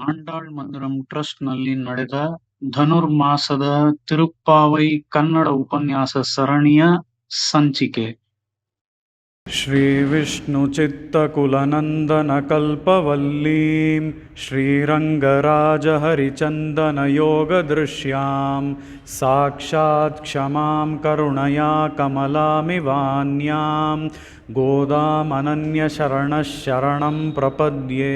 ಆಂಡಾಳ್ ಮಂದಿರಂ ಟ್ರಸ್ಟ್‌ನಲ್ಲಿ ನಡೆದ ಧನುರ್ಮಾಸದ ತಿರುಪ್ಪಾವೈ ಕನ್ನಡ ಉಪನ್ಯಾಸ ಸರಣಿಯ ಸಂಚಿಕೆ. श्रीविष्णुचित्तकुलनन्दनकल्पवल्लीं श्रीरङ्गराजहरिचन्दनयोगदृश्यां साक्षात् क्षमां करुणया कमलामिवान्यां गोदामनन्यशरणः शरणं प्रपद्ये।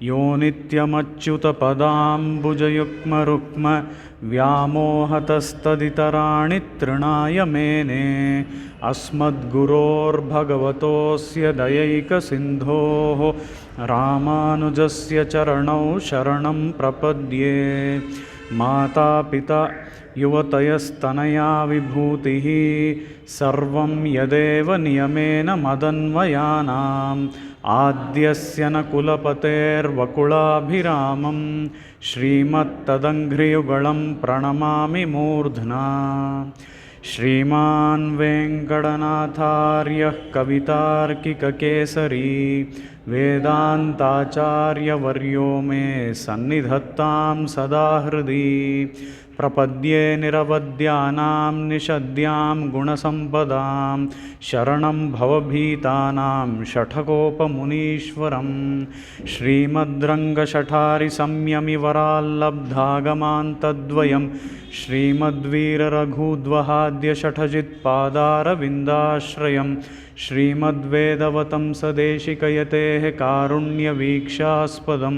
यो नित्यमच्युतपदाम्बुजयुग्मरुक्म व्यामोहतस्तदितराणि तृणाय मेने अस्मद्गुरोर्भगवतोऽस्य दयैकसिन्धोः रामानुजस्य चरणौ शरणं प्रपद्ये। मातापिता युवतयस्तनया विभूतिः सर्वं यदेव नियमेन मदन्वयानाम् आद्यस्य न कुलपतेर्वकुलाभिरामं श्रीमत्तदङ्घ्रियुगलं प्रणमामि मूर्ध्ना। श्रीमान् वेङ्कटनाथार्यः कवितार्किककेसरी वेदान्ताचार्यवर्यो मे सन्निधत्तां सदा हृदि। प्रपद्ये निरवद्यानां निषद्यां गुणसम्पदां शरणं भवभीतानां षठकोपमुनीश्वरं श्रीमद्रङ्गशठारिसंयमिवराल्लब्धागमान्तद्वयं श्रीमद्वीररघुद्वहाद्यषठजित्पादारविन्दाश्रयं श्रीमद्वेदवतंसदेशिकयतेः कारुण्यवीक्षास्पदं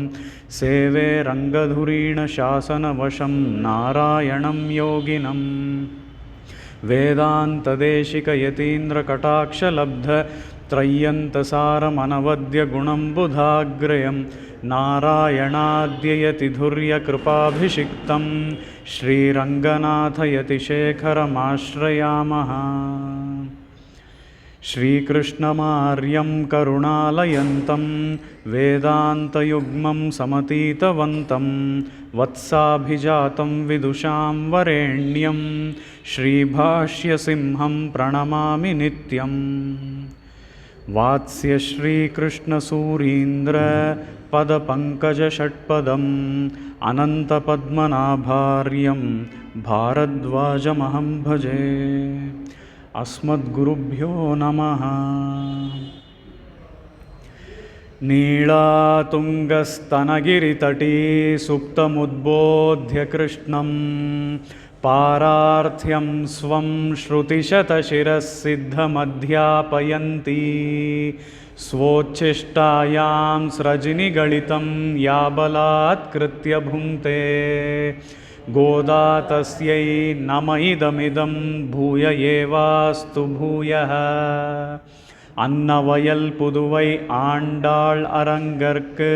सेवे रङ्गधुरीणशासनवशं नारायणं योगिनं। वेदान्तदेशिकयतीन्द्रकटाक्षलब्धत्रय्यन्तसारमनवद्यगुणं बुधाग्रयं नारायणाद्ययतिधुर्यकृपाभिषिक्तं श्रीरङ्गनाथयतिशेखरमाश्रयामः। श्रीकृष्णमार्यं करुणालयन्तं वेदान्तयुग्मं समतीतवन्तं वत्साभिजातं विदुषां वरेण्यं श्रीभाष्यसिंहं प्रणमामि नित्यम्। वात्स्यश्रीकृष्णसूरीन्द्रपदपङ्कजषट्पदम् अनन्तपद्मनाभार्यं भारद्वाजमहं भजे। अस्मद्गुरुभ्यो नमः। नीलातुङ्गस्तनगिरितटी सुप्तमुद्बोध्य कृष्णं पारार्थ्यं स्वं श्रुतिशतशिरः सिद्धमध्यापयन्ती स्वोच्छिष्टायां स्रजिनिगलितं या बलात्कृत्य भुङ्क्ते गोदा तस्यै नम इदमिदं भूय एवास्तु भूयः। अन्नवयल पुदुवै आण्डाळ् அரங்கற்கு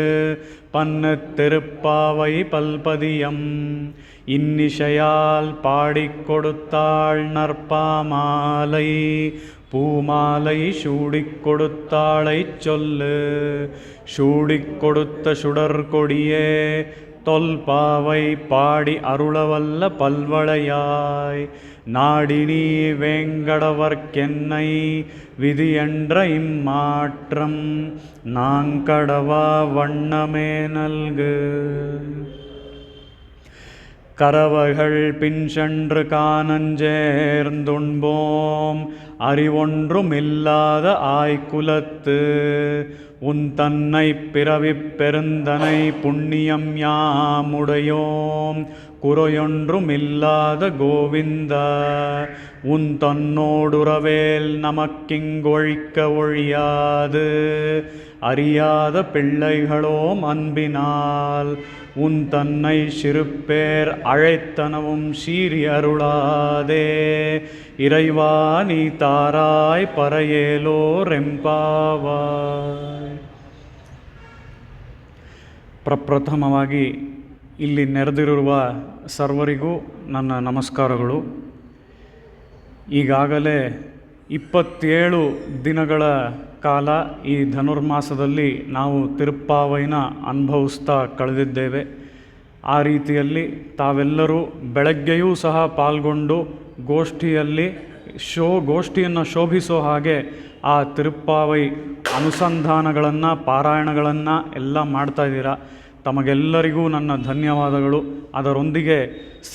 பன்னு திருப்பாவை பல்பதியம் இன்னிசையால் பாடிக் கொடுத்தாள் நற்பாமாலை பூமாலை சூடிக் கொடுத்தாளைச் சொல்லு சூடிக் கொடுத்த சுடர்கொடியே தொல்பாவை பாடி அருளவல்ல பல்வளையாய் நாடினி வேங்கடவர்க்கென்னை விதியென்ற இம்மாற்றம் நாங்கடவா வண்ணமே நல்கு. கரவகள் பின் சென்று காணஞ்சேர்ந்துண்போம் அறிவொன்றுமில்லாத ஆய்குலத்து உன் தன்னை பிறவிப் பெருந்தனை புண்ணியம் யாமுடையோம் குறையொன்றுமில்லாத கோவிந்தா உன் தன்னோடுறவேல் நமக்கிங்கொழிக்க ஒழியாது அறியாத பிள்ளைகளோம் அன்பினால் உன் தன்னை சிறுப்பேர் அழைத்தனவும் சீறி அருளாதே இறைவா நீ தாராய் பரையேலோர் ಎಂಪಾವಾಯ್. ಪ್ರಪ್ರಥಮವಾಗಿ ಇಲ್ಲಿ ನೆರೆದಿರುವ ಸರ್ವರಿಗೂ ನನ್ನ ನಮಸ್ಕಾರಗಳು. ಈಗಾಗಲೇ 27 ದಿನಗಳ ಕಾಲ ಈ ಧನುರ್ಮಾಸದಲ್ಲಿ ನಾವು ತಿರುಪ್ಪಾವೈನ ಅನುಭವಿಸ್ತಾ ಕಳೆದಿದ್ದೇವೆ. ಆ ರೀತಿಯಲ್ಲಿ ತಾವೆಲ್ಲರೂ ಬೆಳಗ್ಗೆಯೂ ಸಹ ಪಾಲ್ಗೊಂಡು ಗೋಷ್ಠಿಯನ್ನು ಶೋಭಿಸೋ ಹಾಗೆ ಆ ತಿರುಪ್ಪಾವೈ ಅನುಸಂಧಾನಗಳನ್ನು ಪಾರಾಯಣಗಳನ್ನು ಎಲ್ಲ ಮಾಡ್ತಾಯಿದ್ದೀರಾ. ತಮಗೆಲ್ಲರಿಗೂ ನನ್ನ ಧನ್ಯವಾದಗಳು. ಅದರೊಂದಿಗೆ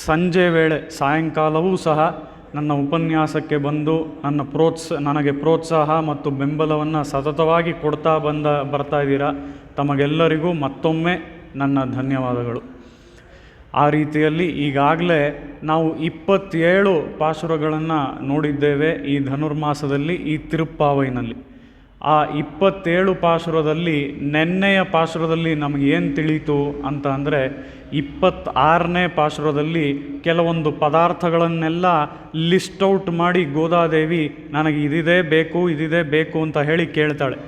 ಸಂಜೆ ವೇಳೆ ಸಾಯಂಕಾಲವೂ ಸಹ ನನ್ನ ಉಪನ್ಯಾಸಕ್ಕೆ ಬಂದು ನನಗೆ ಪ್ರೋತ್ಸಾಹ ಮತ್ತು ಬೆಂಬಲವನ್ನು ಸತತವಾಗಿ ಕೊಡ್ತಾ ಬರ್ತಾ ಇದ್ದೀರಾ. ತಮಗೆಲ್ಲರಿಗೂ ಮತ್ತೊಮ್ಮೆ ನನ್ನ ಧನ್ಯವಾದಗಳು. ಆ ರೀತಿಯಲ್ಲಿ ಈಗಾಗಲೇ ನಾವು 27 ಪಾಶುರಗಳನ್ನು ನೋಡಿದ್ದೇವೆ ಈ ಧನುರ್ಮಾಸದಲ್ಲಿ, ಈ ತಿರುಪ್ಪಾವೈನಲ್ಲಿ. ಆ 27 ಪಾಶುರದಲ್ಲಿ ನೆನ್ನೆಯ ಪಾಶುರದಲ್ಲಿ ನಮಗೇನು ತಿಳಿಯಿತು ಅಂತ ಅಂದರೆ, 26ನೇ ಪಾಶುರದಲ್ಲಿ ಕೆಲವೊಂದು ಪದಾರ್ಥಗಳನ್ನೆಲ್ಲ ಲಿಸ್ಟ್ ಔಟ್ ಮಾಡಿ ಗೋದಾದೇವಿ ನನಗೆ ಇದಿದೆ ಬೇಕು ಅಂತ ಹೇಳಿ ಕೇಳ್ತಾಳೆ.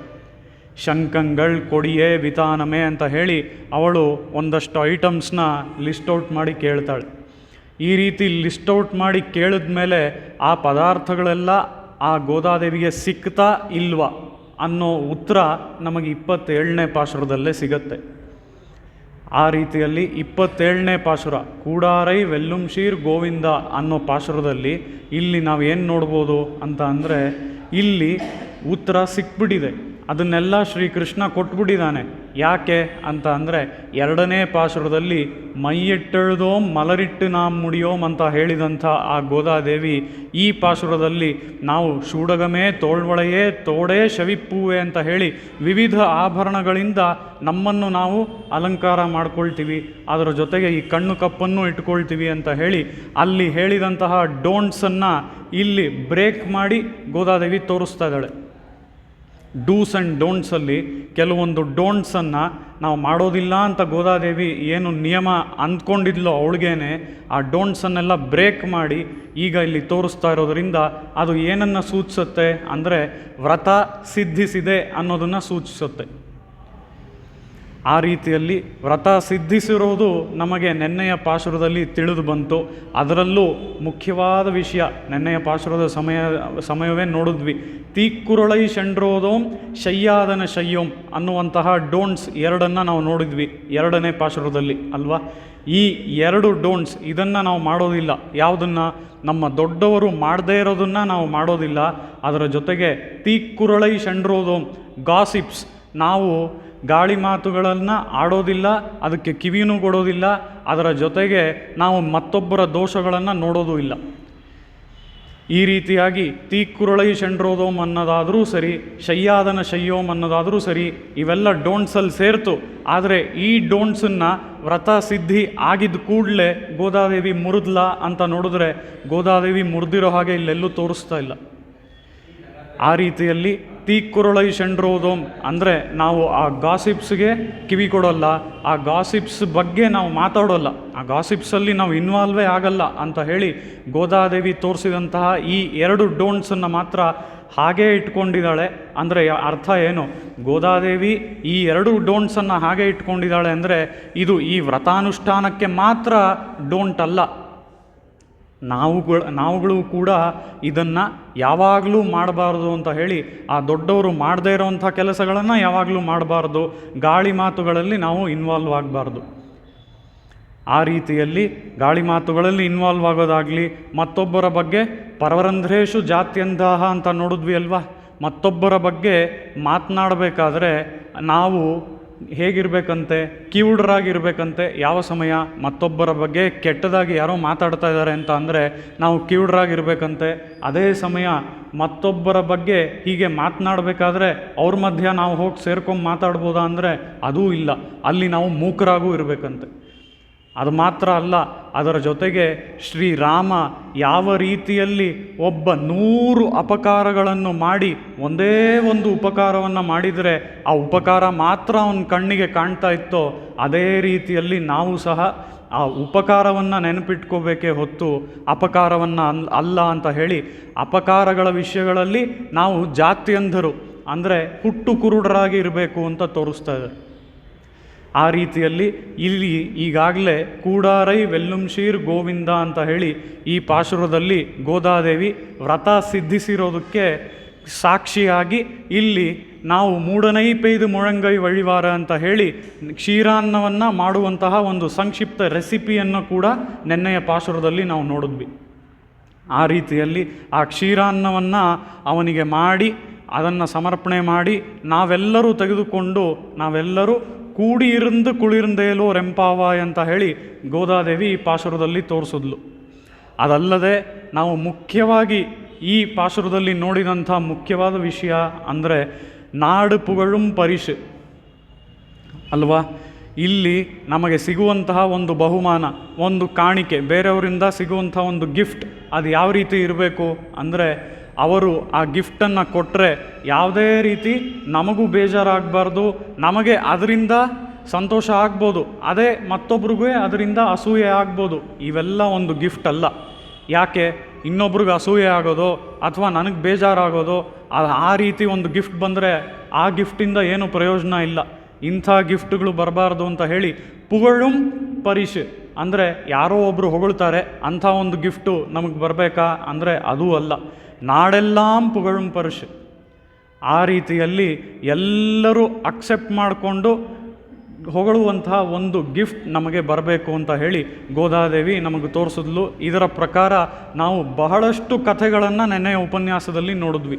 ಶಂಕಂಗಳ್ ಕೊಡಿಯೇ ವಿತಾನಮೆ ಅಂತ ಹೇಳಿ ಅವಳು ಒಂದಷ್ಟು ಐಟಮ್ಸ್ನ ಲಿಸ್ಟ್ ಔಟ್ ಮಾಡಿ ಕೇಳ್ತಾಳೆ. ಈ ರೀತಿ ಲಿಸ್ಟ್ ಔಟ್ ಮಾಡಿ ಕೇಳಿದ ಮೇಲೆ ಆ ಪದಾರ್ಥಗಳೆಲ್ಲ ಆ ಗೋದಾದೇವಿಗೆ ಸಿಕ್ತಾ ಇಲ್ವಾ ಅನ್ನೋ ಉತ್ತರ ನಮಗೆ 27ನೇ ಪಾಶುರದಲ್ಲೇ ಸಿಗತ್ತೆ. ಆ ರೀತಿಯಲ್ಲಿ 27ನೇ ಪಾಶುರ ಕೂಡಾರೈ ವೆಲ್ಲುಂಶೀರ್ ಗೋವಿಂದ ಅನ್ನೋ ಪಾಶುರದಲ್ಲಿ ಇಲ್ಲಿ ನಾವು ಏನು ನೋಡ್ಬೋದು ಅಂತ ಅಂದರೆ, ಇಲ್ಲಿ ಉತ್ತರ ಸಿಕ್ಬಿಟ್ಟಿದೆ. ಅದನ್ನೆಲ್ಲ ಶ್ರೀಕೃಷ್ಣ ಕೊಟ್ಬಿಟ್ಟಿದ್ದಾನೆ. ಯಾಕೆ ಅಂತ ಅಂದರೆ, 2ನೇ ಪಾಶುರದಲ್ಲಿ ಮೈಯೆಟ್ಟೆಳ್ದೋಂ ಮಲರಿಟ್ಟು ನಾಂ ಮುಡಿಯೋಂ ಅಂತ ಹೇಳಿದಂಥ ಆ ಗೋದಾದೇವಿ ಈ ಪಾಶುರದಲ್ಲಿ ನಾವು ಶೂಡಗಮೇ ತೋಳ್ವಳೆಯೇ ತೋಡೇ ಶವಿಪ್ಪೂವೆ ಅಂತ ಹೇಳಿ ವಿವಿಧ ಆಭರಣಗಳಿಂದ ನಮ್ಮನ್ನು ನಾವು ಅಲಂಕಾರ ಮಾಡ್ಕೊಳ್ತೀವಿ, ಅದರ ಜೊತೆಗೆ ಈ ಕಣ್ಣು ಕಪ್ಪನ್ನು ಇಟ್ಕೊಳ್ತೀವಿ ಅಂತ ಹೇಳಿ ಅಲ್ಲಿ ಹೇಳಿದಂತಹ ಡೋಂಟ್ಸನ್ನು ಇಲ್ಲಿ ಬ್ರೇಕ್ ಮಾಡಿ ಗೋದಾದೇವಿ ತೋರಿಸ್ತಾ ಇದ್ದಾಳೆ. ಡೂಸ್ ಆ್ಯಂಡ್ ಡೋಂಟ್ಸಲ್ಲಿ ಕೆಲವೊಂದು ಡೋಂಟ್ಸನ್ನು ನಾವು ಮಾಡೋದಿಲ್ಲ ಅಂತ ಗೋದಾದೇವಿ ಏನು ನಿಯಮ ಅಂದ್ಕೊಂಡಿದ್ಲೋ ಅವಳಿಗೇನೆ ಆ ಡೋಂಟ್ಸನ್ನೆಲ್ಲ ಬ್ರೇಕ್ ಮಾಡಿ ಈಗ ಇಲ್ಲಿ ತೋರಿಸ್ತಾ ಇರೋದರಿಂದ ಅದು ಏನನ್ನು ಸೂಚಿಸುತ್ತೆ ಅಂದರೆ ವ್ರತ ಸಿದ್ಧಿಸಿದೆ ಅನ್ನೋದನ್ನು ಸೂಚಿಸುತ್ತೆ. ಆ ರೀತಿಯಲ್ಲಿ ವ್ರತ ಸಿದ್ಧಿಸಿರೋದು ನಮಗೆ ನೆನ್ನೆಯ ಪಾಶುರದಲ್ಲಿ ತಿಳಿದು ಬಂತು. ಅದರಲ್ಲೂ ಮುಖ್ಯವಾದ ವಿಷಯ ನೆನ್ನೆಯ ಪಾಶುರದ ಸಮಯವೇ ನೋಡಿದ್ವಿ. ತೀಕ್ಕುರಳೈ ಶಂಡ್ರೋದೋಂ ಶಯ್ಯಾದನ ಶಯ್ಯೋಂ ಅನ್ನುವಂತಹ ಡೋಂಟ್ಸ್ 2 ನಾವು ನೋಡಿದ್ವಿ 2ನೇ ಪಾಶುರದಲ್ಲಿ ಅಲ್ವಾ. ಈ 2 ಡೋಂಟ್ಸ್ ಇದನ್ನು ನಾವು ಮಾಡೋದಿಲ್ಲ. ಯಾವುದನ್ನು? ನಮ್ಮ ದೊಡ್ಡವರು ಮಾಡದೇ ಇರೋದನ್ನು ನಾವು ಮಾಡೋದಿಲ್ಲ. ಅದರ ಜೊತೆಗೆ ತೀಕ್ಕುರಳೈ ಶಂಡ್ರೋದೋಂ ಗಾಸಿಪ್ಸ್, ನಾವು ಗಾಳಿ ಮಾತುಗಳನ್ನು ಆಡೋದಿಲ್ಲ, ಅದಕ್ಕೆ ಕಿವಿನೂ ಕೊಡೋದಿಲ್ಲ. ಅದರ ಜೊತೆಗೆ ನಾವು ಮತ್ತೊಬ್ಬರ ದೋಷಗಳನ್ನು ನೋಡೋದೂ ಇಲ್ಲ. ಈ ರೀತಿಯಾಗಿ ತೀಕ್ಕುರಳೈ ಶಂಡ್ರೋದೋಂ ಅನ್ನೋದಾದರೂ ಸರಿ, ಶಯ್ಯಾದನ ಶಯ್ಯೋಂ ಅನ್ನೋದಾದರೂ ಸರಿ, ಇವೆಲ್ಲ ಡೋಂಟ್ಸಲ್ಲಿ ಸೇರ್ತು. ಆದರೆ ಈ ಡೋಂಟ್ಸನ್ನು ವ್ರತ ಸಿದ್ಧಿ ಆಗಿದ್ದ ಕೂಡಲೇ ಗೋದಾದೇವಿ ಮುರಿದ್ಲಾ ಅಂತ ನೋಡಿದ್ರೆ ಗೋದಾದೇವಿ ಮುರಿದಿರೋ ಹಾಗೆ ಇಲ್ಲೆಲ್ಲೂ ತೋರಿಸ್ತಾ ಇಲ್ಲ. ಆ ರೀತಿಯಲ್ಲಿ ತೀಕ್ಕುರಳೈ ಶಂಡ್ರೋದೋಂ ಅಂದರೆ ನಾವು ಆ ಗಾಸಿಪ್ಸ್ಗೆ ಕಿವಿ ಕೊಡೋಲ್ಲ, ಆ ಗಾಸಿಪ್ಸ್ ಬಗ್ಗೆ ನಾವು ಮಾತಾಡೋಲ್ಲ, ಆ ಗಾಸಿಪ್ಸಲ್ಲಿ ನಾವು ಇನ್ವಾಲ್ವೇ ಆಗಲ್ಲ ಅಂತ ಹೇಳಿ ಗೋದಾದೇವಿ ತೋರಿಸಿದಂತಹ ಈ 2 ಡೋಂಟ್ಸನ್ನು ಮಾತ್ರ ಹಾಗೇ ಇಟ್ಕೊಂಡಿದ್ದಾಳೆ. ಅಂದರೆ ಅರ್ಥ ಏನು? ಗೋದಾದೇವಿ ಈ 2 ಡೋಂಟ್ಸನ್ನು ಹಾಗೆ ಇಟ್ಕೊಂಡಿದ್ದಾಳೆ ಅಂದರೆ ಇದು ಈ ವ್ರತಾನುಷ್ಠಾನಕ್ಕೆ ಮಾತ್ರ ಡೋಂಟ್ ಅಲ್ಲ. ನಾವುಗಳು ಕೂಡ ಇದನ್ನು ಯಾವಾಗಲೂ ಮಾಡಬಾರ್ದು ಅಂತ ಹೇಳಿ ಆ ದೊಡ್ಡವರು ಮಾಡದೇ ಇರೋವಂಥ ಕೆಲಸಗಳನ್ನು ಯಾವಾಗಲೂ ಮಾಡಬಾರ್ದು, ಗಾಳಿ ಮಾತುಗಳಲ್ಲಿ ನಾವು ಇನ್ವಾಲ್ವ್ ಆಗಬಾರ್ದು. ಆ ರೀತಿಯಲ್ಲಿ ಗಾಳಿ ಮಾತುಗಳಲ್ಲಿ ಇನ್ವಾಲ್ವ್ ಆಗೋದಾಗಲಿ, ಮತ್ತೊಬ್ಬರ ಬಗ್ಗೆ ಪರವರಂಧ್ರೇಶು ಜಾತ್ಯಂತಹ ಅಂತ ನೋಡಿದ್ವಿ ಅಲ್ವಾ. ಮತ್ತೊಬ್ಬರ ಬಗ್ಗೆ ಮಾತನಾಡಬೇಕಾದ್ರೆ ನಾವು ಹೇಗಿರಬೇಕಂತೆ? ಕಿವುಡರಾಗಿರ್ಬೇಕಂತೆ. ಯಾವ ಸಮಯ ಮತ್ತೊಬ್ಬರ ಬಗ್ಗೆ ಕೆಟ್ಟದಾಗಿ ಯಾರೋ ಮಾತಾಡ್ತಾ ಇದ್ದಾರೆ ಅಂತ ಅಂದರೆ ನಾವು ಕಿವುಡರಾಗಿರ್ಬೇಕಂತೆ. ಅದೇ ಸಮಯ ಮತ್ತೊಬ್ಬರ ಬಗ್ಗೆ ಹೀಗೆ ಮಾತನಾಡಬೇಕಾದ್ರೆ ಅವ್ರ ಮಧ್ಯ ನಾವು ಹೋಗಿ ಸೇರ್ಕೊಂಡು ಮಾತಾಡ್ಬೋದಾ ಅಂದರೆ ಅದೂ ಇಲ್ಲ, ಅಲ್ಲಿ ನಾವು ಮೂಕರಾಗೂ ಇರಬೇಕಂತೆ. ಅದು ಮಾತ್ರ ಅಲ್ಲ, ಅದರ ಜೊತೆಗೆ ಶ್ರೀರಾಮ ಯಾವ ರೀತಿಯಲ್ಲಿ ಒಬ್ಬ 100 ಅಪಕಾರಗಳನ್ನು ಮಾಡಿ ಒಂದೇ ಒಂದು ಉಪಕಾರವನ್ನು ಮಾಡಿದರೆ ಆ ಉಪಕಾರ ಮಾತ್ರ ಅವನ ಕಣ್ಣಿಗೆ ಕಾಣ್ತಾ ಇತ್ತೋ, ಅದೇ ರೀತಿಯಲ್ಲಿ ನಾವು ಸಹ ಆ ಉಪಕಾರವನ್ನು ನೆನಪಿಟ್ಕೋಬೇಕೇ ಹೊತ್ತು ಅಪಕಾರವನ್ನು ಅಲ್ಲ ಅಂತ ಹೇಳಿ ಅಪಕಾರಗಳ ವಿಷಯಗಳಲ್ಲಿ ನಾವು ಜಾತ್ಯಂಧರು ಅಂದರೆ ಹುಟ್ಟು ಕುರುಡರಾಗಿ ಇರಬೇಕು ಅಂತ ತೋರಿಸ್ತಾ ಇದೆ. ಆ ರೀತಿಯಲ್ಲಿ ಇಲ್ಲಿ ಈಗಾಗಲೇ ಕೂಡಾರೈ ವೆಲ್ಲುಂಶೀರ್ ಗೋವಿಂದ ಅಂತ ಹೇಳಿ ಈ ಪಾಶುರದಲ್ಲಿ ಗೋದಾದೇವಿ ವ್ರತ ಸಿದ್ಧಿಸಿರೋದಕ್ಕೆ ಸಾಕ್ಷಿಯಾಗಿ ಇಲ್ಲಿ ನಾವು ಮೂಡನೈ ಪೈದು ಮುಳಂಗೈ ವಳಿವಾರ ಅಂತ ಹೇಳಿ ಕ್ಷೀರಾನ್ನವನ್ನು ಮಾಡುವಂತಹ ಒಂದು ಸಂಕ್ಷಿಪ್ತ ರೆಸಿಪಿಯನ್ನು ಕೂಡ ನೆನ್ನೆಯ ಪಾಶುರದಲ್ಲಿ ನಾವು ನೋಡಿದ್ವಿ. ಆ ರೀತಿಯಲ್ಲಿ ಆ ಕ್ಷೀರಾನ್ನವನ್ನು ಅವನಿಗೆ ಮಾಡಿ ಅದನ್ನು ಸಮರ್ಪಣೆ ಮಾಡಿ ನಾವೆಲ್ಲರೂ ತೆಗೆದುಕೊಂಡು ನಾವೆಲ್ಲರೂ ಕೂಡಿ ಇருந்து ಕುಳಿರ್ಂದೇಲೋ ರೆಂಪಾವಾಯ್ ಅಂತ ಹೇಳಿ ಗೋದಾದೇವಿ ಈ ಪಾಶುರದಲ್ಲಿ ತೋರಿಸಿದ್ಲು. ಅದಲ್ಲದೆ ನಾವು ಮುಖ್ಯವಾಗಿ ಈ ಪಾಶುರದಲ್ಲಿ ನೋಡಿದಂಥ ಮುಖ್ಯವಾದ ವಿಷಯ ಅಂದರೆ ನಾಡು ಪುಗಳುಂ ಪರಿಷ್ ಅಲ್ವಾ. ಇಲ್ಲಿ ನಮಗೆ ಸಿಗುವಂತಹ ಒಂದು ಬಹುಮಾನ, ಒಂದು ಕಾಣಿಕೆ, ಬೇರೆಯವರಿಂದ ಸಿಗುವಂಥ ಒಂದು ಗಿಫ್ಟ್, ಅದು ಯಾವ ರೀತಿ ಇರಬೇಕು ಅಂದರೆ ಅವರು ಆ ಗಿಫ್ಟನ್ನು ಕೊಟ್ಟರೆ ಯಾವುದೇ ರೀತಿ ನಮಗೂ ಬೇಜಾರಾಗಬಾರ್ದು, ನಮಗೆ ಅದರಿಂದ ಸಂತೋಷ ಆಗ್ಬೋದು, ಅದೇ ಮತ್ತೊಬ್ರಿಗೂ ಅದರಿಂದ ಅಸೂಯೆ ಆಗ್ಬೋದು. ಇವೆಲ್ಲ ಒಂದು ಗಿಫ್ಟ್ ಅಲ್ಲ. ಯಾಕೆ ಇನ್ನೊಬ್ರಿಗೆ ಅಸೂಯೆ ಆಗೋದು ಅಥವಾ ನನಗೆ ಬೇಜಾರಾಗೋದು, ಆ ರೀತಿ ಒಂದು ಗಿಫ್ಟ್ ಬಂದರೆ ಆ ಗಿಫ್ಟಿಂದ ಏನು ಪ್ರಯೋಜನ ಇಲ್ಲ. ಇಂಥ ಗಿಫ್ಟ್ಗಳು ಬರಬಾರ್ದು ಅಂತ ಹೇಳಿ ಪುಗಳುಂ ಪರಿಷ್ ಅಂದರೆ ಯಾರೋ ಒಬ್ಬರು ಹೊಗಳ್ತಾರೆ ಅಂಥ ಒಂದು ಗಿಫ್ಟು ನಮಗೆ ಬರಬೇಕಾ ಅಂದರೆ ಅದೂ ಅಲ್ಲ. ನಾಡೆಲ್ಲಾಂ ಪುಗಳುಂ ಪರಿಷ್, ಆ ರೀತಿಯಲ್ಲಿ ಎಲ್ಲರೂ ಅಕ್ಸೆಪ್ಟ್ ಮಾಡಿಕೊಂಡು ಹೊಗಳುವಂತಹ ಒಂದು ಗಿಫ್ಟ್ ನಮಗೆ ಬರಬೇಕು ಅಂತ ಹೇಳಿ ಗೋದಾದೇವಿ ನಮಗೆ ತೋರಿಸಿದ್ಲು. ಇದರ ಪ್ರಕಾರ ನಾವು ಬಹಳಷ್ಟು ಕಥೆಗಳನ್ನು ನೆನ್ನೆಯ ಉಪನ್ಯಾಸದಲ್ಲಿ ನೋಡಿದ್ವಿ.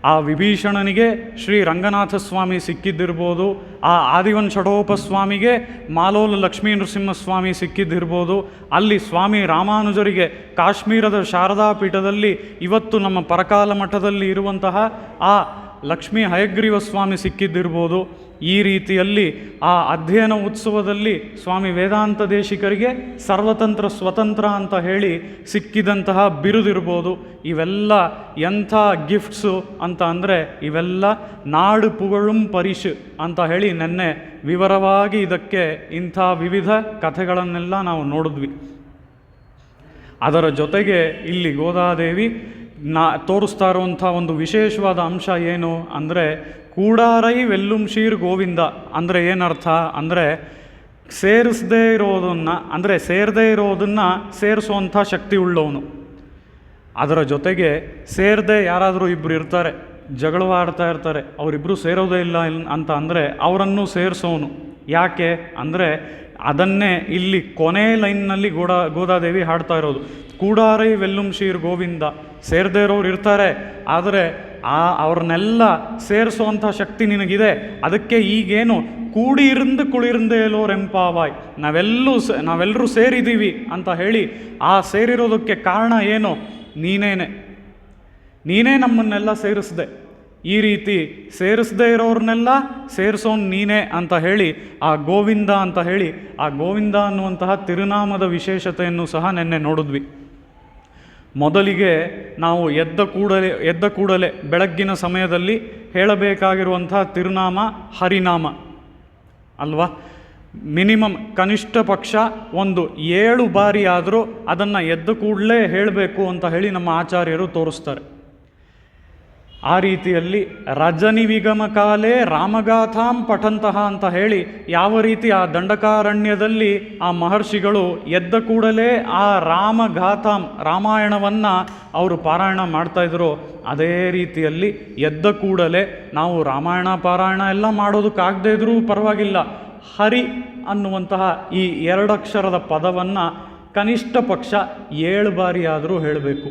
ಆ ವಿಭೀಷಣನಿಗೆ ಶ್ರೀ ರಂಗನಾಥ ಸ್ವಾಮಿ ಸಿಕ್ಕಿದ್ದಿರ್ಬೋದು, ಆ ಆದಿವನ್ ಷಡೋಪಸ್ವಾಮಿಗೆ ಮಾಲೋಲ ಲಕ್ಷ್ಮೀ ನರಸಿಂಹಸ್ವಾಮಿ ಸಿಕ್ಕಿದ್ದಿರ್ಬೋದು, ಅಲ್ಲಿ ಸ್ವಾಮಿ ರಾಮಾನುಜರಿಗೆ ಕಾಶ್ಮೀರದ ಶಾರದಾ ಪೀಠದಲ್ಲಿ ಇವತ್ತು ನಮ್ಮ ಪರಕಾಲ ಮಠದಲ್ಲಿ ಇರುವಂತಹ ಆ ಲಕ್ಷ್ಮೀ ಹಯಗ್ರೀವ ಸ್ವಾಮಿ ಸಿಕ್ಕಿದ್ದಿರ್ಬೋದು. ಈ ರೀತಿಯಲ್ಲಿ ಆ ಅಧ್ಯಯನ ಉತ್ಸವದಲ್ಲಿ ಸ್ವಾಮಿ ವೇದಾಂತ ದೇಶಿಕರಿಗೆ ಸರ್ವತಂತ್ರ ಸ್ವತಂತ್ರ ಅಂತ ಹೇಳಿ ಸಿಕ್ಕಿದಂತಹ ಬಿರುದಿರ್ಬೋದು. ಇವೆಲ್ಲ ಎಂಥ ಗಿಫ್ಟ್ಸು ಅಂತ ಅಂದರೆ ಇವೆಲ್ಲ ನಾಡು ಪುಗಳುಂ ಪರಿಷ್ ಅಂತ ಹೇಳಿ ನೆನ್ನೆ ವಿವರವಾಗಿ ಇದಕ್ಕೆ ಇಂಥ ವಿವಿಧ ಕಥೆಗಳನ್ನೆಲ್ಲ ನಾವು ನೋಡಿದ್ವಿ. ಅದರ ಜೊತೆಗೆ ಇಲ್ಲಿ ಗೋದಾದೇವಿ ತೋರಿಸ್ತಾ ಇರುವಂಥ ಒಂದು ವಿಶೇಷವಾದ ಅಂಶ ಏನು ಅಂದರೆ ಕೂಡಾರೈ ವೆಲ್ಲುಂ ಶೀರ್ ಗೋವಿಂದ ಅಂದರೆ ಏನರ್ಥ ಅಂದರೆ ಸೇರಿಸದೇ ಇರೋದನ್ನು ಅಂದರೆ ಸೇರದೇ ಇರೋದನ್ನು ಸೇರಿಸುವಂಥ ಶಕ್ತಿ ಉಳ್ಳವನು. ಅದರ ಜೊತೆಗೆ ಸೇರದೆ ಯಾರಾದರೂ ಇಬ್ಬರು ಇರ್ತಾರೆ, ಜಗಳವಾಡ್ತಾ ಇರ್ತಾರೆ, ಅವರಿಬ್ಬರು ಸೇರೋದೇ ಇಲ್ಲ ಅಂತ ಅಂದರೆ ಅವರನ್ನು ಸೇರಿಸೋನು. ಯಾಕೆ ಅಂದರೆ ಅದನ್ನೇ ಇಲ್ಲಿ ಕೊನೆ ಲೈನ್ನಲ್ಲಿ ಗೋದಾದೇವಿ ಹಾಡ್ತಾ ಇರೋದು. ಕೂಡಾರೈ ವೆಲ್ಲುಂ ಶೀರ್ ಗೋವಿಂದ, ಸೇರದೇ ಇರೋರು ಇರ್ತಾರೆ, ಆದರೆ ಅವ್ರನ್ನೆಲ್ಲ ಸೇರಿಸುವಂಥ ಶಕ್ತಿ ನಿನಗಿದೆ. ಅದಕ್ಕೆ ಈಗೇನು ಕೂಡಿ ಇருந்து ಕುಳಿರ್ಂದೇಲೋ ರೆಂಪಾವಾಯ್, ನಾವೆಲ್ಲರೂ ಸೇರಿದ್ದೀವಿ ಅಂತ ಹೇಳಿ ಆ ಸೇರಿರೋದಕ್ಕೆ ಕಾರಣ ಏನು? ನೀನೇ ನಮ್ಮನ್ನೆಲ್ಲ ಸೇರಿಸ್ದೆ. ಈ ರೀತಿ ಸೇರಿಸದೇ ಇರೋರನ್ನೆಲ್ಲ ಸೇರಿಸೋನು ನೀನೇ ಅಂತ ಹೇಳಿ ಆ ಗೋವಿಂದ ಅಂತ ಹೇಳಿ ಆ ಗೋವಿಂದ ಅನ್ನುವಂತಹ ತಿರುನಾಮದ ವಿಶೇಷತೆಯನ್ನು ಸಹ ನೆನ್ನೆ ನೋಡಿದ್ವಿ. ಮೊದಲಿಗೆ ನಾವು ಎದ್ದ ಕೂಡಲೇ ಬೆಳಗ್ಗಿನ ಸಮಯದಲ್ಲಿ ಹೇಳಬೇಕಾಗಿರುವಂಥ ತಿರುನಾಮ ಹರಿನಾಮ ಅಲ್ವಾ. ಮಿನಿಮಮ್ ಕನಿಷ್ಠ ಪಕ್ಷ ಒಂದು 7 ಬಾರಿ ಆದರೂ ಅದನ್ನು ಎದ್ದ ಕೂಡಲೇ ಹೇಳಬೇಕು ಅಂತ ಹೇಳಿ ನಮ್ಮ ಆಚಾರ್ಯರು ತೋರಿಸ್ತಾರೆ. ಆ ರೀತಿಯಲ್ಲಿ ರಜನಿ ವಿಗಮ ಕಾಲೇ ರಾಮಗಾಥಾಂ ಪಠಂತಹ ಅಂತ ಹೇಳಿ ಯಾವ ರೀತಿ ಆ ದಂಡಕಾರಣ್ಯದಲ್ಲಿ ಆ ಮಹರ್ಷಿಗಳು ಎದ್ದ ಕೂಡಲೇ ಆ ರಾಮಗಾಥಾಂ ರಾಮಾಯಣವನ್ನು ಅವರು ಪಾರಾಯಣ ಮಾಡ್ತಾಯಿದ್ರು, ಅದೇ ರೀತಿಯಲ್ಲಿ ಎದ್ದ ಕೂಡಲೇ ನಾವು ರಾಮಾಯಣ ಪಾರಾಯಣ ಎಲ್ಲ ಮಾಡೋದಕ್ಕಾಗದೇ ಇದ್ರೂ ಪರವಾಗಿಲ್ಲ, ಹರಿ ಅನ್ನುವಂತಹ ಈ 2 ಅಕ್ಷರದ ಪದವನ್ನು ಕನಿಷ್ಠ ಪಕ್ಷ 7 ಬಾರಿ ಆದರೂ ಹೇಳಬೇಕು.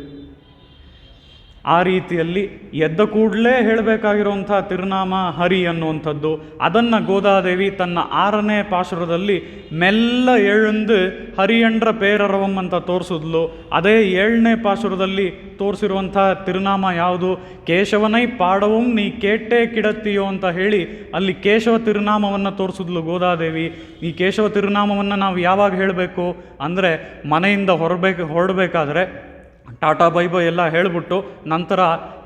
ಆ ರೀತಿಯಲ್ಲಿ ಎದ್ದ ಕೂಡಲೇ ಹೇಳಬೇಕಾಗಿರುವಂಥ ತಿರುನಾಮ ಹರಿ ಅನ್ನುವಂಥದ್ದು. ಅದನ್ನು ಗೋದಾದೇವಿ ತನ್ನ 6ನೇ ಪಾಶುರದಲ್ಲಿ ಮೆಲ್ಲ ಎഴുந்து ಹರಿಯಂಡ್ರ ಪೇರರವಂ ಅಂತ ತೋರಿಸಿದ್ಲು. ಅದೇ 7ನೇ ಪಾಶುರದಲ್ಲಿ ತೋರಿಸಿರುವಂಥ ತಿರುನಾಮ ಯಾವುದು? ಕೇಶವನೈ ಪಾಡವಂ ನೀ ಕೇಟೇ ಕಿಡತ್ತೀಯೋ ಅಂತ ಹೇಳಿ ಅಲ್ಲಿ ಕೇಶವ ತಿರುನಾಮವನ್ನು ತೋರಿಸಿದ್ಲು ಗೋದಾದೇವಿ. ಈ ಕೇಶವ ತಿರುನಾಮವನ್ನು ನಾವು ಯಾವಾಗ ಹೇಳಬೇಕು ಅಂದರೆ ಮನೆಯಿಂದ ಹೊರಡಬೇಕಾದ್ರೆ ಟಾಟಾ ಬೈ ಎಲ್ಲ ಹೇಳಿಬಿಟ್ಟು ನಂತರ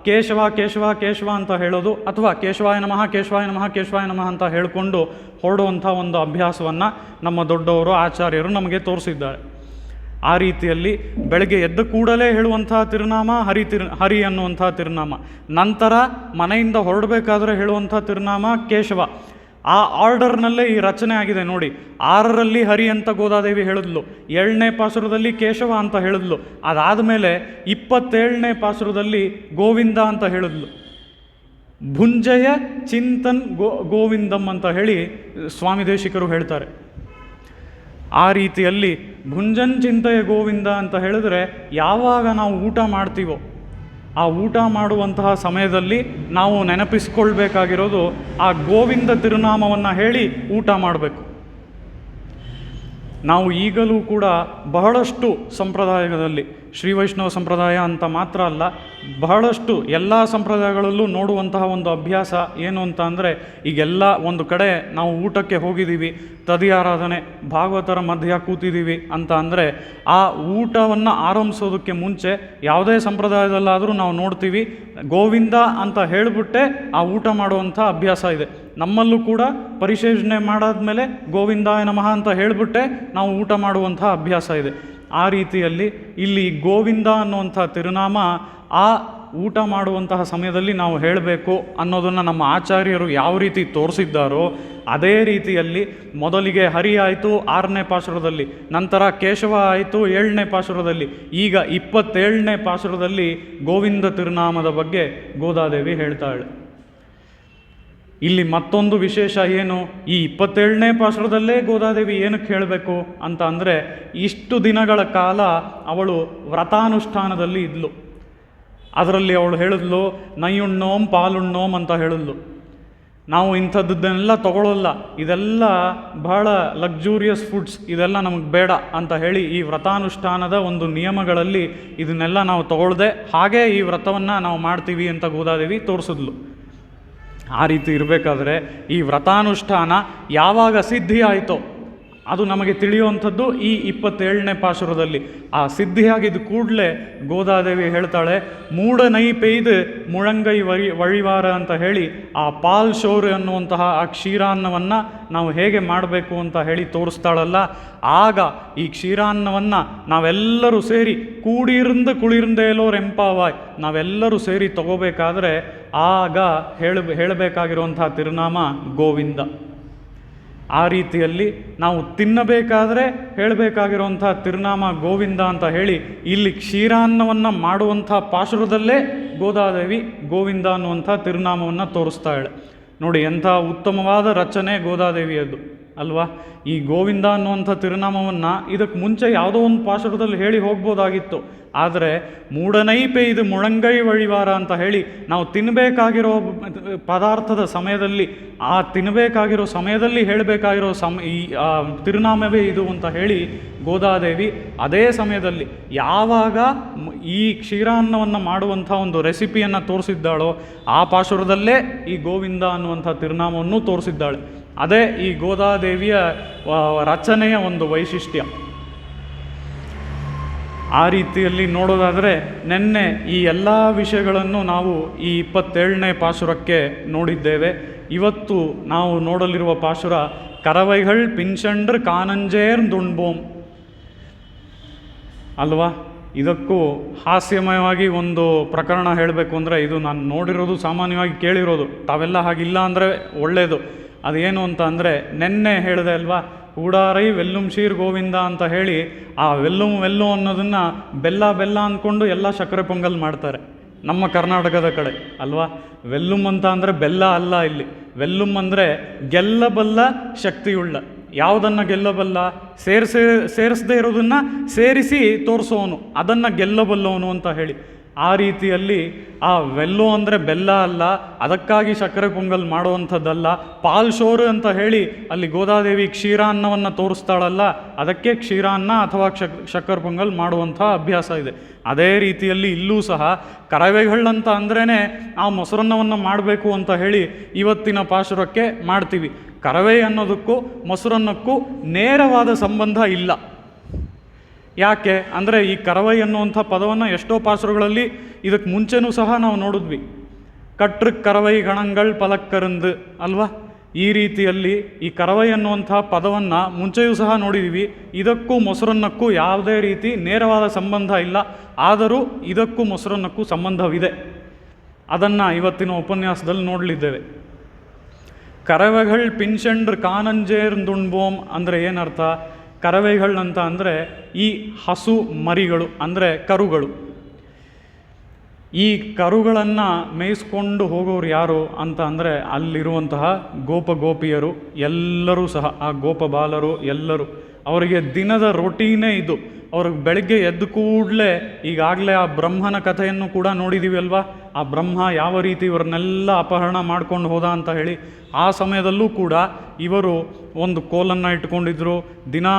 ಕೇಶವ ಕೇಶವ ಕೇಶವ ಅಂತ ಹೇಳೋದು, ಅಥವಾ ಕೇಶವಾಯ ನಮಃ ಕೇಶವಾಯ ನಮಃ ಕೇಶವಾಯ ನಮಃ ಅಂತ ಹೇಳಿಕೊಂಡು ಹೊರಡುವಂಥ ಒಂದು ಅಭ್ಯಾಸವನ್ನು ನಮ್ಮ ದೊಡ್ಡವರು ಆಚಾರ್ಯರು ನಮಗೆ ತೋರಿಸಿದ್ದಾರೆ. ಆ ರೀತಿಯಲ್ಲಿ ಬೆಳಗ್ಗೆ ಎದ್ದ ಕೂಡಲೇ ಹೇಳುವಂಥ ತಿರುನಾಮ ಹರಿ ಅನ್ನುವಂಥ ತಿರುನಾಮ. ನಂತರ ಮನೆಯಿಂದ ಹೊರಡಬೇಕಾದ್ರೆ ಹೇಳುವಂಥ ತಿರುನಾಮ ಕೇಶವ. ಆ ಆರ್ಡರ್ನಲ್ಲೇ ಈ ರಚನೆ ಆಗಿದೆ ನೋಡಿ. 6ರಲ್ಲಿ ಹರಿ ಅಂತ ಗೋದಾದೇವಿ ಹೇಳಿದ್ಲು, 7ನೇ ಪಾಶುರದಲ್ಲಿ ಕೇಶವ ಅಂತ ಹೇಳಿದ್ಲು, ಅದಾದಮೇಲೆ 27ನೇ ಪಾಶುರದಲ್ಲಿ ಗೋವಿಂದ ಅಂತ ಹೇಳಿದ್ಲು. ಭುಂಜಯ ಚಿಂತನ್ ಗೋವಿಂದಂ ಅಂತ ಹೇಳಿ ಸ್ವಾಮಿ ದೇಶಿಕರು ಹೇಳ್ತಾರೆ. ಆ ರೀತಿಯಲ್ಲಿ ಭುಂಜನ್ ಚಿಂತೆಯ ಗೋವಿಂದ ಅಂತ ಹೇಳಿದ್ರೆ ಯಾವಾಗ ನಾವು ಊಟ ಮಾಡ್ತೀವೋ ಆ ಊಟ ಮಾಡುವಂತಹ ಸಮಯದಲ್ಲಿ ನಾವು ನೆನಪಿಸ್ಕೊಳ್ಬೇಕಾಗಿರೋದು ಆ ಗೋವಿಂದ ತಿರುನಾಮವನ್ನು ಹೇಳಿ ಊಟ ಮಾಡಬೇಕು. ನಾವು ಈಗಲೂ ಕೂಡ ಬಹಳಷ್ಟು ಸಂಪ್ರದಾಯಗಳಲ್ಲಿ, ಶ್ರೀ ವೈಷ್ಣವ ಸಂಪ್ರದಾಯ ಅಂತ ಮಾತ್ರ ಅಲ್ಲ, ಬಹಳಷ್ಟು ಎಲ್ಲ ಸಂಪ್ರದಾಯಗಳಲ್ಲೂ ನೋಡುವಂತಹ ಒಂದು ಅಭ್ಯಾಸ ಏನು ಅಂತ ಅಂದರೆ, ಈಗೆಲ್ಲ ಒಂದು ಕಡೆ ನಾವು ಊಟಕ್ಕೆ ಹೋಗಿದ್ದೀವಿ, ತದಿಯಾರಾಧನೆ ಭಾಗವತರ ಮಧ್ಯ ಕೂತಿದ್ದೀವಿ ಅಂತ ಅಂದರೆ, ಆ ಊಟವನ್ನು ಆರಂಭಿಸೋದಕ್ಕೆ ಮುಂಚೆ ಯಾವುದೇ ಸಂಪ್ರದಾಯದಲ್ಲಾದರೂ ನಾವು ನೋಡ್ತೀವಿ, ಗೋವಿಂದ ಅಂತ ಹೇಳಿಬಿಟ್ಟೆ ಆ ಊಟ ಮಾಡುವಂಥ ಅಭ್ಯಾಸ ಇದೆ. ನಮ್ಮಲ್ಲೂ ಕೂಡ ಪರಿಶೇಷಣೆ ಮಾಡಾದ್ಮೇಲೆ ಗೋವಿಂದಾಯ ನಮಃ ಅಂತ ಹೇಳಿಬಿಟ್ಟೆ ನಾವು ಊಟ ಮಾಡುವಂಥ ಅಭ್ಯಾಸ ಇದೆ. ಆ ರೀತಿಯಲ್ಲಿ ಇಲ್ಲಿ ಗೋವಿಂದ ಅನ್ನುವಂಥ ತಿರುನಾಮ ಆ ಊಟ ಮಾಡುವಂತಹ ಸಮಯದಲ್ಲಿ ನಾವು ಹೇಳಬೇಕು ಅನ್ನೋದನ್ನು ನಮ್ಮ ಆಚಾರ್ಯರು ಯಾವ ರೀತಿ ತೋರಿಸಿದ್ದಾರೋ ಅದೇ ರೀತಿಯಲ್ಲಿ ಮೊದಲಿಗೆ ಹರಿ ಆಯಿತು 6ನೇ ಪಾಶುರದಲ್ಲಿ, ನಂತರ ಕೇಶವ ಆಯಿತು 7ನೇ ಪಾಶುರದಲ್ಲಿ, ಈಗ 27ನೇ ಪಾಶುರದಲ್ಲಿ ಗೋವಿಂದ ತಿರುನಾಮದ ಬಗ್ಗೆ ಗೋದಾದೇವಿ ಹೇಳ್ತಾಳೆ. ಇಲ್ಲಿ ಮತ್ತೊಂದು ವಿಶೇಷ ಏನು, ಈ 27ನೇ ಪಾಶುರದಲ್ಲೇ ಗೋದಾದೇವಿ ಏನಕ್ಕೆ ಹೇಳಬೇಕು ಅಂತ ಅಂದರೆ, ಇಷ್ಟು ದಿನಗಳ ಕಾಲ ಅವಳು ವ್ರತಾನುಷ್ಠಾನದಲ್ಲಿ ಇದ್ಲು. ಅದರಲ್ಲಿ ಅವಳು ಹೇಳಿದ್ಲು ನೈಯುಣ್ಣೋಮ್ ಪಾಲುಣ್ಣೋಮ್ ಅಂತ ಹೇಳಿದ್ಲು. ನಾವು ಇಂಥದ್ದನ್ನೆಲ್ಲ ತಗೊಳ್ಳಲ್ಲ, ಇದೆಲ್ಲ ಬಹಳ ಲಕ್ಸುರಿಯಸ್ ಫುಡ್ಸ್, ಇದೆಲ್ಲ ನಮಗೆ ಬೇಡ ಅಂತ ಹೇಳಿ ಈ ವ್ರತಾನುಷ್ಠಾನದ ಒಂದು ನಿಯಮಗಳಲ್ಲಿ ಇದನ್ನೆಲ್ಲ ನಾವು ತಗೊಳ್ಳದೆ ಹಾಗೇ ಈ ವ್ರತವನ್ನು ನಾವು ಮಾಡ್ತೀವಿ ಅಂತ ಗೋದಾದೇವಿ ತೋರಿಸಿದ್ಲು. ಆ ರೀತಿ ಇರಬೇಕಾದ್ರೆ ಈ ವ್ರತಾನುಷ್ಠಾನ ಯಾವಾಗ ಸಿದ್ಧಿ ಆಯಿತೋ ಅದು ನಮಗೆ ತಿಳಿಯುವಂಥದ್ದು ಈ 27ನೇ ಪಾಶುರದಲ್ಲಿ. ಆ ಸಿದ್ಧಿಯಾಗಿದ್ದ ಕೂಡಲೇ ಗೋದಾದೇವಿ ಹೇಳ್ತಾಳೆ, ಮೂಢನೈ ಪೆಯ್ದು ಮುಳಂಗೈ ವಳಿವಾರ ಅಂತ ಹೇಳಿ ಆ ಪಾಲ್ ಶೋರ್ ಅನ್ನುವಂತಹ ಆ ಕ್ಷೀರಾನ್ನವನ್ನು ನಾವು ಹೇಗೆ ಮಾಡಬೇಕು ಅಂತ ಹೇಳಿ ತೋರಿಸ್ತಾಳಲ್ಲ, ಆಗ ಈ ಕ್ಷೀರಾನ್ನವನ್ನು ನಾವೆಲ್ಲರೂ ಸೇರಿ ಕೂಡಿರಿಂದ ಕುಳಿರ್ಂದೇಲೋರ್ ಎಂಪಾವಾಯ್ ನಾವೆಲ್ಲರೂ ಸೇರಿ ತಗೋಬೇಕಾದ್ರೆ ಆಗ ಹೇಳಬೇಕಾಗಿರುವಂತಹ ತಿರುನಾಮ ಗೋವಿಂದ. ಆ ರೀತಿಯಲ್ಲಿ ನಾವು ತಿನ್ನಬೇಕಾದ್ರೆ ಹೇಳಬೇಕಾಗಿರುವಂಥ ತಿರುನಾಮ ಗೋವಿಂದ ಅಂತ ಹೇಳಿ ಇಲ್ಲಿ ಕ್ಷೀರಾನ್ನವನ್ನು ಮಾಡುವಂಥ ಪಾಶುರದಲ್ಲೇ ಗೋದಾದೇವಿ ಗೋವಿಂದ ಅನ್ನುವಂಥ ತಿರುನಾಮವನ್ನು ತೋರಿಸ್ತಾಳೆ. ನೋಡಿ, ಎಂಥ ಉತ್ತಮವಾದ ರಚನೆ ಗೋದಾದೇವಿಯದ್ದು ಅಲ್ವಾ. ಈ ಗೋವಿಂದ ಅನ್ನುವಂಥ ತಿರುನಾಮವನ್ನು ಇದಕ್ಕೆ ಮುಂಚೆ ಯಾವುದೋ ಒಂದು ಪಾಶುರದಲ್ಲಿ ಹೇಳಿ ಹೋಗ್ಬೋದಾಗಿತ್ತು, ಆದರೆ ಮೂಢನೈಪೆ ಇದು ಮುಳಂಗೈ ವಳಿವಾರ ಅಂತ ಹೇಳಿ ನಾವು ತಿನ್ನಬೇಕಾಗಿರೋ ಪದಾರ್ಥದ ಸಮಯದಲ್ಲಿ ಆ ತಿನ್ನಬೇಕಾಗಿರೋ ಸಮಯದಲ್ಲಿ ಹೇಳಬೇಕಾಗಿರೋ ಈ ತಿರುನಾಮವೇ ಇದು ಅಂತ ಹೇಳಿ ಗೋದಾದೇವಿ ಅದೇ ಸಮಯದಲ್ಲಿ ಯಾವಾಗ ಈ ಕ್ಷೀರಾನ್ನವನ್ನು ಮಾಡುವಂಥ ಒಂದು ರೆಸಿಪಿಯನ್ನು ತೋರಿಸಿದ್ದಾಳೋ ಆ ಪಾಶುರದಲ್ಲೇ ಈ ಗೋವಿಂದ ಅನ್ನುವಂಥ ತಿರುನಾಮವನ್ನು ತೋರಿಸಿದ್ದಾಳೆ. ಅದೇ ಈ ಗೋದಾದೇವಿಯ ರಚನೆಯ ಒಂದು ವೈಶಿಷ್ಟ್ಯ. ಆ ರೀತಿಯಲ್ಲಿ ನೋಡೋದಾದರೆ ನಿನ್ನೆ ಈ ಎಲ್ಲ ವಿಷಯಗಳನ್ನು ನಾವು ಈ 27ನೇ ಪಾಶುರಕ್ಕೆ ನೋಡಿದ್ದೇವೆ. ಇವತ್ತು ನಾವು ನೋಡಲಿರುವ ಪಾಶುರ ಕರವೈಗಳ್ ಪಿನ್ಷಂಡ್ರ್ ಕಾನಂಜೇರ್ ದುಣ್ಬೋಮ್ ಅಲ್ವಾ. ಇದಕ್ಕೂ ಹಾಸ್ಯಮಯವಾಗಿ ಒಂದು ಪ್ರಕರಣ ಹೇಳಬೇಕು ಅಂದರೆ, ಇದು ನಾನು ನೋಡಿರೋದು, ಸಾಮಾನ್ಯವಾಗಿ ಕೇಳಿರೋದು, ತಾವೆಲ್ಲ ಹಾಗಿಲ್ಲ ಅಂದರೆ ಒಳ್ಳೆಯದು. ಅದೇನು ಅಂತ ಅಂದರೆ, ನೆನ್ನೆ ಹೇಳಿದೆ ಅಲ್ವಾ, ಕೂಡಾರೈ ವೆಲ್ಲುಂ ಶೀರ್ ಗೋವಿಂದ ಅಂತ ಹೇಳಿ ಆ ವೆಲ್ಲು ಅನ್ನೋದನ್ನು ಬೆಲ್ಲ ಅಂದ್ಕೊಂಡು ಎಲ್ಲ ಸಕ್ಕರೆ ಪೊಂಗಲ್ ಮಾಡ್ತಾರೆ ನಮ್ಮ ಕರ್ನಾಟಕದ ಕಡೆ ಅಲ್ವಾ. ವೆಲ್ಲುಮ್ ಅಂತ ಅಂದರೆ ಬೆಲ್ಲ ಅಲ್ಲ, ಇಲ್ಲಿ ವೆಲ್ಲುಮ್ ಅಂದರೆ ಗೆಲ್ಲಬಲ್ಲ ಶಕ್ತಿಯುಳ್ಳ. ಯಾವುದನ್ನು ಗೆಲ್ಲಬಲ್ಲ? ಸೇರಿಸದೇ ಇರೋದನ್ನು ಸೇರಿಸಿ ತೋರಿಸೋನು, ಅದನ್ನು ಗೆಲ್ಲಬಲ್ಲವನು ಅಂತ ಹೇಳಿ. ಆ ರೀತಿಯಲ್ಲಿ ಆ ವೆಲ್ಲೋ ಅಂದರೆ ಬೆಲ್ಲ ಅಲ್ಲ, ಅದಕ್ಕಾಗಿ ಸಕ್ಕರೆ ಪೊಂಗಲ್ ಮಾಡುವಂಥದ್ದಲ್ಲ. ಪಾಲ್ ಶೋರು ಅಂತ ಹೇಳಿ ಅಲ್ಲಿ ಗೋದಾದೇವಿ ಕ್ಷೀರಾನ್ನವನ್ನು ತೋರಿಸ್ತಾಳಲ್ಲ, ಅದಕ್ಕೆ ಕ್ಷೀರಾನ್ನ ಅಥವಾ ಸಕ್ಕರೆ ಪೊಂಗಲ್ ಮಾಡುವಂಥ ಅಭ್ಯಾಸ ಇದೆ. ಅದೇ ರೀತಿಯಲ್ಲಿ ಇಲ್ಲೂ ಸಹ ಕರವೆಗಳಂತ ಅಂದ್ರೇ ಆ ಮೊಸರನ್ನವನ್ನು ಮಾಡಬೇಕು ಅಂತ ಹೇಳಿ ಇವತ್ತಿನ ಪಾಶುರಕ್ಕೆ ಮಾಡ್ತೀವಿ. ಕರವೆ ಅನ್ನೋದಕ್ಕೂ ಮೊಸರನ್ನಕ್ಕೂ ನೇರವಾದ ಸಂಬಂಧ ಇಲ್ಲ. ಯಾಕೆ ಅಂದರೆ ಈ ಕರವೈ ಅನ್ನುವಂಥ ಪದವನ್ನು ಎಷ್ಟೋ ಪಾಶುರಗಳಲ್ಲಿ ಇದಕ್ಕೆ ಮುಂಚೆನೂ ಸಹ ನಾವು ನೋಡಿದ್ವಿ. ಕಟ್ರು ಕರವೈ ಗಣಂಗಳ್ ಪಲಕ್ಕರಂದು ಅಲ್ವಾ. ಈ ರೀತಿಯಲ್ಲಿ ಈ ಕರವೈ ಅನ್ನುವಂಥ ಪದವನ್ನು ಮುಂಚೆಯೂ ಸಹ ನೋಡಿದ್ದೀವಿ. ಇದಕ್ಕೂ ಮೊಸರನ್ನಕ್ಕೂ ಯಾವುದೇ ರೀತಿ ನೇರವಾದ ಸಂಬಂಧ ಇಲ್ಲ, ಆದರೂ ಇದಕ್ಕೂ ಮೊಸರನ್ನಕ್ಕೂ ಸಂಬಂಧವಿದೆ. ಅದನ್ನು ಇವತ್ತಿನ ಉಪನ್ಯಾಸದಲ್ಲಿ ನೋಡಲಿದ್ದೇವೆ. ಕರವೆಗಳ್ ಪಿನ್ಷಂಡ್ರ್ ಕಾನಂಜೇರ್ ದುಣ್ಬೋಮ್ ಅಂದರೆ ಏನರ್ಥ? ಕರವೆಗಳಂತ ಅಂದರೆ ಈ ಹಸು ಮರಿಗಳು ಅಂದರೆ ಕರುಗಳು. ಈ ಕರುಗಳನ್ನು ಮೇಯಿಸ್ಕೊಂಡು ಹೋಗೋರು ಯಾರು ಅಂತ ಅಂದರೆ ಅಲ್ಲಿರುವಂತಹ ಗೋಪಿಯರು ಎಲ್ಲರೂ ಸಹ, ಆ ಗೋಪ ಬಾಲರು ಎಲ್ಲರೂ, ಅವರಿಗೆ ದಿನದ ರೊಟೀನೇ ಇದು. ಅವ್ರಿಗೆ ಬೆಳಗ್ಗೆ ಎದ್ದು ಕೂಡಲೇ ಈಗಾಗಲೇ ಆ ಬ್ರಹ್ಮನ ಕಥೆಯನ್ನು ಕೂಡ ನೋಡಿದ್ದೀವಿ ಅಲ್ವಾ, ಆ ಬ್ರಹ್ಮ ಯಾವ ರೀತಿ ಇವರನ್ನೆಲ್ಲ ಅಪಹರಣ ಮಾಡ್ಕೊಂಡು ಹೋದ ಅಂತ ಹೇಳಿ. ಆ ಸಮಯದಲ್ಲೂ ಕೂಡ ಇವರು ಒಂದು ಕೋಲನ್ನು ಇಟ್ಕೊಂಡಿದ್ರು, ದಿನಾ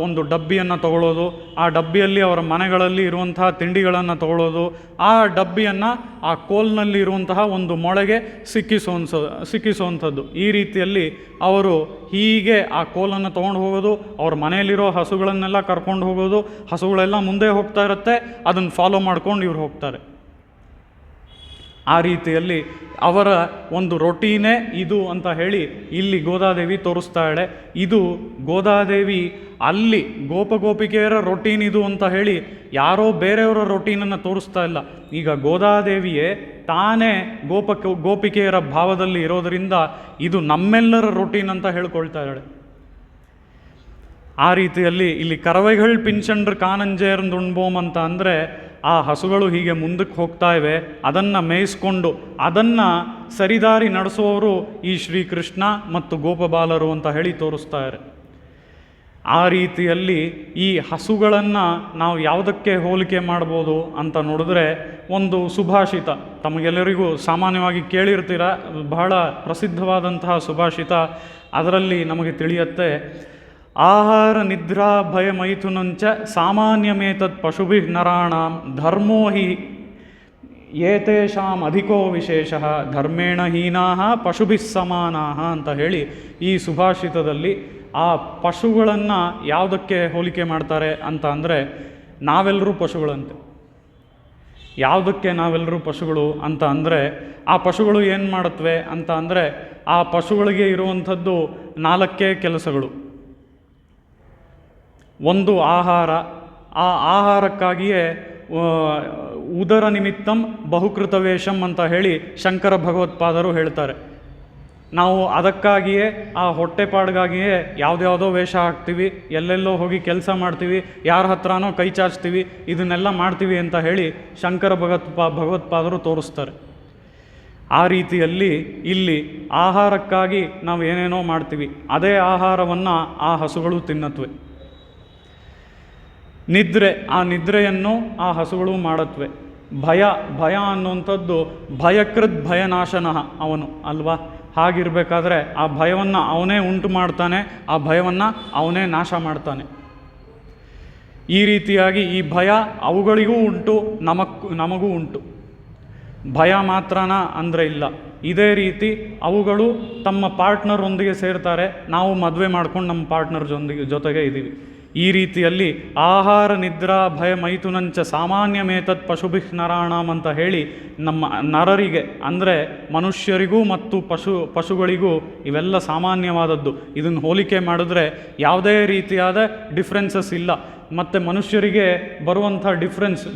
ಒಂದು ಡಬ್ಬಿಯನ್ನು ತಗೊಳ್ಳೋದು, ಆ ಡಬ್ಬಿಯಲ್ಲಿ ಅವರ ಮನೆಗಳಲ್ಲಿ ಇರುವಂತಹ ತಿಂಡಿಗಳನ್ನು ತಗೊಳ್ಳೋದು, ಆ ಡಬ್ಬಿಯನ್ನು ಆ ಕೋಲ್ನಲ್ಲಿ ಇರುವಂತಹ ಒಂದು ಮೊಳೆಗೆ ಸಿಕ್ಕಿಸುವಂಥದ್ದು. ಈ ರೀತಿಯಲ್ಲಿ ಅವರು ಹೀಗೆ ಆ ಕೋಲನ್ನು ತೊಗೊಂಡು ಹೋಗೋದು, ಅವ್ರ ಮನೆಯಲ್ಲಿರೋ ಹಸುಗಳನ್ನೆಲ್ಲ ಕರ್ಕೊಂಡು ಹೋಗೋದು, ಹಸುಗಳೆಲ್ಲ ಮುಂದೆ ಹೋಗ್ತಾ ಇರುತ್ತೆ, ಅದನ್ನು ಫಾಲೋ ಮಾಡ್ಕೊಂಡು ಇವ್ರು ಹೋಗ್ತಾರೆ. ಆ ರೀತಿಯಲ್ಲಿ ಅವರ ಒಂದು ರೊಟೀನೇ ಇದು ಅಂತ ಹೇಳಿ ಇಲ್ಲಿ ಗೋದಾದೇವಿ ತೋರಿಸ್ತಾಳೆ. ಇದು ಗೋದಾದೇವಿ ಅಲ್ಲಿ ಗೋಪಿಕೆಯರ ರೊಟೀನ್ ಇದು ಅಂತ ಹೇಳಿ ಯಾರೋ ಬೇರೆಯವರ ರೊಟೀನನ್ನು ತೋರಿಸ್ತಾ ಇಲ್ಲ. ಈಗ ಗೋದಾದೇವಿಯೇ ತಾನೇ ಗೋಪಿಕೆಯರ ಭಾವದಲ್ಲಿ ಇರೋದರಿಂದ ಇದು ನಮ್ಮೆಲ್ಲರ ರೊಟೀನ್ ಅಂತ ಹೇಳ್ಕೊಳ್ತಾ ಇದ್ದಾಳೆ. ಆ ರೀತಿಯಲ್ಲಿ ಇಲ್ಲಿ ಕರವೈಗಳು ಪಿಂಚಂಡ್ರ ಕಾನಂಜೇರ್ದುಣ್ಬೋಮ್ ಅಂತ ಅಂದರೆ ಆ ಹಸುಗಳು ಹೀಗೆ ಮುಂದಕ್ಕೆ ಹೋಗ್ತಾ ಇವೆ, ಅದನ್ನು ಮೇಯಿಸ್ಕೊಂಡು ಅದನ್ನು ಸರಿದಾರಿ ನಡೆಸುವವರು ಈ ಶ್ರೀಕೃಷ್ಣ ಮತ್ತು ಗೋಪಬಾಲರು ಅಂತ ಹೇಳಿ ತೋರಿಸ್ತಾರೆ. ಆ ರೀತಿಯಲ್ಲಿ ಈ ಹಸುಗಳನ್ನು ನಾವು ಯಾವುದಕ್ಕೆ ಹೋಲಿಕೆ ಮಾಡ್ಬೋದು ಅಂತ ನೋಡಿದ್ರೆ, ಒಂದು ಸುಭಾಷಿತ ತಮಗೆಲ್ಲರಿಗೂ ಸಾಮಾನ್ಯವಾಗಿ ಕೇಳಿರ್ತೀರ, ಬಹಳ ಪ್ರಸಿದ್ಧವಾದಂತಹ ಸುಭಾಷಿತ. ಅದರಲ್ಲಿ ನಮಗೆ ತಿಳಿಯುತ್ತೆ, ಆಹಾರ ನಿದ್ರಾ ಭಯ ಮೈಥುನಂಚ ಸಾಮಾನ್ಯಮೇತತ್ ಪಶುಭಿ ನರಾಣಾಂ ಧರ್ಮೋ ಹಿ ಏತೇಷಾಂ ಅಧಿಕೋ ವಿಶೇಷ ಧರ್ಮೇಣ ಹೀನಾಃ ಪಶುಭಿಃ ಸಮಾನಾಃ ಅಂತ ಹೇಳಿ ಈ ಸುಭಾಷಿತದಲ್ಲಿ ಆ ಪಶುಗಳನ್ನು ಯಾವುದಕ್ಕೆ ಹೋಲಿಕೆ ಮಾಡ್ತಾರೆ ಅಂತ ಅಂದರೆ, ನಾವೆಲ್ಲರೂ ಪಶುಗಳಂತೆ. ಯಾವುದಕ್ಕೆ ನಾವೆಲ್ಲರೂ ಪಶುಗಳು ಅಂತ ಅಂದರೆ, ಆ ಪಶುಗಳು ಏನು ಮಾಡುತ್ತವೆ ಅಂತ ಅಂದರೆ, ಆ ಪಶುಗಳಿಗೆ ಇರುವಂಥದ್ದು 4 ಕೆಲಸಗಳು. ಒಂದು ಆಹಾರ, ಆ ಆಹಾರಕ್ಕಾಗಿಯೇ ಉದರ ನಿಮಿತ್ತಂ ಬಹುಕೃತವೇಷಂ ಅಂತ ಹೇಳಿ ಶಂಕರ ಭಗವತ್ಪಾದರು ಹೇಳ್ತಾರೆ. ನಾವು ಅದಕ್ಕಾಗಿಯೇ ಆ ಹೊಟ್ಟೆಪಾಡಿಗಾಗಿಯೇ ಯಾವುದ್ಯಾವುದೋ ವೇಷ ಹಾಕ್ತೀವಿ, ಎಲ್ಲೆಲ್ಲೋ ಹೋಗಿ ಕೆಲಸ ಮಾಡ್ತೀವಿ, ಯಾರ ಹತ್ರನೋ ಕೈ ಚಾಚ್ತೀವಿ, ಇದನ್ನೆಲ್ಲ ಮಾಡ್ತೀವಿ ಅಂತ ಹೇಳಿ ಶಂಕರ ಭಗವತ್ಪಾದರು ತೋರಿಸ್ತಾರೆ. ಆ ರೀತಿಯಲ್ಲಿ ಇಲ್ಲಿ ಆಹಾರಕ್ಕಾಗಿ ನಾವು ಏನೇನೋ ಮಾಡ್ತೀವಿ, ಅದೇ ಆಹಾರವನ್ನು ಆ ಹಸುಗಳು ತಿನ್ನತ್ವೆ. ನಿದ್ರೆ, ಆ ನಿದ್ರೆಯನ್ನು ಆ ಹಸುಗಳು ಮಾಡತ್ವೆ. ಭಯ ಅನ್ನುವಂಥದ್ದು ಭಯಕೃತ್ ಭಯನಾಶನಃ ಅವನು ಅಲ್ವಾ. ಹಾಗಿರಬೇಕಾದ್ರೆ ಆ ಭಯವನ್ನು ಅವನೇ ಉಂಟು ಮಾಡ್ತಾನೆ, ಆ ಭಯವನ್ನು ಅವನೇ ನಾಶ ಮಾಡ್ತಾನೆ. ಈ ರೀತಿಯಾಗಿ ಈ ಭಯ ಅವುಗಳಿಗೂ ಉಂಟು, ನಮಗೂ ಉಂಟು. ಭಯ ಮಾತ್ರನಾ ಅಂದರೆ ಇಲ್ಲ. ಇದೇ ರೀತಿ ಅವುಗಳು ತಮ್ಮ ಪಾರ್ಟ್ನರೊಂದಿಗೆ ಸೇರ್ತಾರೆ, ನಾವು ಮದುವೆ ಮಾಡ್ಕೊಂಡು ನಮ್ಮ ಪಾರ್ಟ್ನರ್ ಜೊತೆಗೆ ಇದ್ದೀವಿ. ಈ ರೀತಿಯಲ್ಲಿ ಆಹಾರ ನಿದ್ರಾ ಭಯ ಮೈಥುನಂಚ ಸಾಮಾನ್ಯಮೇತತ್ ಪಶುಭಿಃ ನರಾಣಾಂ ಅಂತ ಹೇಳಿ ನಮ್ಮ ನರರಿಗೆ ಅಂದರೆ ಮನುಷ್ಯರಿಗೂ ಮತ್ತು ಪಶುಗಳಿಗೂ ಇವೆಲ್ಲ ಸಾಮಾನ್ಯವಾದದ್ದು. ಇದನ್ನು ಹೋಲಿಕೆ ಮಾಡಿದ್ರೆ ಯಾವುದೇ ರೀತಿಯಾದ ಡಿಫ್ರೆನ್ಸಸ್ ಇಲ್ಲ. ಮತ್ತು ಮನುಷ್ಯರಿಗೆ ಬರುವಂಥ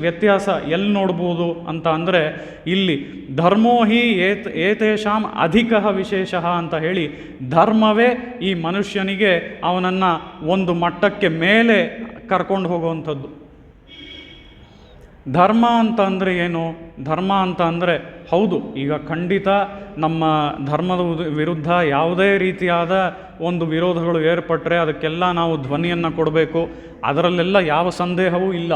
ವ್ಯತ್ಯಾಸ ಎಲ್ಲಿ ನೋಡ್ಬೋದು ಅಂತ ಅಂದರೆ, ಇಲ್ಲಿ ಧರ್ಮೋ ಹಿ ಏತೇಷಾಂ ಅಧಿಕ ವಿಶೇಷ ಅಂತ ಹೇಳಿ ಧರ್ಮವೇ ಈ ಮನುಷ್ಯನಿಗೆ ಅವನನ್ನು ಒಂದು ಮಟ್ಟಕ್ಕೆ ಮೇಲೆ ಕರ್ಕೊಂಡು ಹೋಗುವಂಥದ್ದು. ಧರ್ಮ ಅಂತ ಅಂದರೆ ಏನು? ಧರ್ಮ ಅಂತ ಅಂದರೆ ಹೌದು, ಈಗ ಖಂಡಿತ ನಮ್ಮ ಧರ್ಮದ ವಿರುದ್ಧ ಯಾವುದೇ ರೀತಿಯಾದ ಒಂದು ವಿರೋಧಗಳು ಏರ್ಪಟ್ಟರೆ ಅದಕ್ಕೆಲ್ಲ ನಾವು ಧ್ವನಿಯನ್ನು ಕೊಡಬೇಕು, ಅದರಲ್ಲೆಲ್ಲ ಯಾವ ಸಂದೇಹವೂ ಇಲ್ಲ.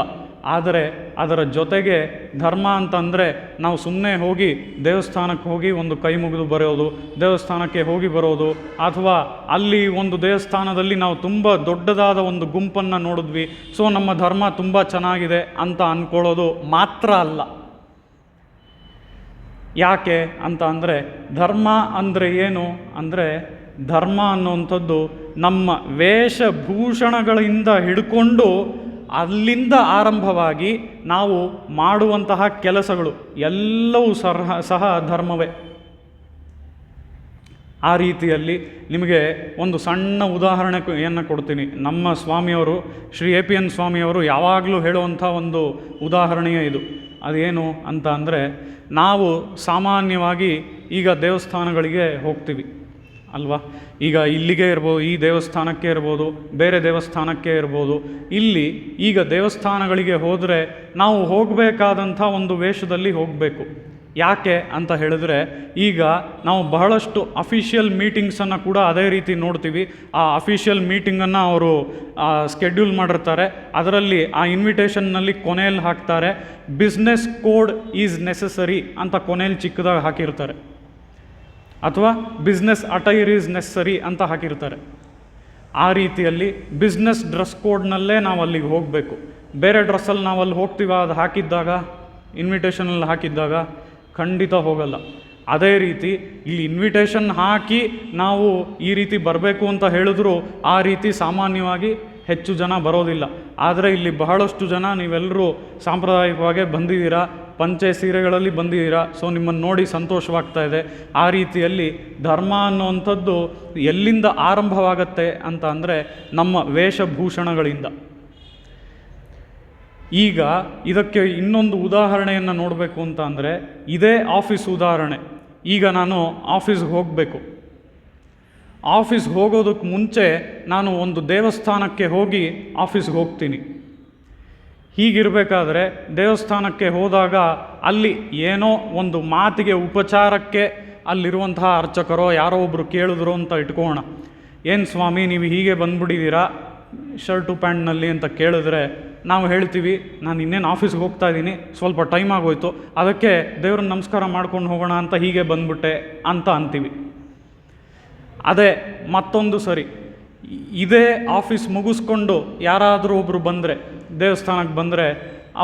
ಆದರೆ ಅದರ ಜೊತೆಗೆ ಧರ್ಮ ಅಂತಂದರೆ ನಾವು ಸುಮ್ಮನೆ ಹೋಗಿ ದೇವಸ್ಥಾನಕ್ಕೆ ಹೋಗಿ ಒಂದು ಕೈ ಮುಗಿದು ಬರೋದು, ದೇವಸ್ಥಾನಕ್ಕೆ ಹೋಗಿ ಬರೋದು, ಅಥವಾ ಅಲ್ಲಿ ಒಂದು ದೇವಸ್ಥಾನದಲ್ಲಿ ನಾವು ತುಂಬ ದೊಡ್ಡದಾದ ಒಂದು ಗುಂಪನ್ನು ನೋಡಿದ್ವಿ, ಸೊ ನಮ್ಮ ಧರ್ಮ ತುಂಬ ಚೆನ್ನಾಗಿದೆ ಅಂತ ಅಂದ್ಕೊಳ್ಳೋದು ಮಾತ್ರ ಅಲ್ಲ. ಯಾಕೆ ಅಂತ ಅಂದರೆ, ಧರ್ಮ ಅಂದರೆ ಏನು ಅಂದರೆ, ಧರ್ಮ ಅನ್ನುವಂಥದ್ದು ನಮ್ಮ ವೇಷಭೂಷಣಗಳಿಂದ ಹಿಡ್ಕೊಂಡು ಅಲ್ಲಿಂದ ಆರಂಭವಾಗಿ ನಾವು ಮಾಡುವಂತಹ ಕೆಲಸಗಳು ಎಲ್ಲವೂ ಸಹ ಧರ್ಮವೇ. ಆ ರೀತಿಯಲ್ಲಿ ನಿಮಗೆ ಒಂದು ಸಣ್ಣ ಉದಾಹರಣೆಯನ್ನು ಕೊಡ್ತೀನಿ. ನಮ್ಮ ಸ್ವಾಮಿಯವರು, ಶ್ರೀ APN ಸ್ವಾಮಿಯವರು ಯಾವಾಗಲೂ ಹೇಳುವಂಥ ಒಂದು ಉದಾಹರಣೆಯೇ ಇದು. ಅದೇನು ಅಂತ ಅಂದರೆ, ನಾವು ಸಾಮಾನ್ಯವಾಗಿ ಈಗ ದೇವಸ್ಥಾನಗಳಿಗೆ ಹೋಗ್ತೀವಿ ಅಲ್ವಾ. ಈಗ ಇಲ್ಲಿಗೆ ಇರ್ಬೋದು, ಈ ದೇವಸ್ಥಾನಕ್ಕೆ ಇರ್ಬೋದು, ಬೇರೆ ದೇವಸ್ಥಾನಕ್ಕೆ ಇರ್ಬೋದು. ಇಲ್ಲಿ ಈಗ ದೇವಸ್ಥಾನಗಳಿಗೆ ಹೋದರೆ ನಾವು ಹೋಗಬೇಕಾದಂಥ ಒಂದು ವೇಷದಲ್ಲಿ ಹೋಗಬೇಕು. ಯಾಕೆ ಅಂತ ಹೇಳಿದ್ರೆ, ಈಗ ನಾವು ಬಹಳಷ್ಟು ಅಫಿಷಿಯಲ್ ಮೀಟಿಂಗ್ಸನ್ನು ಕೂಡ ಅದೇ ರೀತಿ ನೋಡ್ತೀವಿ. ಆ ಅಫಿಷಿಯಲ್ ಮೀಟಿಂಗನ್ನು ಅವರು ಸ್ಕೆಡ್ಯೂಲ್ ಮಾಡಿರ್ತಾರೆ. ಅದರಲ್ಲಿ ಆ ಇನ್ವಿಟೇಷನ್ನಲ್ಲಿ ಕೊನೆಯಲ್ಲಿ ಹಾಕ್ತಾರೆ, ಬಿಸ್ನೆಸ್ ಕೋಡ್ ಈಸ್ ನೆಸಸರಿ ಅಂತ ಕೊನೆಯಲ್ಲಿ ಚಿಕ್ಕದಾಗಿ ಹಾಕಿರ್ತಾರೆ, ಅಥವಾ ಬಿಸ್ನೆಸ್ ಅಟೈರ್ ಈಸ್ ನೆಸಸರಿ ಅಂತ ಹಾಕಿರ್ತಾರೆ. ಆ ರೀತಿಯಲ್ಲಿ ಬಿಸ್ನೆಸ್ ಡ್ರೆಸ್ ಕೋಡ್ನಲ್ಲೇ ನಾವು ಅಲ್ಲಿಗೆ ಹೋಗಬೇಕು. ಬೇರೆ ಡ್ರೆಸ್ಸಲ್ಲಿ ನಾವು ಅಲ್ಲಿ ಹೋಗ್ತೀವ, ಅದು ಹಾಕಿದ್ದಾಗ, ಇನ್ವಿಟೇಷನಲ್ಲಿ ಹಾಕಿದ್ದಾಗ ಖಂಡಿತ ಹೋಗಲ್ಲ. ಅದೇ ರೀತಿ ಇಲ್ಲಿ ಇನ್ವಿಟೇಷನ್ ಹಾಕಿ ನಾವು ಈ ರೀತಿ ಬರಬೇಕು ಅಂತ ಹೇಳಿದ್ರು ಆ ರೀತಿ ಸಾಮಾನ್ಯವಾಗಿ ಹೆಚ್ಚು ಜನ ಬರೋದಿಲ್ಲ. ಆದರೆ ಇಲ್ಲಿ ಬಹಳಷ್ಟು ಜನ ನೀವೆಲ್ಲರೂ ಸಾಂಪ್ರದಾಯಿಕವಾಗಿ ಬಂದಿದ್ದೀರಾ, ಪಂಚೆ ಸೀರೆಗಳಲ್ಲಿ ಬಂದಿದ್ದೀರಾ. ಸೊ ನಿಮ್ಮನ್ನು ನೋಡಿ ಸಂತೋಷವಾಗ್ತಾ ಇದೆ. ಆ ರೀತಿಯಲ್ಲಿ ಧರ್ಮ ಅನ್ನುವಂಥದ್ದು ಎಲ್ಲಿಂದ ಆರಂಭವಾಗತ್ತೆ ಅಂತ ಅಂದರೆ ನಮ್ಮ ವೇಷಭೂಷಣಗಳಿಂದ. ಈಗ ಇದಕ್ಕೆ ಇನ್ನೊಂದು ಉದಾಹರಣೆಯನ್ನು ನೋಡಬೇಕು ಅಂತ ಅಂದರೆ, ಇದೇ ಆಫೀಸ್ ಉದಾಹರಣೆ. ಈಗ ನಾನು ಆಫೀಸ್ಗೆ ಹೋಗಬೇಕು. ಆಫೀಸ್ಗೆ ಹೋಗೋದಕ್ಕೆ ಮುಂಚೆ ನಾನು ಒಂದು ದೇವಸ್ಥಾನಕ್ಕೆ ಹೋಗಿ ಆಫೀಸ್ಗೆ ಹೋಗ್ತೀನಿ. ಹೀಗಿರಬೇಕಾದ್ರೆ ದೇವಸ್ಥಾನಕ್ಕೆ ಹೋದಾಗ ಅಲ್ಲಿ ಏನೋ ಒಂದು ಮಾತಿಗೆ, ಉಪಚಾರಕ್ಕೆ ಅಲ್ಲಿರುವಂತಹ ಅರ್ಚಕರೋ ಯಾರೋ ಒಬ್ಬರು ಕೇಳಿದ್ರು ಅಂತ ಇಟ್ಕೋಣ, ಏನು ಸ್ವಾಮಿ ನೀವು ಹೀಗೆ ಬಂದ್ಬಿಟ್ಟಿದ್ದೀರಾ ಶರ್ಟು ಪ್ಯಾಂಟ್ನಲ್ಲಿ ಅಂತ ಕೇಳಿದ್ರೆ ನಾವು ಹೇಳ್ತೀವಿ, ನಾನು ಇನ್ನೇನು ಆಫೀಸ್ಗೆ ಹೋಗ್ತಾ ಇದ್ದೀನಿ, ಸ್ವಲ್ಪ ಟೈಮ್ ಆಗೋಯ್ತು, ಅದಕ್ಕೆ ದೇವ್ರನ್ನ ನಮಸ್ಕಾರ ಮಾಡ್ಕೊಂಡು ಹೋಗೋಣ ಅಂತ ಹೀಗೆ ಬಂದ್ಬಿಟ್ಟೆ ಅಂತ ಅಂತೀವಿ. ಅದೇ ಮತ್ತೊಂದು ಸರಿ ಇದೇ ಆಫೀಸ್ ಮುಗಿಸ್ಕೊಂಡು ಯಾರಾದರೂ ಒಬ್ಬರು ಬಂದರೆ, ದೇವಸ್ಥಾನಕ್ಕೆ ಬಂದರೆ,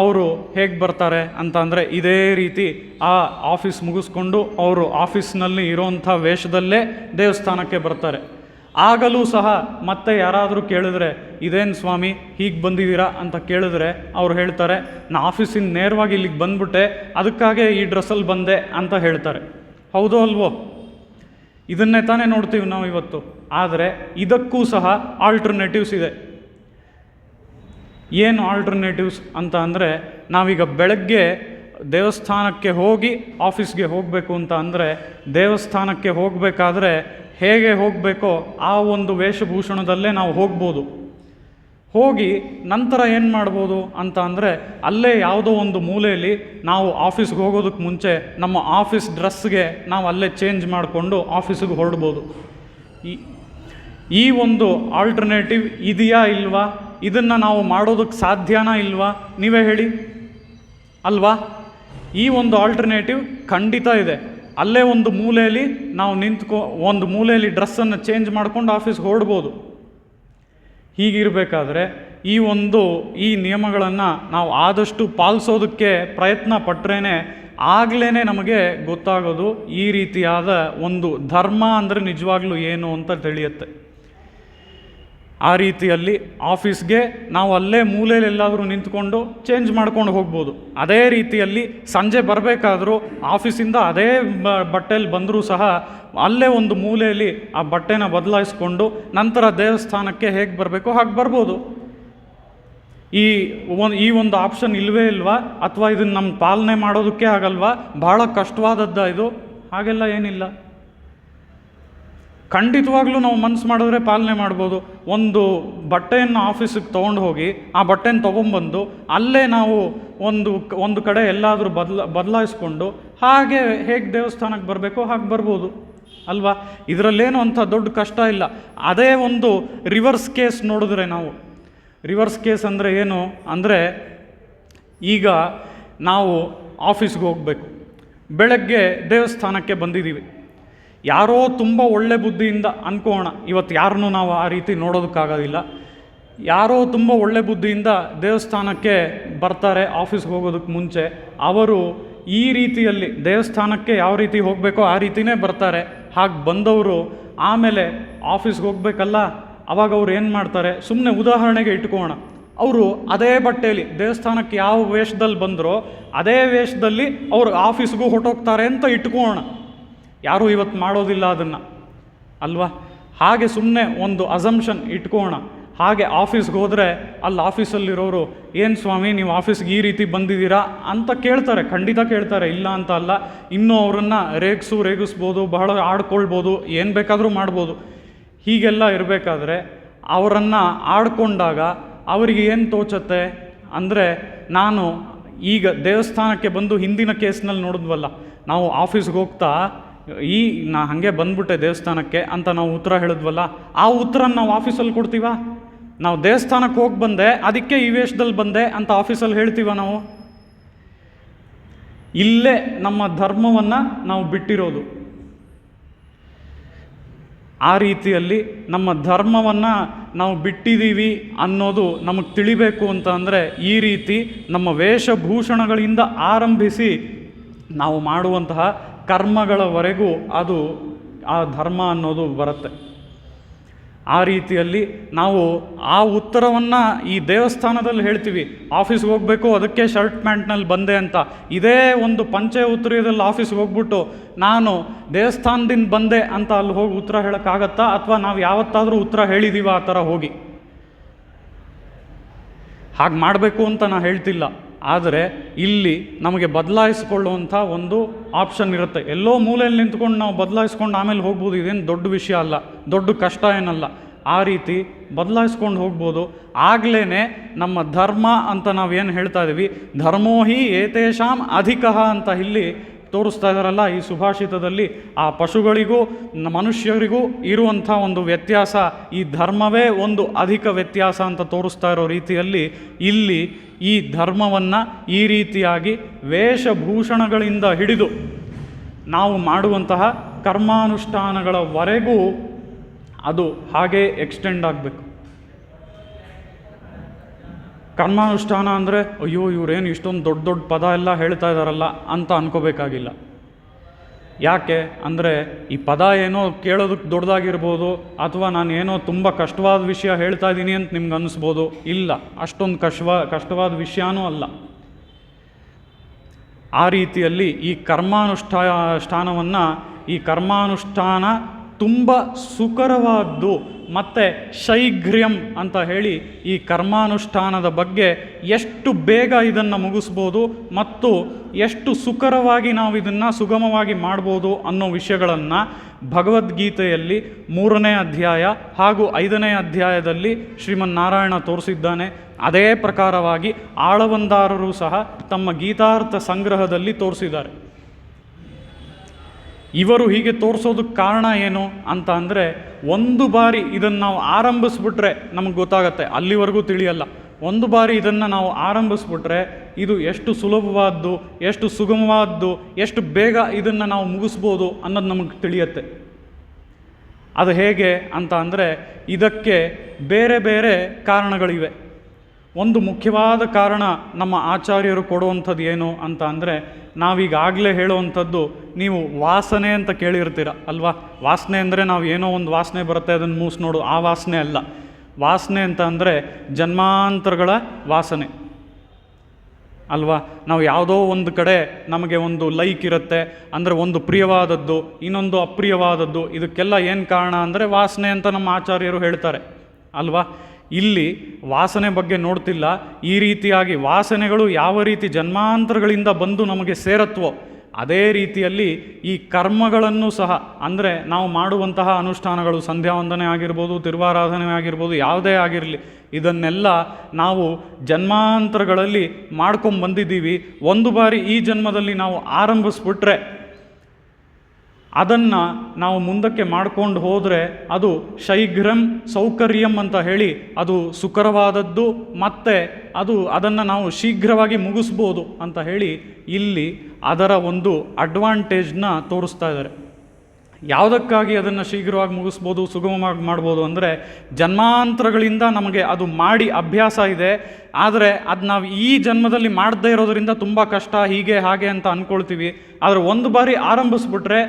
ಅವರು ಹೇಗೆ ಬರ್ತಾರೆ ಅಂತ ಅಂದರೆ ಇದೇ ರೀತಿ ಆ ಆಫೀಸ್ ಮುಗಿಸ್ಕೊಂಡು ಅವರು ಆಫೀಸ್ನಲ್ಲಿ ಇರೋವಂಥ ವೇಷದಲ್ಲೇ ದೇವಸ್ಥಾನಕ್ಕೆ ಬರ್ತಾರೆ. ಆಗಲೂ ಸಹ ಮತ್ತೆ ಯಾರಾದರೂ ಕೇಳಿದ್ರೆ, ಇದೇನು ಸ್ವಾಮಿ ಹೀಗೆ ಬಂದಿದ್ದೀರಾ ಅಂತ ಕೇಳಿದ್ರೆ ಅವ್ರು ಹೇಳ್ತಾರೆ, ನಾ ಆಫೀಸಿಂದ ನೇರವಾಗಿ ಇಲ್ಲಿಗೆ ಬಂದ್ಬಿಟ್ಟೆ, ಅದಕ್ಕಾಗೆ ಈ ಡ್ರೆಸ್ಸಲ್ಲಿ ಬಂದೆ ಅಂತ ಹೇಳ್ತಾರೆ. ಹೌದೋ ಅಲ್ವೋ? ಇದನ್ನೇ ತಾನೇ ನೋಡ್ತೀವಿ ನಾವು ಇವತ್ತು. ಆದರೆ ಇದಕ್ಕೂ ಸಹ ಆಲ್ಟರ್ನೇಟಿವ್ಸ್ ಇದೆ. ಏನು ಆಲ್ಟರ್ನೇಟಿವ್ಸ್ ಅಂತ ಅಂದರೆ, ನಾವೀಗ ಬೆಳಗ್ಗೆ ದೇವಸ್ಥಾನಕ್ಕೆ ಹೋಗಿ ಆಫೀಸ್ಗೆ ಹೋಗಬೇಕು ಅಂತ ಅಂದರೆ, ದೇವಸ್ಥಾನಕ್ಕೆ ಹೋಗಬೇಕಾದ್ರೆ ಹೇಗೆ ಹೋಗಬೇಕೋ ಆ ಒಂದು ವೇಷಭೂಷಣದಲ್ಲೇ ನಾವು ಹೋಗ್ಬೋದು. ಹೋಗಿ ನಂತರ ಏನು ಮಾಡ್ಬೋದು ಅಂತ ಅಂದರೆ, ಅಲ್ಲೇ ಯಾವುದೋ ಒಂದು ಮೂಲೆಯಲ್ಲಿ ನಾವು ಆಫೀಸ್ಗೆ ಹೋಗೋದಕ್ಕೆ ಮುಂಚೆ ನಮ್ಮ ಆಫೀಸ್ ಡ್ರೆಸ್ಗೆ ನಾವು ಅಲ್ಲೇ ಚೇಂಜ್ ಮಾಡಿಕೊಂಡು ಆಫೀಸಿಗೆ ಹೊರಡ್ಬೋದು. ಈ ಒಂದು ಆಲ್ಟರ್ನೇಟಿವ್ ಇದೆಯಾ ಇಲ್ವಾ? ಇದನ್ನು ನಾವು ಮಾಡೋದಕ್ಕೆ ಸಾಧ್ಯನಾ ಇಲ್ವಾ? ನೀವೇ ಹೇಳಿ ಅಲ್ವಾ? ಈ ಒಂದು ಆಲ್ಟರ್ನೇಟಿವ್ ಖಂಡಿತ ಇದೆ. ಅಲ್ಲೇ ಒಂದು ಮೂಲೆಯಲ್ಲಿ ನಾವು ಒಂದು ಮೂಲೆಯಲ್ಲಿ ಡ್ರೆಸ್ಸನ್ನು ಚೇಂಜ್ ಮಾಡ್ಕೊಂಡು ಆಫೀಸ್ಗೆ ಹೊರಡ್ಬೋದು. ಹೀಗಿರಬೇಕಾದ್ರೆ ಈ ನಿಯಮಗಳನ್ನು ನಾವು ಆದಷ್ಟು ಪಾಲಿಸೋದಕ್ಕೆ ಪ್ರಯತ್ನ ಪಟ್ಟರೇನೆ ಆಗಲೇ ನಮಗೆ ಗೊತ್ತಾಗೋದು ಈ ರೀತಿಯಾದ ಒಂದು ಧರ್ಮ ಅಂದರೆ ನಿಜವಾಗ್ಲೂ ಏನು ಅಂತ ತಿಳಿಯುತ್ತೆ. ಆ ರೀತಿಯಲ್ಲಿ ಆಫೀಸ್ಗೆ ನಾವು ಅಲ್ಲೇ ಮೂಲೆಯಲ್ಲಿ ಎಲ್ಲಾದರೂ ನಿಂತ್ಕೊಂಡು ಚೇಂಜ್ ಮಾಡ್ಕೊಂಡು ಹೋಗ್ಬೋದು. ಅದೇ ರೀತಿಯಲ್ಲಿ ಸಂಜೆ ಬರಬೇಕಾದ್ರೂ ಆಫೀಸಿಂದ ಅದೇ ಬಟ್ಟೆಯಲ್ಲಿ ಬಂದರೂ ಸಹ ಅಲ್ಲೇ ಒಂದು ಮೂಲೆಯಲ್ಲಿ ಆ ಬಟ್ಟೆನ ಬದಲಾಯಿಸ್ಕೊಂಡು ನಂತರ ದೇವಸ್ಥಾನಕ್ಕೆ ಹೇಗೆ ಬರಬೇಕೋ ಹಾಗೆ ಬರ್ಬೋದು. ಈ ಒಂದು ಆಪ್ಷನ್ ಇಲ್ಲವೇ ಇಲ್ವಾ? ಅಥವಾ ಇದನ್ನು ನಮ್ಮ ಪಾಲನೆ ಮಾಡೋದಕ್ಕೆ ಆಗಲ್ವಾ? ಭಾಳ ಕಷ್ಟವಾದದ್ದ ಇದು? ಹಾಗೆಲ್ಲ ಏನಿಲ್ಲ. ಖಂಡಿತವಾಗ್ಲೂ ನಾವು ಮನಸ್ಸು ಮಾಡಿದ್ರೆ ಪಾಲನೆ ಮಾಡ್ಬೋದು. ಒಂದು ಬಟ್ಟೆಯನ್ನು ಆಫೀಸಿಗೆ ತೊಗೊಂಡು ಹೋಗಿ ಆ ಬಟ್ಟೆನ ತೊಗೊಂಬಂದು ಅಲ್ಲೇ ನಾವು ಒಂದು ಕಡೆ ಎಲ್ಲಾದರೂ ಬದಲಾಯಿಸ್ಕೊಂಡು ಹಾಗೆ ಹೇಗೆ ದೇವಸ್ಥಾನಕ್ಕೆ ಬರಬೇಕೋ ಹಾಗೆ ಬರ್ಬೋದು ಅಲ್ವಾ? ಇದರಲ್ಲೇನು ಅಂಥ ದೊಡ್ಡ ಕಷ್ಟ ಇಲ್ಲ. ಅದೇ ಒಂದು ರಿವರ್ಸ್ ಕೇಸ್ ನೋಡಿದ್ರೆ, ನಾವು ರಿವರ್ಸ್ ಕೇಸ್ ಅಂದರೆ ಏನು ಅಂದರೆ, ಈಗ ನಾವು ಆಫೀಸ್ಗೆ ಹೋಗಬೇಕು, ಬೆಳಗ್ಗೆ ದೇವಸ್ಥಾನಕ್ಕೆ ಬಂದಿದ್ದೀವಿ. ಯಾರೋ ತುಂಬ ಒಳ್ಳೆ ಬುದ್ಧಿಯಿಂದ ಅನ್ಕೋಣ, ಇವತ್ತು ಯಾರನ್ನೂ ನಾವು ಆ ರೀತಿ ನೋಡೋದಕ್ಕಾಗೋದಿಲ್ಲ. ಯಾರೋ ತುಂಬ ಒಳ್ಳೆ ಬುದ್ಧಿಯಿಂದ ದೇವಸ್ಥಾನಕ್ಕೆ ಬರ್ತಾರೆ ಆಫೀಸ್ಗೆ ಹೋಗೋದಕ್ಕೆ ಮುಂಚೆ. ಅವರು ಈ ರೀತಿಯಲ್ಲಿ ದೇವಸ್ಥಾನಕ್ಕೆ ಯಾವ ರೀತಿ ಹೋಗಬೇಕೋ ಆ ರೀತಿಯೇ ಬರ್ತಾರೆ. ಹಾಗೆ ಬಂದವರು ಆಮೇಲೆ ಆಫೀಸ್ಗೆ ಹೋಗಬೇಕಲ್ಲ, ಅವಾಗ ಅವ್ರು ಏನು ಮಾಡ್ತಾರೆ, ಸುಮ್ಮನೆ ಉದಾಹರಣೆಗೆ ಇಟ್ಕೋಣ, ಅವರು ಅದೇ ಬಟ್ಟೆಯಲ್ಲಿ ದೇವಸ್ಥಾನಕ್ಕೆ ಯಾವ ವೇಷದಲ್ಲಿ ಬಂದರೋ ಅದೇ ವೇಷದಲ್ಲಿ ಅವರು ಆಫೀಸ್ಗೂ ಹೊರಟೋಗ್ತಾರೆ ಅಂತ ಇಟ್ಕೋಣ. ಯಾರೂ ಇವತ್ತು ಮಾಡೋದಿಲ್ಲ ಅದನ್ನು ಅಲ್ವಾ? ಹಾಗೆ ಸುಮ್ಮನೆ ಒಂದು ಅಸಂಪ್ಷನ್ ಇಟ್ಕೋಣ. ಹಾಗೆ ಆಫೀಸ್ಗೆ ಹೋದರೆ ಅಲ್ಲಿ ಆಫೀಸಲ್ಲಿರೋರು, ಏನು ಸ್ವಾಮಿ ನೀವು ಆಫೀಸ್ಗೆ ಈ ರೀತಿ ಬಂದಿದ್ದೀರಾ ಅಂತ ಕೇಳ್ತಾರೆ. ಖಂಡಿತ ಕೇಳ್ತಾರೆ, ಇಲ್ಲ ಅಂತ ಅಲ್ಲ. ಇನ್ನೂ ಅವರನ್ನು ರೇಗಿಸ್ಬೋದು, ಬಹಳ ಆಡ್ಕೊಳ್ಬೋದು, ಏನು ಬೇಕಾದರೂ ಮಾಡ್ಬೋದು. ಹೀಗೆಲ್ಲ ಇರಬೇಕಾದ್ರೆ ಅವರನ್ನು ಆಡ್ಕೊಂಡಾಗ ಅವರಿಗೆ ಏನು ತೋಚತ್ತೆ ಅಂದರೆ, ನಾನು ಈಗ ದೇವಸ್ಥಾನಕ್ಕೆ ಬಂದು ಹಿಂದಿನ ಕೇಸ್ನಲ್ಲಿ ನೋಡಿದ್ವಲ್ಲ, ನಾವು ಆಫೀಸ್ಗೆ ಹೋಗ್ತಾ ನಾ ಹಾಗೆ ಬಂದ್ಬಿಟ್ಟೆ ದೇವಸ್ಥಾನಕ್ಕೆ ಅಂತ ನಾವು ಉತ್ತರ ಹೇಳಿದ್ವಲ್ಲ, ಆ ಉತ್ತರ ನಾವು ಆಫೀಸಲ್ಲಿ ಕೊಡ್ತೀವ? ನಾವು ದೇವಸ್ಥಾನಕ್ಕೆ ಹೋಗಿ ಬಂದೆ, ಅದಕ್ಕೆ ಈ ವೇಷದಲ್ಲಿ ಬಂದೆ ಅಂತ ಆಫೀಸಲ್ಲಿ ಹೇಳ್ತೀವ ನಾವು? ಇಲ್ಲೇ ನಮ್ಮ ಧರ್ಮವನ್ನು ನಾವು ಬಿಟ್ಟಿರೋದು. ಆ ರೀತಿಯಲ್ಲಿ ನಮ್ಮ ಧರ್ಮವನ್ನು ನಾವು ಬಿಟ್ಟಿದ್ದೀವಿ ಅನ್ನೋದು ನಮಗೆ ತಿಳಿಬೇಕು ಅಂತ ಅಂದರೆ ಈ ರೀತಿ ನಮ್ಮ ವೇಷಭೂಷಣಗಳಿಂದ ಆರಂಭಿಸಿ ನಾವು ಮಾಡುವಂತಹ ಕರ್ಮಗಳವರೆಗೂ ಅದು ಆ ಧರ್ಮ ಅನ್ನೋದು ಬರುತ್ತೆ. ಆ ರೀತಿಯಲ್ಲಿ ನಾವು ಆ ಉತ್ತರವನ್ನು ಈ ದೇವಸ್ಥಾನದಲ್ಲಿ ಹೇಳ್ತೀವಿ. ಆಫೀಸ್ಗೆ ಹೋಗಬೇಕು, ಅದಕ್ಕೆ ಶರ್ಟ್ ಪ್ಯಾಂಟ್ನಲ್ಲಿ ಬಂದೆ ಅಂತ. ಇದೇ ಒಂದು ಪಂಚೆ ಉತ್ತರದಲ್ಲಿ ಆಫೀಸ್ಗೆ ಹೋಗ್ಬಿಟ್ಟು ನಾನು ದೇವಸ್ಥಾನದಿಂದ ಬಂದೆ ಅಂತ ಅಲ್ಲಿ ಹೋಗಿ ಉತ್ತರ ಹೇಳೋಕ್ಕಾಗತ್ತಾ? ಅಥವಾ ನಾವು ಯಾವತ್ತಾದರೂ ಉತ್ತರ ಹೇಳಿದ್ದೀವ ಆ ಥರ ಹೋಗಿ? ಹಾಗೆ ಮಾಡಬೇಕು ಅಂತ ನಾನು ಹೇಳ್ತಿಲ್ಲ. ಆದರೆ ಇಲ್ಲಿ ನಮಗೆ ಬದಲಾಯಿಸ್ಕೊಳ್ಳುವಂಥ ಒಂದು ಆಪ್ಷನ್ ಇರುತ್ತೆ. ಎಲ್ಲೋ ಮೂಲೆಯಲ್ಲಿ ನಿಂತ್ಕೊಂಡು ನಾವು ಬದಲಾಯಿಸ್ಕೊಂಡು ಆಮೇಲೆ ಹೋಗ್ಬೋದು. ಇದೇನು ದೊಡ್ಡ ವಿಷಯ ಅಲ್ಲ, ದೊಡ್ಡ ಕಷ್ಟ ಏನಲ್ಲ. ಆ ರೀತಿ ಬದಲಾಯಿಸ್ಕೊಂಡು ಹೋಗ್ಬೋದು. ಆಗಲೇ ನಮ್ಮ ಧರ್ಮ ಅಂತ ನಾವೇನು ಹೇಳ್ತಾ ಇದ್ದೀವಿ, ಧರ್ಮೋಹಿ ಏತೇಷಾಂ ಅಧಿಕಃ ಅಂತ ಇಲ್ಲಿ ತೋರಿಸ್ತಾ ಇದ್ದಾರಲ್ಲ ಈ ಸುಭಾಷಿತದಲ್ಲಿ, ಆ ಪಶುಗಳಿಗೂ ಮನುಷ್ಯರಿಗೂ ಇರುವಂಥ ಒಂದು ವ್ಯತ್ಯಾಸ, ಈ ಧರ್ಮವೇ ಒಂದು ಅಧಿಕ ವ್ಯತ್ಯಾಸ ಅಂತ ತೋರಿಸ್ತಾ ಇರೋ ರೀತಿಯಲ್ಲಿ ಇಲ್ಲಿ ಈ ಧರ್ಮವನ್ನು ಈ ರೀತಿಯಾಗಿ ವೇಷಭೂಷಣಗಳಿಂದ ಹಿಡಿದು ನಾವು ಮಾಡುವಂತಹ ಕರ್ಮಾನುಷ್ಠಾನಗಳವರೆಗೂ ಅದು ಹಾಗೇ ಎಕ್ಸ್ಟೆಂಡ್ ಆಗಬೇಕು. ಕರ್ಮಾನುಷ್ಠಾನ ಅಂದರೆ ಅಯ್ಯೋ ಇವರೇನು ಇಷ್ಟೊಂದು ದೊಡ್ಡ ದೊಡ್ಡ ಪದ ಎಲ್ಲ ಹೇಳ್ತಾ ಇದ್ದಾರಲ್ಲ ಅಂತ ಅನ್ಕೋಬೇಕಾಗಿಲ್ಲ. ಯಾಕೆ ಅಂದರೆ ಈ ಪದ ಏನೋ ಕೇಳೋದಕ್ಕೆ ದೊಡ್ಡದಾಗಿರ್ಬೋದು, ಅಥವಾ ನಾನು ಏನೋ ತುಂಬ ಕಷ್ಟವಾದ ವಿಷಯ ಹೇಳ್ತಾ ಇದ್ದೀನಿ ಅಂತ ನಿಮ್ಗೆ ಅನ್ನಿಸ್ಬೋದು. ಇಲ್ಲ, ಅಷ್ಟೊಂದು ಕಷ್ಟವಾದ ವಿಷಯನೂ ಅಲ್ಲ. ಆ ರೀತಿಯಲ್ಲಿ ಈ ಕರ್ಮಾನುಷ್ಠಾನ ತುಂಬ ಸುಕರವಾದ್ದು ಮತ್ತು ಶೈಘ್ರ್ಯಂ ಅಂತ ಹೇಳಿ ಈ ಕರ್ಮಾನುಷ್ಠಾನದ ಬಗ್ಗೆ ಎಷ್ಟು ಬೇಗ ಇದನ್ನು ಮುಗಿಸ್ಬೋದು ಮತ್ತು ಎಷ್ಟು ಸುಕರವಾಗಿ ನಾವು ಇದನ್ನು ಸುಗಮವಾಗಿ ಮಾಡ್ಬೋದು ಅನ್ನೋ ವಿಷಯಗಳನ್ನು ಭಗವದ್ಗೀತೆಯಲ್ಲಿ 3ನೇ ಅಧ್ಯಾಯ ಹಾಗೂ 5ನೇ ಅಧ್ಯಾಯದಲ್ಲಿ ಶ್ರೀಮನ್ನಾರಾಯಣ ತೋರಿಸಿದ್ದಾನೆ. ಅದೇ ಪ್ರಕಾರವಾಗಿ ಆಳವಂದಾರರು ಸಹ ತಮ್ಮ ಗೀತಾರ್ಥ ಸಂಗ್ರಹದಲ್ಲಿ ತೋರಿಸಿದ್ದಾರೆ. ಇವರು ಹೀಗೆ ತೋರಿಸೋದಕ್ಕೆ ಕಾರಣ ಏನು ಅಂತ ಅಂದರೆ, ಒಂದು ಬಾರಿ ಇದನ್ನು ನಾವು ಆರಂಭಿಸ್ಬಿಟ್ರೆ ನಮಗೆ ಗೊತ್ತಾಗತ್ತೆ, ಅಲ್ಲಿವರೆಗೂ ತಿಳಿಯಲ್ಲ. ಒಂದು ಬಾರಿ ಇದನ್ನು ನಾವು ಆರಂಭಿಸ್ಬಿಟ್ರೆ ಇದು ಎಷ್ಟು ಸುಲಭವಾದ್ದು, ಎಷ್ಟು ಸುಗಮವಾದ್ದು, ಎಷ್ಟು ಬೇಗ ಇದನ್ನು ನಾವು ಮುಗಿಸ್ಬೋದು ಅನ್ನೋದು ನಮಗೆ ತಿಳಿಯತ್ತೆ. ಅದು ಹೇಗೆ ಅಂತ ಅಂದರೆ ಇದಕ್ಕೆ ಬೇರೆ ಬೇರೆ ಕಾರಣಗಳಿವೆ. ಒಂದು ಮುಖ್ಯವಾದ ಕಾರಣ ನಮ್ಮ ಆಚಾರ್ಯರು ಕೊಡುವಂಥದ್ದು ಏನು ಅಂತ ಅಂದರೆ, ನಾವೀಗಾಗಲೇ ಹೇಳುವಂಥದ್ದು, ನೀವು ವಾಸನೆ ಅಂತ ಕೇಳಿರ್ತೀರ ಅಲ್ವಾ? ವಾಸನೆ ಅಂದರೆ ನಾವು ಏನೋ ಒಂದು ವಾಸನೆ ಬರುತ್ತೆ ಅದನ್ನು ಮೂಸಿ ನೋಡು, ಆ ವಾಸನೆ ಅಲ್ಲ. ವಾಸನೆ ಅಂತ ಅಂದರೆ ಜನ್ಮಾಂತರಗಳ ವಾಸನೆ ಅಲ್ವಾ? ನಾವು ಯಾವುದೋ ಒಂದು ಕಡೆ ನಮಗೆ ಒಂದು ಲೈಕ್ ಇರುತ್ತೆ ಅಂದರೆ ಒಂದು ಪ್ರಿಯವಾದದ್ದು, ಇನ್ನೊಂದು ಅಪ್ರಿಯವಾದದ್ದು. ಇದಕ್ಕೆಲ್ಲ ಏನು ಕಾರಣ ಅಂದರೆ ವಾಸನೆ ಅಂತ ನಮ್ಮ ಆಚಾರ್ಯರು ಹೇಳ್ತಾರೆ ಅಲ್ವಾ? ಇಲ್ಲಿ ವಾಸನೆ ಬಗ್ಗೆ ನೋಡ್ತಿಲ್ಲ. ಈ ರೀತಿಯಾಗಿ ವಾಸನೆಗಳು ಯಾವ ರೀತಿ ಜನ್ಮಾಂತರಗಳಿಂದ ಬಂದು ನಮಗೆ ಸೇರತ್ವೋ ಅದೇ ರೀತಿಯಲ್ಲಿ ಈ ಕರ್ಮಗಳನ್ನು ಸಹ, ಅಂದರೆ ನಾವು ಮಾಡುವಂತಹ ಅನುಷ್ಠಾನಗಳು, ಸಂಧ್ಯಾವಂದನೆ ಆಗಿರ್ಬೋದು, ತಿರುವಾರಾಧನೆ ಆಗಿರ್ಬೋದು, ಯಾವುದೇ ಆಗಿರಲಿ, ಇದನ್ನೆಲ್ಲ ನಾವು ಜನ್ಮಾಂತರಗಳಲ್ಲಿ ಮಾಡ್ಕೊಂಬಂದಿದ್ದೀವಿ. ಒಂದು ಬಾರಿ ಈ ಜನ್ಮದಲ್ಲಿ ನಾವು ಆರಂಭಿಸ್ಬಿಟ್ರೆ ಅದನ್ನು ನಾವು ಮುಂದಕ್ಕೆ ಮಾಡ್ಕೊಂಡು ಹೋದರೆ ಅದು ಶೈಘ್ರಂ ಸೌಕರ್ಯಂ ಅಂತ ಹೇಳಿ ಅದು ಸುಕರವಾದದ್ದು, ಮತ್ತು ಅದನ್ನು ನಾವು ಶೀಘ್ರವಾಗಿ ಮುಗಿಸ್ಬೋದು ಅಂತ ಹೇಳಿ ಇಲ್ಲಿ ಅದರ ಒಂದು ಅಡ್ವಾಂಟೇಜ್ನ ತೋರಿಸ್ತಾ ಇದ್ದಾರೆ. ಯಾವುದಕ್ಕಾಗಿ ಅದನ್ನು ಶೀಘ್ರವಾಗಿ ಮುಗಿಸ್ಬೋದು, ಸುಗಮವಾಗಿ ಮಾಡ್ಬೋದು ಅಂದರೆ, ಜನ್ಮಾಂತರಗಳಿಂದ ನಮಗೆ ಅದು ಮಾಡಿ ಅಭ್ಯಾಸ ಇದೆ. ಆದರೆ ಅದು ನಾವು ಈ ಜನ್ಮದಲ್ಲಿ ಮಾಡದೇ ಇರೋದರಿಂದ ತುಂಬ ಕಷ್ಟ, ಹೀಗೆ ಹಾಗೆ ಅಂತ ಅಂದ್ಕೊಳ್ತೀವಿ. ಆದರೆ ಒಂದು ಬಾರಿ ಆರಂಭಿಸ್ಬಿಟ್ರೆ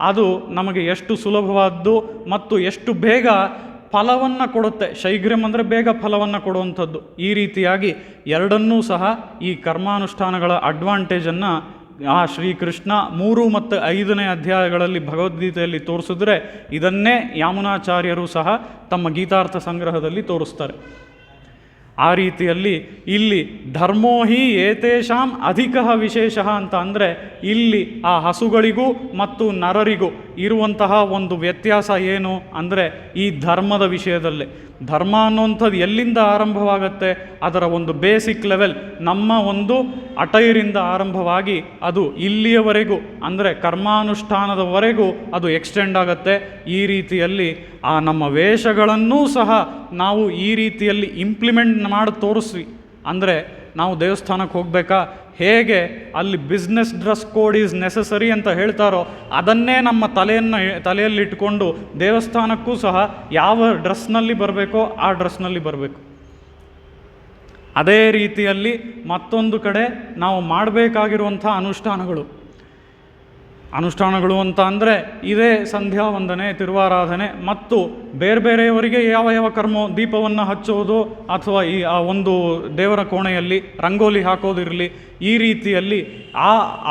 ಅದು ನಮಗೆ ಎಷ್ಟು ಸುಲಭವಾದ್ದು ಮತ್ತು ಎಷ್ಟು ಬೇಗ ಫಲವನ್ನು ಕೊಡುತ್ತೆ. ಶೈಘ್ರ್ಯಂ ಅಂದರೆ ಬೇಗ ಫಲವನ್ನು ಕೊಡುವಂಥದ್ದು. ಈ ರೀತಿಯಾಗಿ ಎರಡನ್ನೂ ಸಹ ಈ ಕರ್ಮಾನುಷ್ಠಾನಗಳ ಅಡ್ವಾಂಟೇಜನ್ನು ಆ ಶ್ರೀಕೃಷ್ಣ 3 ಮತ್ತು 5ನೇ ಅಧ್ಯಾಯಗಳಲ್ಲಿ ಭಗವದ್ಗೀತೆಯಲ್ಲಿ ತೋರಿಸಿದ್ರೆ, ಇದನ್ನೇ ಯಾಮುನಾಚಾರ್ಯರು ಸಹ ತಮ್ಮ ಗೀತಾರ್ಥ ಸಂಗ್ರಹದಲ್ಲಿ ತೋರಿಸ್ತಾರೆ. ಆ ರೀತಿಯಲ್ಲಿ ಇಲ್ಲಿ ಧರ್ಮೋಹಿ ಏತೇಷಾಂ ಅಧಿಕಃ ವಿಶೇಷ ಅಂತ ಅಂದರೆ, ಇಲ್ಲಿ ಆ ಹಸುಗಳಿಗೂ ಮತ್ತು ನರರಿಗೂ ಇರುವಂತಹ ಒಂದು ವ್ಯತ್ಯಾಸ ಏನು ಅಂದರೆ ಈ ಧರ್ಮದ ವಿಷಯದಲ್ಲೇ. ಧರ್ಮ ಅನ್ನುವಂಥದ್ದು ಎಲ್ಲಿಂದ ಆರಂಭವಾಗುತ್ತೆ? ಅದರ ಒಂದು ಬೇಸಿಕ್ ಲೆವೆಲ್ ನಮ್ಮ ಒಂದು ಅಟೈರಿಂದ ಆರಂಭವಾಗಿ ಅದು ಇಲ್ಲಿಯವರೆಗೂ ಅಂದರೆ ಕರ್ಮಾನುಷ್ಠಾನದವರೆಗೂ ಅದು ಎಕ್ಸ್ಟೆಂಡ್ ಆಗುತ್ತೆ. ಈ ರೀತಿಯಲ್ಲಿ ಆ ನಮ್ಮ ವೇಷಗಳನ್ನೂ ಸಹ ನಾವು ಈ ರೀತಿಯಲ್ಲಿ ಇಂಪ್ಲಿಮೆಂಟ್ ಮಾಡಿ ತೋರಿಸ್ವಿ. ಅಂದರೆ ನಾವು ದೇವಸ್ಥಾನಕ್ಕೆ ಹೋಗಬೇಕಾ, ಹೇಗೆ ಅಲ್ಲಿ business dress code is necessary ಅಂತ ಹೇಳ್ತಾರೋ ಅದನ್ನೇ ನಮ್ಮ ತಲೆಯಲ್ಲಿಟ್ಕೊಂಡು ದೇವಸ್ಥಾನಕ್ಕೂ ಸಹ ಯಾವ ಡ್ರೆಸ್ನಲ್ಲಿ ಬರಬೇಕೋ ಆ ಡ್ರೆಸ್ನಲ್ಲಿ ಬರಬೇಕು. ಅದೇ ರೀತಿಯಲ್ಲಿ ಮತ್ತೊಂದು ಕಡೆ ನಾವು ಮಾಡಬೇಕಾಗಿರುವಂಥ ಅನುಷ್ಠಾನಗಳು ಅಂತ ಅಂದರೆ ಇದೇ ಸಂಧ್ಯಾ ವಂದನೆ, ತಿರುವಾರಾಧನೆ ಮತ್ತು ಬೇರೆ ಬೇರೆಯವರಿಗೆ ಯಾವ ಯಾವ ದೀಪವನ್ನು ಹಚ್ಚೋದು ಅಥವಾ ಆ ಒಂದು ದೇವರ ಕೋಣೆಯಲ್ಲಿ ರಂಗೋಲಿ ಹಾಕೋದಿರಲಿ, ಈ ರೀತಿಯಲ್ಲಿ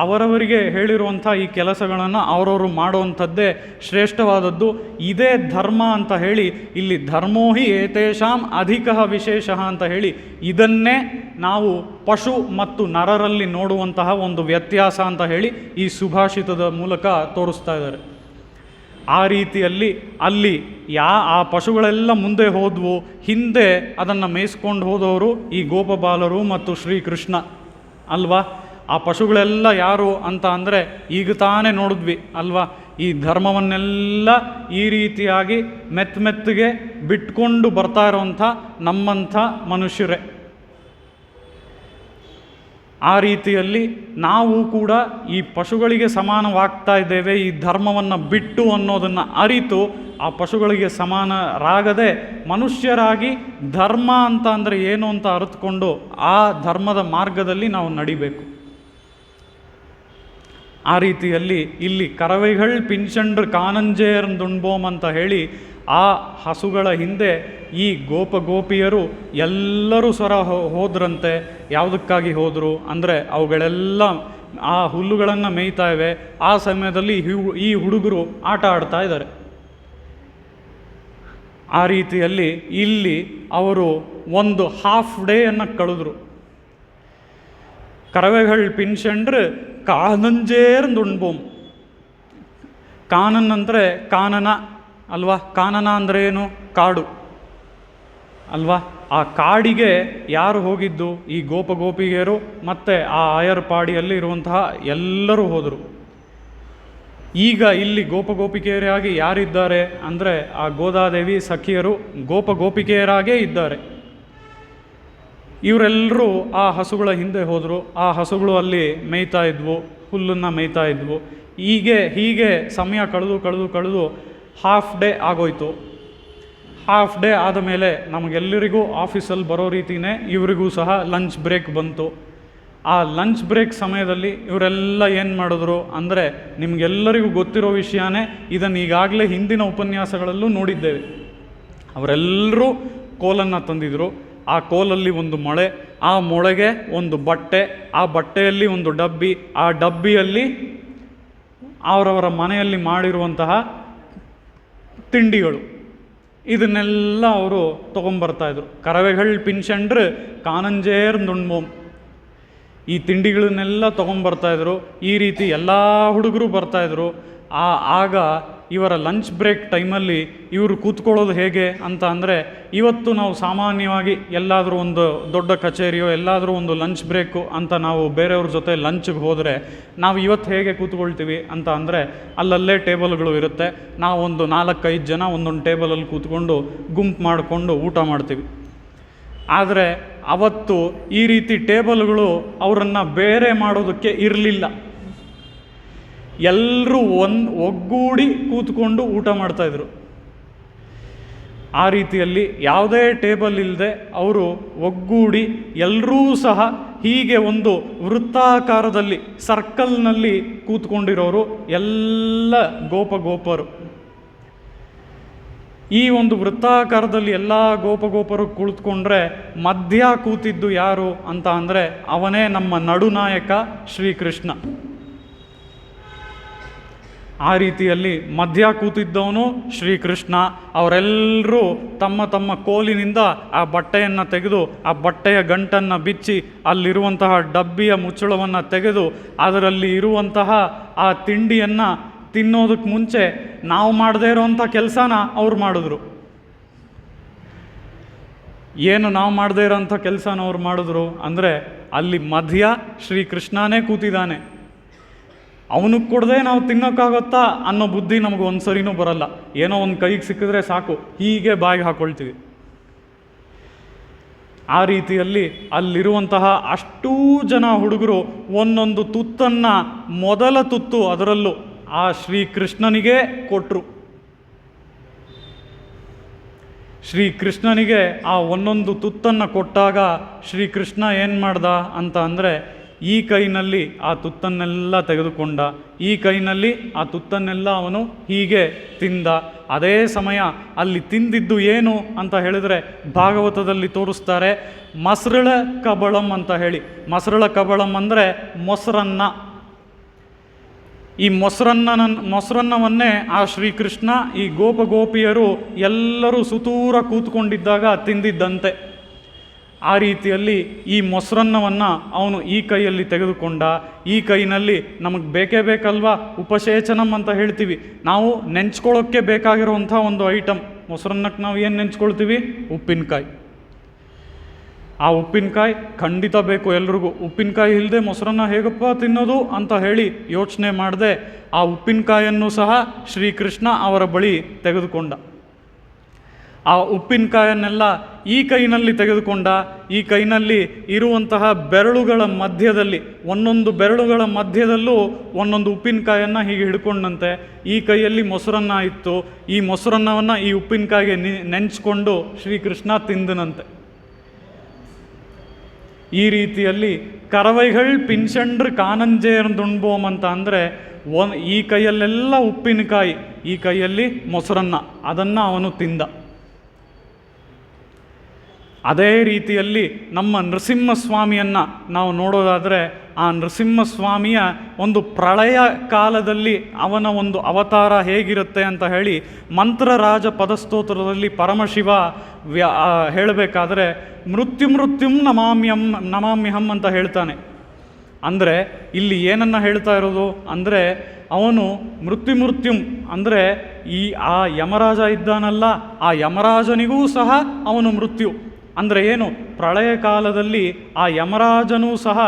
ಅವರವರಿಗೆ ಹೇಳಿರುವಂಥ ಈ ಕೆಲಸಗಳನ್ನು ಅವರವರು ಮಾಡುವಂಥದ್ದೇ ಶ್ರೇಷ್ಠವಾದದ್ದು. ಇದೇ ಧರ್ಮ ಅಂತ ಹೇಳಿ ಇಲ್ಲಿ ಧರ್ಮೋ ಹಿ ಏತೇಷಾಂ ಅಧಿಕಃ ವಿಶೇಷಃ ಅಂತ ಹೇಳಿ ಇದನ್ನೇ ನಾವು ಪಶು ಮತ್ತು ನರರಲ್ಲಿ ನೋಡುವಂತಹ ಒಂದು ವ್ಯತ್ಯಾಸ ಅಂತ ಹೇಳಿ ಈ ಸುಭಾಷಿತದ ಮೂಲಕ ತೋರಿಸ್ತಾ ಇದ್ದಾರೆ. ಆ ರೀತಿಯಲ್ಲಿ ಅಲ್ಲಿ ಆ ಪಶುಗಳೆಲ್ಲ ಮುಂದೆ ಹೋದವು, ಹಿಂದೆ ಅದನ್ನು ಮೇಯಿಸ್ಕೊಂಡು ಹೋದವರು ಈ ಗೋಪಬಾಲರು ಮತ್ತು ಶ್ರೀಕೃಷ್ಣ ಅಲ್ವಾ. ಆ ಪಶುಗಳೆಲ್ಲ ಯಾರು ಅಂತ ಅಂದರೆ ಈಗ ತಾನೇ ನೋಡಿದ್ವಿ ಅಲ್ವಾ, ಈ ಧರ್ಮವನ್ನೆಲ್ಲ ಈ ರೀತಿಯಾಗಿ ಮೆತ್ತಗೆ ಬಿಟ್ಕೊಂಡು ಬರ್ತಾ ಇರೋವಂಥ ನಮ್ಮಂಥ ಮನುಷ್ಯರೇ. ಆ ರೀತಿಯಲ್ಲಿ ನಾವು ಕೂಡ ಈ ಪಶುಗಳಿಗೆ ಸಮಾನವಾಗ್ತಾ ಇದ್ದೇವೆ. ಈ ಧರ್ಮವನ್ನು ಬಿಟ್ಟು ಅನ್ನೋದನ್ನು ಅರಿತು ಆ ಪಶುಗಳಿಗೆ ಸಮಾನರಾಗದೆ ಮನುಷ್ಯರಾಗಿ ಧರ್ಮ ಅಂತ ಅಂದರೆ ಏನು ಅಂತ ಅರಿತುಕೊಂಡು ಆ ಧರ್ಮದ ಮಾರ್ಗದಲ್ಲಿ ನಾವು ನಡಿಬೇಕು. ಆ ರೀತಿಯಲ್ಲಿ ಇಲ್ಲಿ ಕರವೆಗಳ್ ಪಿಂಚಂಡ್ರ್ ಕಾನಂಜೇರ್ ದುಣ್ಬೋಮ್ ಅಂತ ಹೇಳಿ ಆ ಹಸುಗಳ ಹಿಂದೆ ಈ ಗೋಪಿಯರು ಎಲ್ಲರೂ ಹೋದ್ರಂತೆ. ಯಾವುದಕ್ಕಾಗಿ ಹೋದರು ಅಂದರೆ ಅವುಗಳೆಲ್ಲ ಆ ಹುಲ್ಲುಗಳನ್ನು ಮೇಯ್ತಾ ಇವೆ. ಆ ಸಮಯದಲ್ಲಿ ಈ ಹುಡುಗರು ಆಟ ಆಡ್ತಾ ಇದ್ದಾರೆ. ಆ ರೀತಿಯಲ್ಲಿ ಇಲ್ಲಿ ಅವರು ಒಂದು ಹಾಫ್ ಡೇಯನ್ನು ಕಳೆದ್ರು. ಕರವೆಗಳ್ ಪಿಂಚಂಡ್ರ್ ಕಾನಂಜೇರ್ ದುಣ್ಬೋಮ್. ಕಾನನ್ ಅಂದರೆ ಕಾನನ ಅಲ್ವಾ. ಕಾನನ ಅಂದರೆ ಏನು? ಕಾಡು ಅಲ್ವಾ. ಆ ಕಾಡಿಗೆ ಯಾರು ಹೋಗಿದ್ದು? ಈ ಗೋಪಿಗೆಯರು ಮತ್ತು ಆ ಆಯರ್ಪಾಡಿಯಲ್ಲಿ ಇರುವಂತಹ ಎಲ್ಲರೂ ಹೋದರು. ಈಗ ಇಲ್ಲಿ ಗೋಪಿಕೆಯರಾಗಿ ಯಾರಿದ್ದಾರೆ ಅಂದರೆ ಆ ಗೋದಾದೇವಿ ಸಖಿಯರು ಗೋಪಿಕೆಯರಾಗೇ ಇದ್ದಾರೆ. ಇವರೆಲ್ಲರೂ ಆ ಹಸುಗಳ ಹಿಂದೆ ಹೋದರು. ಆ ಹಸುಗಳು ಅಲ್ಲಿ ಮೇಯ್ತಾ ಇದ್ವು, ಹುಲ್ಲನ್ನು ಮೇಯ್ತಾ ಇದ್ವು. ಹೀಗೆ ಸಮಯ ಕಳೆದು ಹಾಫ್ ಡೇ ಆಗೋಯ್ತು. ಹಾಫ್ ಡೇ ಆದ ಮೇಲೆ ನಮಗೆಲ್ಲರಿಗೂ ಆಫೀಸಲ್ಲಿ ಬರೋ ರೀತಿಯೇ ಇವರಿಗೂ ಸಹ ಲಂಚ್ ಬ್ರೇಕ್ ಬಂತು. ಆ ಲಂಚ್ ಬ್ರೇಕ್ ಸಮಯದಲ್ಲಿ ಇವರೆಲ್ಲ ಏನು ಮಾಡಿದ್ರು ಅಂದರೆ ನಿಮಗೆಲ್ಲರಿಗೂ ಗೊತ್ತಿರೋ ವಿಷಯನೇ, ಇದನ್ನು ಈಗಾಗಲೇ ಹಿಂದಿನ ಉಪನ್ಯಾಸಗಳಲ್ಲೂ ನೋಡಿದ್ದೇವೆ. ಅವರೆಲ್ಲರೂ ಕೋಲನ್ನು ತಂದಿದ್ರು. ಆ ಕೋಲಲ್ಲಿ ಒಂದು ಮೊಳೆ, ಆ ಮೊಳೆಗೆ ಒಂದು ಬಟ್ಟೆ, ಆ ಬಟ್ಟೆಯಲ್ಲಿ ಒಂದು ಡಬ್ಬಿ, ಆ ಡಬ್ಬಿಯಲ್ಲಿ ಅವರವರ ಮನೆಯಲ್ಲಿ ಮಾಡಿರುವಂತಹ ತಿಂಡಿಗಳು, ಇದನ್ನೆಲ್ಲ ಅವರು ತೊಗೊಂಬರ್ತಾಯಿದ್ರು. ಕರವೆಗಳ್ ಪಿಂಚಂಡ್ರ್ ಕಾನಂಜೇರ್ ದುಣ್ಬೋಮ್. ಈ ತಿಂಡಿಗಳನ್ನೆಲ್ಲ ತೊಗೊಂಬರ್ತಾಯಿದ್ರು. ಈ ರೀತಿ ಎಲ್ಲ ಹುಡುಗರು ಬರ್ತಾಯಿದ್ರು. ಆಗ ಇವರ ಲಂಚ್ ಬ್ರೇಕ್ ಟೈಮಲ್ಲಿ ಇವರು ಕೂತ್ಕೊಳ್ಳೋದು ಹೇಗೆ ಅಂತ ಅಂದರೆ, ಇವತ್ತು ನಾವು ಸಾಮಾನ್ಯವಾಗಿ ಎಲ್ಲಾದರೂ ಒಂದು ದೊಡ್ಡ ಕಚೇರಿಯೋ ಎಲ್ಲಾದರೂ ಒಂದು ಲಂಚ್ ಬ್ರೇಕು ಅಂತ ನಾವು ಬೇರೆಯವ್ರ ಜೊತೆ ಲಂಚ್ಗೆ ಹೋದರೆ ನಾವು ಇವತ್ತು ಹೇಗೆ ಕೂತ್ಕೊಳ್ತೀವಿ ಅಂತ ಅಂದರೆ, ಅಲ್ಲಲ್ಲೇ ಟೇಬಲ್ಗಳು ಇರುತ್ತೆ. ನಾವು ಒಂದು 4-5 ಜನ ಒಂದೊಂದು ಟೇಬಲಲ್ಲಿ ಕೂತ್ಕೊಂಡು ಗುಂಪು ಮಾಡಿಕೊಂಡು ಊಟ ಮಾಡ್ತೀವಿ. ಆದರೆ ಅವತ್ತು ಈ ರೀತಿ ಟೇಬಲ್ಗಳು ಅವರನ್ನು ಬೇರೆ ಮಾಡೋದಕ್ಕೆ ಇರಲಿಲ್ಲ. ಎಲ್ಲರೂ ಒಗ್ಗೂಡಿ ಕೂತ್ಕೊಂಡು ಊಟ ಮಾಡ್ತಾಯಿದ್ರು. ಆ ರೀತಿಯಲ್ಲಿ ಯಾವುದೇ ಟೇಬಲ್ ಇಲ್ಲದೆ ಅವರು ಒಗ್ಗೂಡಿ ಎಲ್ಲರೂ ಸಹ ಹೀಗೆ ಒಂದು ವೃತ್ತಾಕಾರದಲ್ಲಿ ಸರ್ಕಲ್ನಲ್ಲಿ ಕೂತ್ಕೊಂಡಿರೋರು ಎಲ್ಲ ಗೋಪರು. ಈ ಒಂದು ವೃತ್ತಾಕಾರದಲ್ಲಿ ಎಲ್ಲ ಗೋಪರು ಕುಳಿತುಕೊಂಡ್ರೆ ಮಧ್ಯ ಕೂತಿದ್ದು ಯಾರು ಅಂತ ಅಂದರೆ ಅವನೇ ನಮ್ಮ ನಡುನಾಯಕ ಶ್ರೀಕೃಷ್ಣ. ಆ ರೀತಿಯಲ್ಲಿ ಮಧ್ಯ ಕೂತಿದ್ದವನು ಶ್ರೀಕೃಷ್ಣ. ಅವರೆಲ್ಲರೂ ತಮ್ಮ ತಮ್ಮ ಕೋಲಿನಿಂದ ಆ ಬಟ್ಟೆಯನ್ನು ತೆಗೆದು ಆ ಬಟ್ಟೆಯ ಗಂಟನ್ನು ಬಿಚ್ಚಿ ಅಲ್ಲಿರುವಂತಹ ಡಬ್ಬಿಯ ಮುಚ್ಚಳವನ್ನು ತೆಗೆದು ಅದರಲ್ಲಿ ಇರುವಂತಹ ಆ ತಿಂಡಿಯನ್ನು ತಿನ್ನೋದಕ್ಕೆ ಮುಂಚೆ ನಾವು ಮಾಡದೇ ಇರೋವಂಥ ಕೆಲಸನ ಅವ್ರು ಮಾಡಿದ್ರು. ಏನು ನಾವು ಮಾಡದೇ ಇರೋಂಥ ಕೆಲಸನ ಅವ್ರು ಮಾಡಿದ್ರು ಅಂದರೆ ಅಲ್ಲಿ ಮಧ್ಯ ಶ್ರೀಕೃಷ್ಣನೇ ಕೂತಿದ್ದಾನೆ, ಅವನಿಗೆ ಕೊಡದೆ ನಾವು ತಿನ್ನೋಕ್ಕಾಗತ್ತಾ ಅನ್ನೋ ಬುದ್ಧಿ ನಮಗೆ ಒಂದು ಸರಿನೂ ಬರಲ್ಲ. ಏನೋ ಒಂದು ಕೈಗೆ ಸಿಕ್ಕಿದ್ರೆ ಸಾಕು, ಹೀಗೆ ಬಾಯಿಗೆ ಹಾಕ್ಕೊಳ್ತೀವಿ. ಆ ರೀತಿಯಲ್ಲಿ ಅಲ್ಲಿರುವಂತಹ ಅಷ್ಟೂ ಜನ ಹುಡುಗರು ಒಂದೊಂದು ತುತ್ತನ್ನು, ಮೊದಲ ತುತ್ತು ಅದರಲ್ಲೂ ಆ ಶ್ರೀಕೃಷ್ಣನಿಗೆ ಕೊಟ್ಟರು. ಶ್ರೀಕೃಷ್ಣನಿಗೆ ಆ ಒಂದೊಂದು ತುತ್ತನ್ನು ಕೊಟ್ಟಾಗ ಶ್ರೀಕೃಷ್ಣ ಏನು ಮಾಡ್ದ ಅಂತ ಅಂದರೆ, ಈ ಕೈನಲ್ಲಿ ಆ ತುತ್ತನ್ನೆಲ್ಲ ತೆಗೆದುಕೊಂಡ, ಈ ಕೈನಲ್ಲಿ ಆ ತುತ್ತನ್ನೆಲ್ಲ ಅವನು ಹೀಗೆ ತಿಂದ. ಅದೇ ಸಮಯ ಅಲ್ಲಿ ತಿಂದಿದ್ದು ಏನು ಅಂತ ಹೇಳಿದರೆ ಭಾಗವತದಲ್ಲಿ ತೋರಿಸ್ತಾರೆ, ಮಸರಳ ಕಬಳಂ ಅಂತ ಹೇಳಿ. ಮಸರಳ ಕಬಳಂ ಅಂದರೆ ಮೊಸರನ್ನ. ಈ ಮೊಸರನ್ನವನ್ನೇ ಆ ಶ್ರೀಕೃಷ್ಣ ಈ ಗೋಪಿಯರು ಎಲ್ಲರೂ ಸುತೂರ ಕೂತ್ಕೊಂಡಿದ್ದಾಗ ತಿಂದಿದ್ದಂತೆ. ಆ ರೀತಿಯಲ್ಲಿ ಈ ಮೊಸರನ್ನವನ್ನು ಅವನು ಈ ಕೈಯಲ್ಲಿ ತೆಗೆದುಕೊಂಡ. ಈ ಕೈನಲ್ಲಿ ನಮಗೆ ಬೇಕೇ ಬೇಕಲ್ವಾ, ಉಪಸೇಚನಂ ಅಂತ ಹೇಳ್ತೀವಿ, ನಾವು ನೆಂಚ್ಕೊಳ್ಳೋಕ್ಕೆ ಬೇಕಾಗಿರುವಂಥ ಒಂದು ಐಟಮ್. ಮೊಸರನ್ನಕ್ಕೆ ನಾವು ಏನು ನೆಂಚ್ಕೊಳ್ತೀವಿ? ಉಪ್ಪಿನಕಾಯಿ. ಆ ಉಪ್ಪಿನಕಾಯಿ ಖಂಡಿತ ಬೇಕು ಎಲ್ರಿಗೂ. ಉಪ್ಪಿನಕಾಯಿ ಇಲ್ಲದೆ ಮೊಸರನ್ನ ಹೇಗಪ್ಪ ತಿನ್ನೋದು ಅಂತ ಹೇಳಿ ಯೋಚನೆ ಮಾಡದೆ ಆ ಉಪ್ಪಿನಕಾಯನ್ನು ಸಹ ಶ್ರೀಕೃಷ್ಣ ಅವರ ಬಳಿ ತೆಗೆದುಕೊಂಡ. ಆ ಉಪ್ಪಿನಕಾಯನ್ನೆಲ್ಲ ಈ ಕೈನಲ್ಲಿ ತೆಗೆದುಕೊಂಡ. ಈ ಕೈನಲ್ಲಿ ಇರುವಂತಹ ಬೆರಳುಗಳ ಮಧ್ಯದಲ್ಲಿ, ಒಂದೊಂದು ಬೆರಳುಗಳ ಮಧ್ಯದಲ್ಲೂ ಒಂದೊಂದು ಉಪ್ಪಿನಕಾಯನ್ನು ಹೀಗೆ ಹಿಡ್ಕೊಂಡಂತೆ. ಈ ಕೈಯಲ್ಲಿ ಮೊಸರನ್ನ ಇತ್ತು. ಈ ಮೊಸರನ್ನವನ್ನು ಈ ಉಪ್ಪಿನಕಾಯಿಗೆ ನೆಂಚ್ಕೊಂಡು ಶ್ರೀಕೃಷ್ಣ ತಿಂದನಂತೆ. ಈ ರೀತಿಯಲ್ಲಿ ಕರವೈಗಳು ಪಿನ್ಸಂಡ್ರು ಕಾನಂಜೇರ್ದುಣ್ಬೋಮ್ ಅಂತ ಅಂದರೆ ಈ ಕೈಯಲ್ಲೆಲ್ಲ ಉಪ್ಪಿನಕಾಯಿ, ಈ ಕೈಯಲ್ಲಿ ಮೊಸರನ್ನ, ಅದನ್ನು ಅವನು ತಿಂದ. ಅದೇ ರೀತಿಯಲ್ಲಿ ನಮ್ಮ ನರಸಿಂಹಸ್ವಾಮಿಯನ್ನು ನಾವು ನೋಡೋದಾದರೆ, ಆ ನರಸಿಂಹಸ್ವಾಮಿಯ ಒಂದು ಪ್ರಳಯ ಕಾಲದಲ್ಲಿ ಅವನ ಒಂದು ಅವತಾರ ಹೇಗಿರುತ್ತೆ ಅಂತ ಹೇಳಿ ಮಂತ್ರರಾಜ ಪದಸ್ತೋತ್ರದಲ್ಲಿ ಪರಮಶಿವ ಹೇಳಬೇಕಾದ್ರೆ ಮೃತ್ಯುಂ ನಮಾಮ್ಯಹಂ ಅಂತ ಹೇಳ್ತಾನೆ. ಅಂದರೆ ಇಲ್ಲಿ ಏನನ್ನು ಹೇಳ್ತಾ ಇರೋದು ಅಂದರೆ, ಅವನು ಮೃತ್ಯುಂ ಅಂದರೆ ಆ ಯಮರಾಜ ಇದ್ದಾನಲ್ಲ, ಆ ಯಮರಾಜನಿಗೂ ಸಹ ಅವನು ಮೃತ್ಯು. ಅಂದರೆ ಏನು? ಪ್ರಳಯ ಕಾಲದಲ್ಲಿ ಆ ಯಮರಾಜನೂ ಸಹ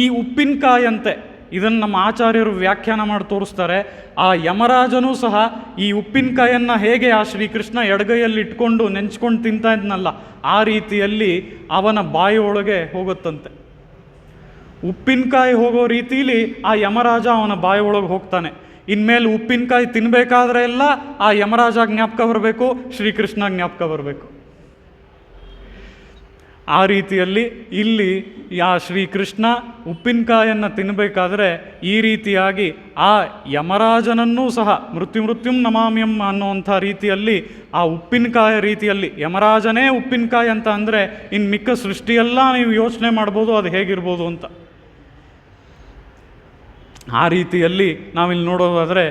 ಈ ಉಪ್ಪಿನಕಾಯಂತೆ, ಇದನ್ನು ನಮ್ಮ ಆಚಾರ್ಯರು ವ್ಯಾಖ್ಯಾನ ಮಾಡಿ ತೋರಿಸ್ತಾರೆ. ಆ ಯಮರಾಜನೂ ಸಹ ಈ ಉಪ್ಪಿನಕಾಯನ್ನು ಹೇಗೆ ಆ ಶ್ರೀಕೃಷ್ಣ ಎಡಗೈಯಲ್ಲಿ ಇಟ್ಕೊಂಡು ನೆಂಚ್ಕೊಂಡು ತಿಂತಾ ಇದ್ನಲ್ಲ, ಆ ರೀತಿಯಲ್ಲಿ ಅವನ ಬಾಯಿಯೊಳಗೆ ಹೋಗುತ್ತಂತೆ. ಉಪ್ಪಿನಕಾಯಿ ಹೋಗೋ ರೀತಿಯಲ್ಲಿ ಆ ಯಮರಾಜ ಅವನ ಬಾಯಿಯೊಳಗೆ ಹೋಗ್ತಾನೆ. ಇನ್ಮೇಲೆ ಉಪ್ಪಿನಕಾಯಿ ತಿನ್ನಬೇಕಾದ್ರೆ ಎಲ್ಲ ಆ ಯಮರಾಜ ಜ್ಞಾಪಕ ಬರಬೇಕು, ಶ್ರೀಕೃಷ್ಣ ಜ್ಞಾಪಕ ಬರಬೇಕು. ಆ ರೀತಿಯಲ್ಲಿ ಇಲ್ಲಿ ಆ ಶ್ರೀಕೃಷ್ಣ ಉಪ್ಪಿನಕಾಯನ್ನು ತಿನ್ನಬೇಕಾದ್ರೆ ಈ ರೀತಿಯಾಗಿ ಆ ಯಮರಾಜನನ್ನೂ ಸಹ ಮೃತ್ಯುಂ ನಮಾಮ್ಯಂ ಅನ್ನುವಂಥ ರೀತಿಯಲ್ಲಿ ಆ ಉಪ್ಪಿನಕಾಯಿ ರೀತಿಯಲ್ಲಿ, ಯಮರಾಜನೇ ಉಪ್ಪಿನಕಾಯಿ ಅಂತ ಅಂದರೆ ಇನ್ನು ಮಿಕ್ಕ ಸೃಷ್ಟಿಯೆಲ್ಲ ನೀವು ಯೋಚನೆ ಮಾಡ್ಬೋದು ಅದು ಹೇಗಿರ್ಬೋದು ಅಂತ. ಆ ರೀತಿಯಲ್ಲಿ ನಾವಿಲ್ಲಿ ನೋಡೋದಾದರೆ,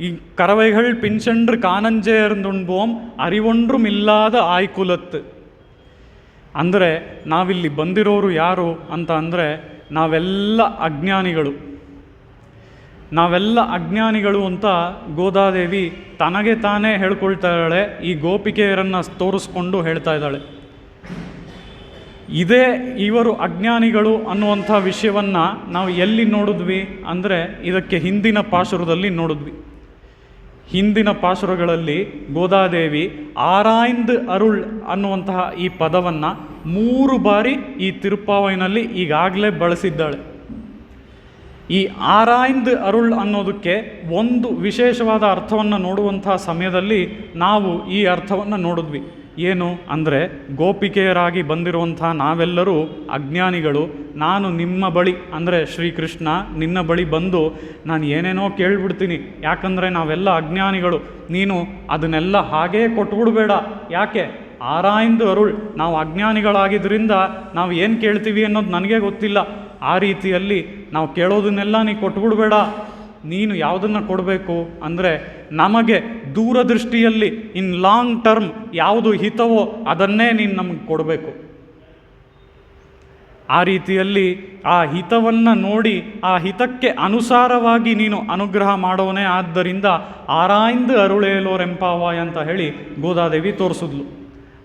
ಈ ಕರವೈಗಳು ಪಿನ್ಸಂಡ್ರು ಕಾನಂಜೇರ್ದುಣ್ಬೋಮ್ ಅರಿವೊಂಡ್rum ಇಲ್ಲಾದ ಆಯ್ಕುಲತ್ತು. ಅಂದರೆ ನಾವಿಲ್ಲಿ ಬಂದಿರೋರು ಯಾರು ಅಂತ ಅಂದರೆ, ನಾವೆಲ್ಲ ಅಜ್ಞಾನಿಗಳು ಅಂತ ಗೋದಾದೇವಿ ತನಗೆ ತಾನೇ ಹೇಳ್ಕೊಳ್ತಾ ಇದ್ದಾಳೆ. ಈ ಗೋಪಿಕೆಯರನ್ನು ತೋರಿಸ್ಕೊಂಡು ಹೇಳ್ತಾ ಇದ್ದಾಳೆ. ಇವರು ಅಜ್ಞಾನಿಗಳು ಅನ್ನುವಂಥ ವಿಷಯವನ್ನು ನಾವು ಎಲ್ಲಿ ನೋಡಿದ್ವಿ ಅಂದರೆ, ಇದಕ್ಕೆ ಹಿಂದಿನ ಪಾಶುರದಲ್ಲಿ ನೋಡಿದ್ವಿ. ಹಿಂದಿನ ಪಾಶುರಗಳಲ್ಲಿ ಗೋದಾದೇವಿ ಆರಾಯ್ந்து ಅರುಳ್ ಅನ್ನುವಂತಹ ಈ ಪದವನ್ನು 3 ಬಾರಿ ಈ ತಿರುಪ್ಪಾವೈನಲ್ಲಿ ಈಗಾಗಲೇ ಬಳಸಿದ್ದಾಳೆ. ಈ ಆರಾಯ್ந்து ಅರುಳ್ ಅನ್ನೋದಕ್ಕೆ ಒಂದು ವಿಶೇಷವಾದ ಅರ್ಥವನ್ನು ನೋಡುವಂತಹ ಸಮಯದಲ್ಲಿ ನಾವು ಈ ಅರ್ಥವನ್ನು ನೋಡಿದ್ವಿ. ಏನು ಅಂದರೆ, ಗೋಪಿಕೆಯರಾಗಿ ಬಂದಿರುವಂಥ ನಾವೆಲ್ಲರೂ ಅಜ್ಞಾನಿಗಳು. ನಾನು ನಿಮ್ಮ ಬಳಿ ಅಂದರೆ ಶ್ರೀಕೃಷ್ಣ ನಿನ್ನ ಬಳಿ ಬಂದು ನಾನು ಏನೇನೋ ಕೇಳಿಬಿಡ್ತೀನಿ, ಯಾಕಂದರೆ ನಾವೆಲ್ಲ ಅಜ್ಞಾನಿಗಳು, ನೀನು ಅದನ್ನೆಲ್ಲ ಹಾಗೇ ಕೊಟ್ಬಿಡ್ಬೇಡ. ಯಾಕೆ? ಆರಾಯ್ந்து ಅರುಳ್, ನಾವು ಅಜ್ಞಾನಿಗಳಾಗಿದ್ದರಿಂದ ನಾವು ಏನು ಕೇಳ್ತೀವಿ ಅನ್ನೋದು ನನಗೆ ಗೊತ್ತಿಲ್ಲ. ಆ ರೀತಿಯಲ್ಲಿ ನಾವು ಕೇಳೋದನ್ನೆಲ್ಲ ನೀ ಕೊಟ್ಬಿಡ್ಬೇಡ. ನೀನು ಯಾವುದನ್ನು ಕೊಡಬೇಕು ಅಂದರೆ, ನಮಗೆ ದೂರದೃಷ್ಟಿಯಲ್ಲಿ ಇನ್ ಲಾಂಗ್ ಟರ್ಮ್ ಯಾವುದು ಹಿತವೋ ಅದನ್ನೇ ನೀನು ನಮಗೆ ಕೊಡಬೇಕು. ಆ ರೀತಿಯಲ್ಲಿ ಆ ಹಿತವನ್ನು ನೋಡಿ ಆ ಹಿತಕ್ಕೆ ಅನುಸಾರವಾಗಿ ನೀನು ಅನುಗ್ರಹ ಮಾಡೋನೇ. ಆದ್ದರಿಂದ ಆರಾಯ್ந்து ಅರುಳೇಲೋರೆಂಪಾವಾಯ್ ಅಂತ ಹೇಳಿ ಗೋದಾದೇವಿ ತೋರಿಸಿದ್ಲು.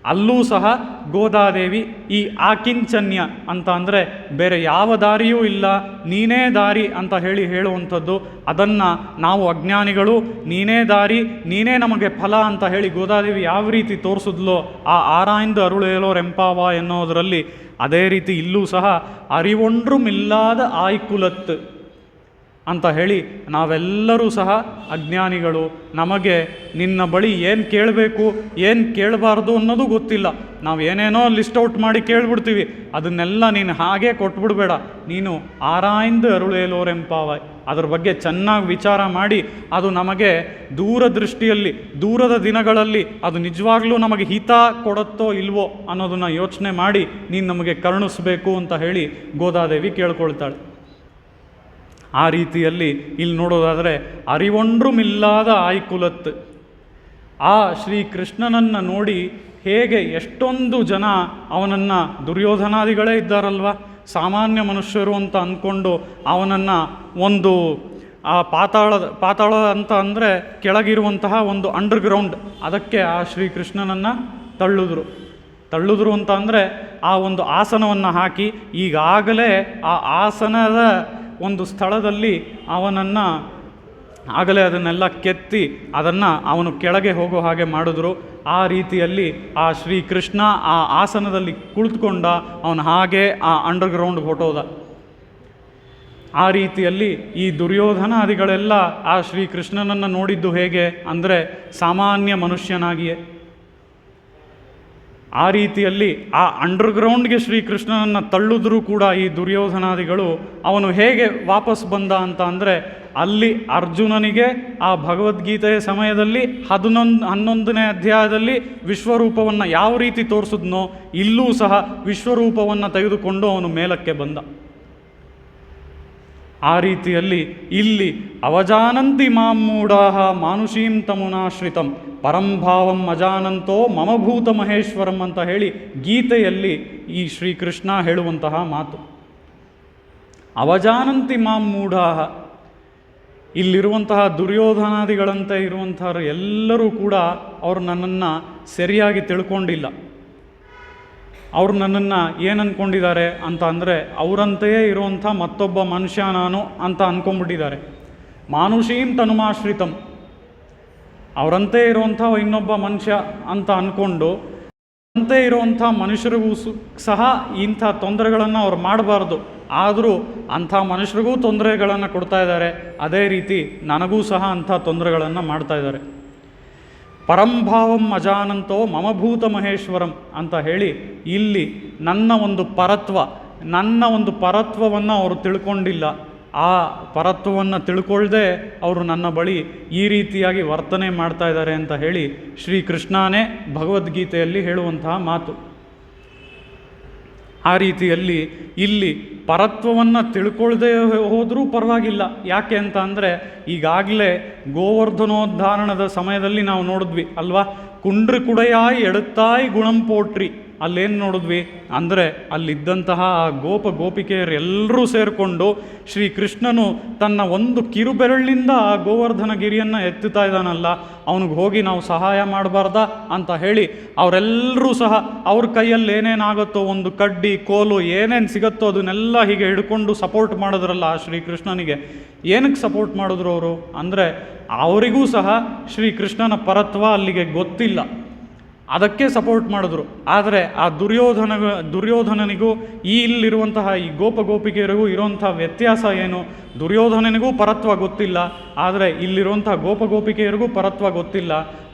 ಅಲ್ಲೂ ಸಹ ಗೋದಾದೇವಿ ಈ ಆಕಿಂಚನ್ಯ ಅಂತ ಅಂದರೆ ಬೇರೆ ಯಾವ ದಾರಿಯೂ ಇಲ್ಲ, ನೀನೇ ದಾರಿ ಅಂತ ಹೇಳುವಂಥದ್ದು, ಅದನ್ನು ನಾವು ಅಜ್ಞಾನಿಗಳು ನೀನೇ ದಾರಿ ನೀನೇ ನಮಗೆ ಫಲ ಅಂತ ಹೇಳಿ ಗೋದಾದೇವಿ ಯಾವ ರೀತಿ ತೋರಿಸಿದ್ಲೋ ಆ ಆರಾಯ್ந்து ಅರುಳೇಲೋರೆಂಪಾವ ಎನ್ನುವುದರಲ್ಲಿ, ಅದೇ ರೀತಿ ಇಲ್ಲೂ ಸಹ ಅರಿವೊಂಡ್ರುಮಿಲ್ಲಾದ ಆಯ್ಕುಲತ್ತು ಅಂತ ಹೇಳಿ ನಾವೆಲ್ಲರೂ ಸಹ ಅಜ್ಞಾನಿಗಳು. ನಮಗೆ ನಿನ್ನ ಬಳಿ ಏನು ಕೇಳಬೇಕು ಏನು ಕೇಳಬಾರ್ದು ಅನ್ನೋದು ಗೊತ್ತಿಲ್ಲ. ನಾವು ಏನೇನೋ ಲಿಸ್ಟ್ ಔಟ್ ಮಾಡಿ ಕೇಳ್ಬಿಡ್ತೀವಿ, ಅದನ್ನೆಲ್ಲ ನೀನು ಹಾಗೆ ಕೊಟ್ಬಿಡ್ಬೇಡ. ನೀನು ಆರಾಯ್ந்து ಅರುಳೇಲೋರೆಂಪಾವ, ಅದ್ರ ಬಗ್ಗೆ ಚೆನ್ನಾಗಿ ವಿಚಾರ ಮಾಡಿ ಅದು ನಮಗೆ ದೂರದೃಷ್ಟಿಯಲ್ಲಿ ದೂರದ ದಿನಗಳಲ್ಲಿ ಅದು ನಿಜವಾಗ್ಲೂ ನಮಗೆ ಹಿತ ಕೊಡುತ್ತೋ ಇಲ್ವೋ ಅನ್ನೋದನ್ನು ಯೋಚನೆ ಮಾಡಿ ನೀನು ನಮಗೆ ಕರುಣಿಸ್ಬೇಕು ಅಂತ ಹೇಳಿ ಗೋದಾದೇವಿ ಕೇಳ್ಕೊಳ್ತಾಳೆ. ಆ ರೀತಿಯಲ್ಲಿ ಇಲ್ಲಿ ನೋಡೋದಾದರೆ ಅರಿವೊಂಡ್ರುಮಿಲ್ಲಾದ ಆಯ್ಕುಲತ್ತು, ಆ ಶ್ರೀಕೃಷ್ಣನನ್ನು ನೋಡಿ ಹೇಗೆ ಎಷ್ಟೊಂದು ಜನ ಅವನನ್ನು ದುರ್ಯೋಧನಾದಿಗಳೇ ಇದ್ದಾರಲ್ವ, ಸಾಮಾನ್ಯ ಮನುಷ್ಯರು ಅಂತ ಅಂದ್ಕೊಂಡು ಅವನನ್ನು ಒಂದು ಆ ಪಾತಾಳ ಅಂತ ಅಂದರೆ ಕೆಳಗಿರುವಂತಹ ಒಂದು ಅಂಡರ್ಗ್ರೌಂಡ್, ಅದಕ್ಕೆ ಆ ಶ್ರೀಕೃಷ್ಣನನ್ನು ತಳ್ಳುದ್ರು ಅಂತ ಅಂದರೆ ಆ ಒಂದು ಆಸನವನ್ನು ಹಾಕಿ ಈಗಾಗಲೇ ಆ ಆಸನದ ಒಂದು ಸ್ಥಳದಲ್ಲಿ ಅವನನ್ನು ಆಗಲೇ ಅದನ್ನೆಲ್ಲ ಕೆತ್ತಿ ಅದನ್ನು ಅವನು ಕೆಳಗೆ ಹೋಗೋ ಹಾಗೆ ಮಾಡಿದ್ರು. ಆ ರೀತಿಯಲ್ಲಿ ಆ ಶ್ರೀಕೃಷ್ಣ ಆ ಆಸನದಲ್ಲಿ ಕುಳಿತುಕೊಂಡ, ಅವನು ಹಾಗೆ ಆ ಅಂಡರ್ಗ್ರೌಂಡ್ ಹೊಟ್ಟೋದ. ಆ ರೀತಿಯಲ್ಲಿ ಈ ದುರ್ಯೋಧನಾದಿಗಳೆಲ್ಲ ಆ ಶ್ರೀಕೃಷ್ಣನನ್ನು ನೋಡಿದ್ದು ಹೇಗೆ ಅಂದರೆ ಸಾಮಾನ್ಯ ಮನುಷ್ಯನಾಗಿಯೇ. ಆ ರೀತಿಯಲ್ಲಿ ಆ ಅಂಡರ್ಗ್ರೌಂಡ್ಗೆ ಶ್ರೀಕೃಷ್ಣನನ್ನು ತಳ್ಳಿದ್ರೂ ಕೂಡ ಈ ದುರ್ಯೋಧನಾದಿಗಳು ಅವನು ಹೇಗೆ ವಾಪಸ್ ಬಂದ ಅಂತ ಅಂದರೆ, ಅಲ್ಲಿ ಅರ್ಜುನನಿಗೆ ಆ ಭಗವದ್ಗೀತೆಯ ಸಮಯದಲ್ಲಿ 11ನೇ ಅಧ್ಯಾಯದಲ್ಲಿ ವಿಶ್ವರೂಪವನ್ನು ಯಾವ ರೀತಿ ತೋರಿಸಿದ್ನೋ ಇಲ್ಲೂ ಸಹ ವಿಶ್ವರೂಪವನ್ನು ತೆಗೆದುಕೊಂಡು ಅವನು ಮೇಲಕ್ಕೆ ಬಂದ. ಆ ರೀತಿಯಲ್ಲಿ ಇಲ್ಲಿ ಅವಜಾನಂತಿ ಮಾಂ ಮೂಢಾಃ ಮಾನುಷೀಂ ತಮುನಾಶ್ರಿತಂ ಪರಂಭಾವಂ ಅಜಾನಂತೋ ಮಮಭೂತ ಮಹೇಶ್ವರಂ ಅಂತ ಹೇಳಿ ಗೀತೆಯಲ್ಲಿ ಈ ಶ್ರೀಕೃಷ್ಣ ಹೇಳುವಂತಹ ಮಾತು. ಅವಜಾನಂತಿ ಮಾಂ ಮೂಢಾಃ, ಇಲ್ಲಿರುವಂತಹ ದುರ್ಯೋಧನಾದಿಗಳಂತೆ ಇರುವಂತಹ ಎಲ್ಲರೂ ಕೂಡ ಅವರು ನನ್ನನ್ನು ಸರಿಯಾಗಿ ತಿಳ್ಕೊಂಡಿಲ್ಲ. ಅವರು ನನ್ನನ್ನು ಏನು ಅಂದ್ಕೊಂಡಿದ್ದಾರೆ ಅಂತ ಅಂದರೆ ಅವರಂತೆಯೇ ಇರುವಂಥ ಮತ್ತೊಬ್ಬ ಮನುಷ್ಯ ನಾನು ಅಂತ ಅಂದ್ಕೊಂಡ್ಬಿಟ್ಟಿದ್ದಾರೆ. ಮಾನುಷೀಂ ತನುಮಾಶ್ರಿತಂ, ಅವರಂತೆ ಇರುವಂಥ ಇನ್ನೊಬ್ಬ ಮನುಷ್ಯ ಅಂತ ಅಂದ್ಕೊಂಡು ಅಂತೆ ಇರುವಂಥ ಮನುಷ್ಯರಿಗೂ ಸಹ ಇಂಥ ತೊಂದರೆಗಳನ್ನು ಅವ್ರು ಮಾಡಬಾರ್ದು, ಆದರೂ ಅಂಥ ಮನುಷ್ಯರಿಗೂ ತೊಂದರೆಗಳನ್ನು ಕೊಡ್ತಾ ಇದ್ದಾರೆ, ಅದೇ ರೀತಿ ನನಗೂ ಸಹ ಅಂಥ ತೊಂದರೆಗಳನ್ನು ಮಾಡ್ತಾ ಇದ್ದಾರೆ. ಪರಂಭಾವಂ ಅಜಾನಂತೋ ಮಮಭೂತ ಮಹೇಶ್ವರಂ ಅಂತ ಹೇಳಿ ಇಲ್ಲಿ ನನ್ನ ಒಂದು ಪರತ್ವವನ್ನು ಅವರು ತಿಳ್ಕೊಂಡಿಲ್ಲ. ಆ ಪರತ್ವವನ್ನು ತಿಳ್ಕೊಳ್ಳದೆ ಅವರು ನನ್ನ ಬಳಿ ಈ ರೀತಿಯಾಗಿ ವರ್ತನೆ ಮಾಡ್ತಾ ಇದ್ದಾರೆ ಅಂತ ಹೇಳಿ ಶ್ರೀಕೃಷ್ಣನೇ ಭಗವದ್ಗೀತೆಯಲ್ಲಿ ಹೇಳುವಂತಹ ಮಾತು. ಆ ರೀತಿಯಲ್ಲಿ ಇಲ್ಲಿ ಪರತ್ವವನ್ನು ತಿಳ್ಕೊಳ್ಳದೆ ಹೋದರೂ ಪರವಾಗಿಲ್ಲ. ಯಾಕೆ ಅಂತ ಅಂದರೆ ಈಗಾಗಲೇ ಗೋವರ್ಧನೋದ್ಧಾರಣದ ಸಮಯದಲ್ಲಿ ನಾವು ನೋಡಿದ್ವಿ ಅಲ್ವಾ, ಕುಂಡ್ರು ಕುಡೆಯಾಯಿ ಎಡುತ್ತಾಯಿ ಗುಣಂ ಪೋಟ್ರಿ, ಅಲ್ಲೇನು ನೋಡಿದ್ವಿ ಅಂದರೆ ಅಲ್ಲಿದ್ದಂತಹ ಆ ಗೋಪಿಕೆಯರು ಎಲ್ಲರೂ ಸೇರಿಕೊಂಡು ಶ್ರೀಕೃಷ್ಣನು ತನ್ನ ಒಂದು ಕಿರುಬೆರಳಿನಿಂದ ಆ ಗೋವರ್ಧನಗಿರಿಯನ್ನು ಎತ್ತುತ್ತಾ ಇದ್ದಾನಲ್ಲ, ಅವನಿಗೆ ಹೋಗಿ ನಾವು ಸಹಾಯ ಮಾಡಬಾರ್ದಾ ಅಂತ ಹೇಳಿ ಅವರೆಲ್ಲರೂ ಸಹ ಅವ್ರ ಕೈಯಲ್ಲಿ ಏನೇನಾಗುತ್ತೋ ಒಂದು ಕಡ್ಡಿ ಕೋಲು ಏನೇನು ಸಿಗುತ್ತೋ ಅದನ್ನೆಲ್ಲ ಹೀಗೆ ಹಿಡ್ಕೊಂಡು ಸಪೋರ್ಟ್ ಮಾಡಿದ್ರಲ್ಲ ಆ ಶ್ರೀಕೃಷ್ಣನಿಗೆ. ಏನಕ್ಕೆ ಸಪೋರ್ಟ್ ಮಾಡಿದ್ರು ಅವರು ಅಂದರೆ ಅವರಿಗೂ ಸಹ ಶ್ರೀಕೃಷ್ಣನ ಪರತ್ವ ಅಲ್ಲಿಗೆ ಗೊತ್ತಿಲ್ಲ, ಅದಕ್ಕೆ ಸಪೋರ್ಟ್ ಮಾಡಿದ್ರು. ಆದರೆ ಆ ದುರ್ಯೋಧನನಿಗೂ ಇಲ್ಲಿರುವಂತಹ ಈ ಗೋಪಿಕೆಯರಿಗೂ ಇರುವಂಥ ವ್ಯತ್ಯಾಸ ಏನು? ದುರ್ಯೋಧನನಿಗೂ ಪರತ್ವ ಗೊತ್ತಿಲ್ಲ, ಆದರೆ ಇಲ್ಲಿರುವಂಥ ಗೋಪಿಕೆಯರಿಗೂ ಪರತ್ವ ಗೊತ್ತಿಲ್ಲ.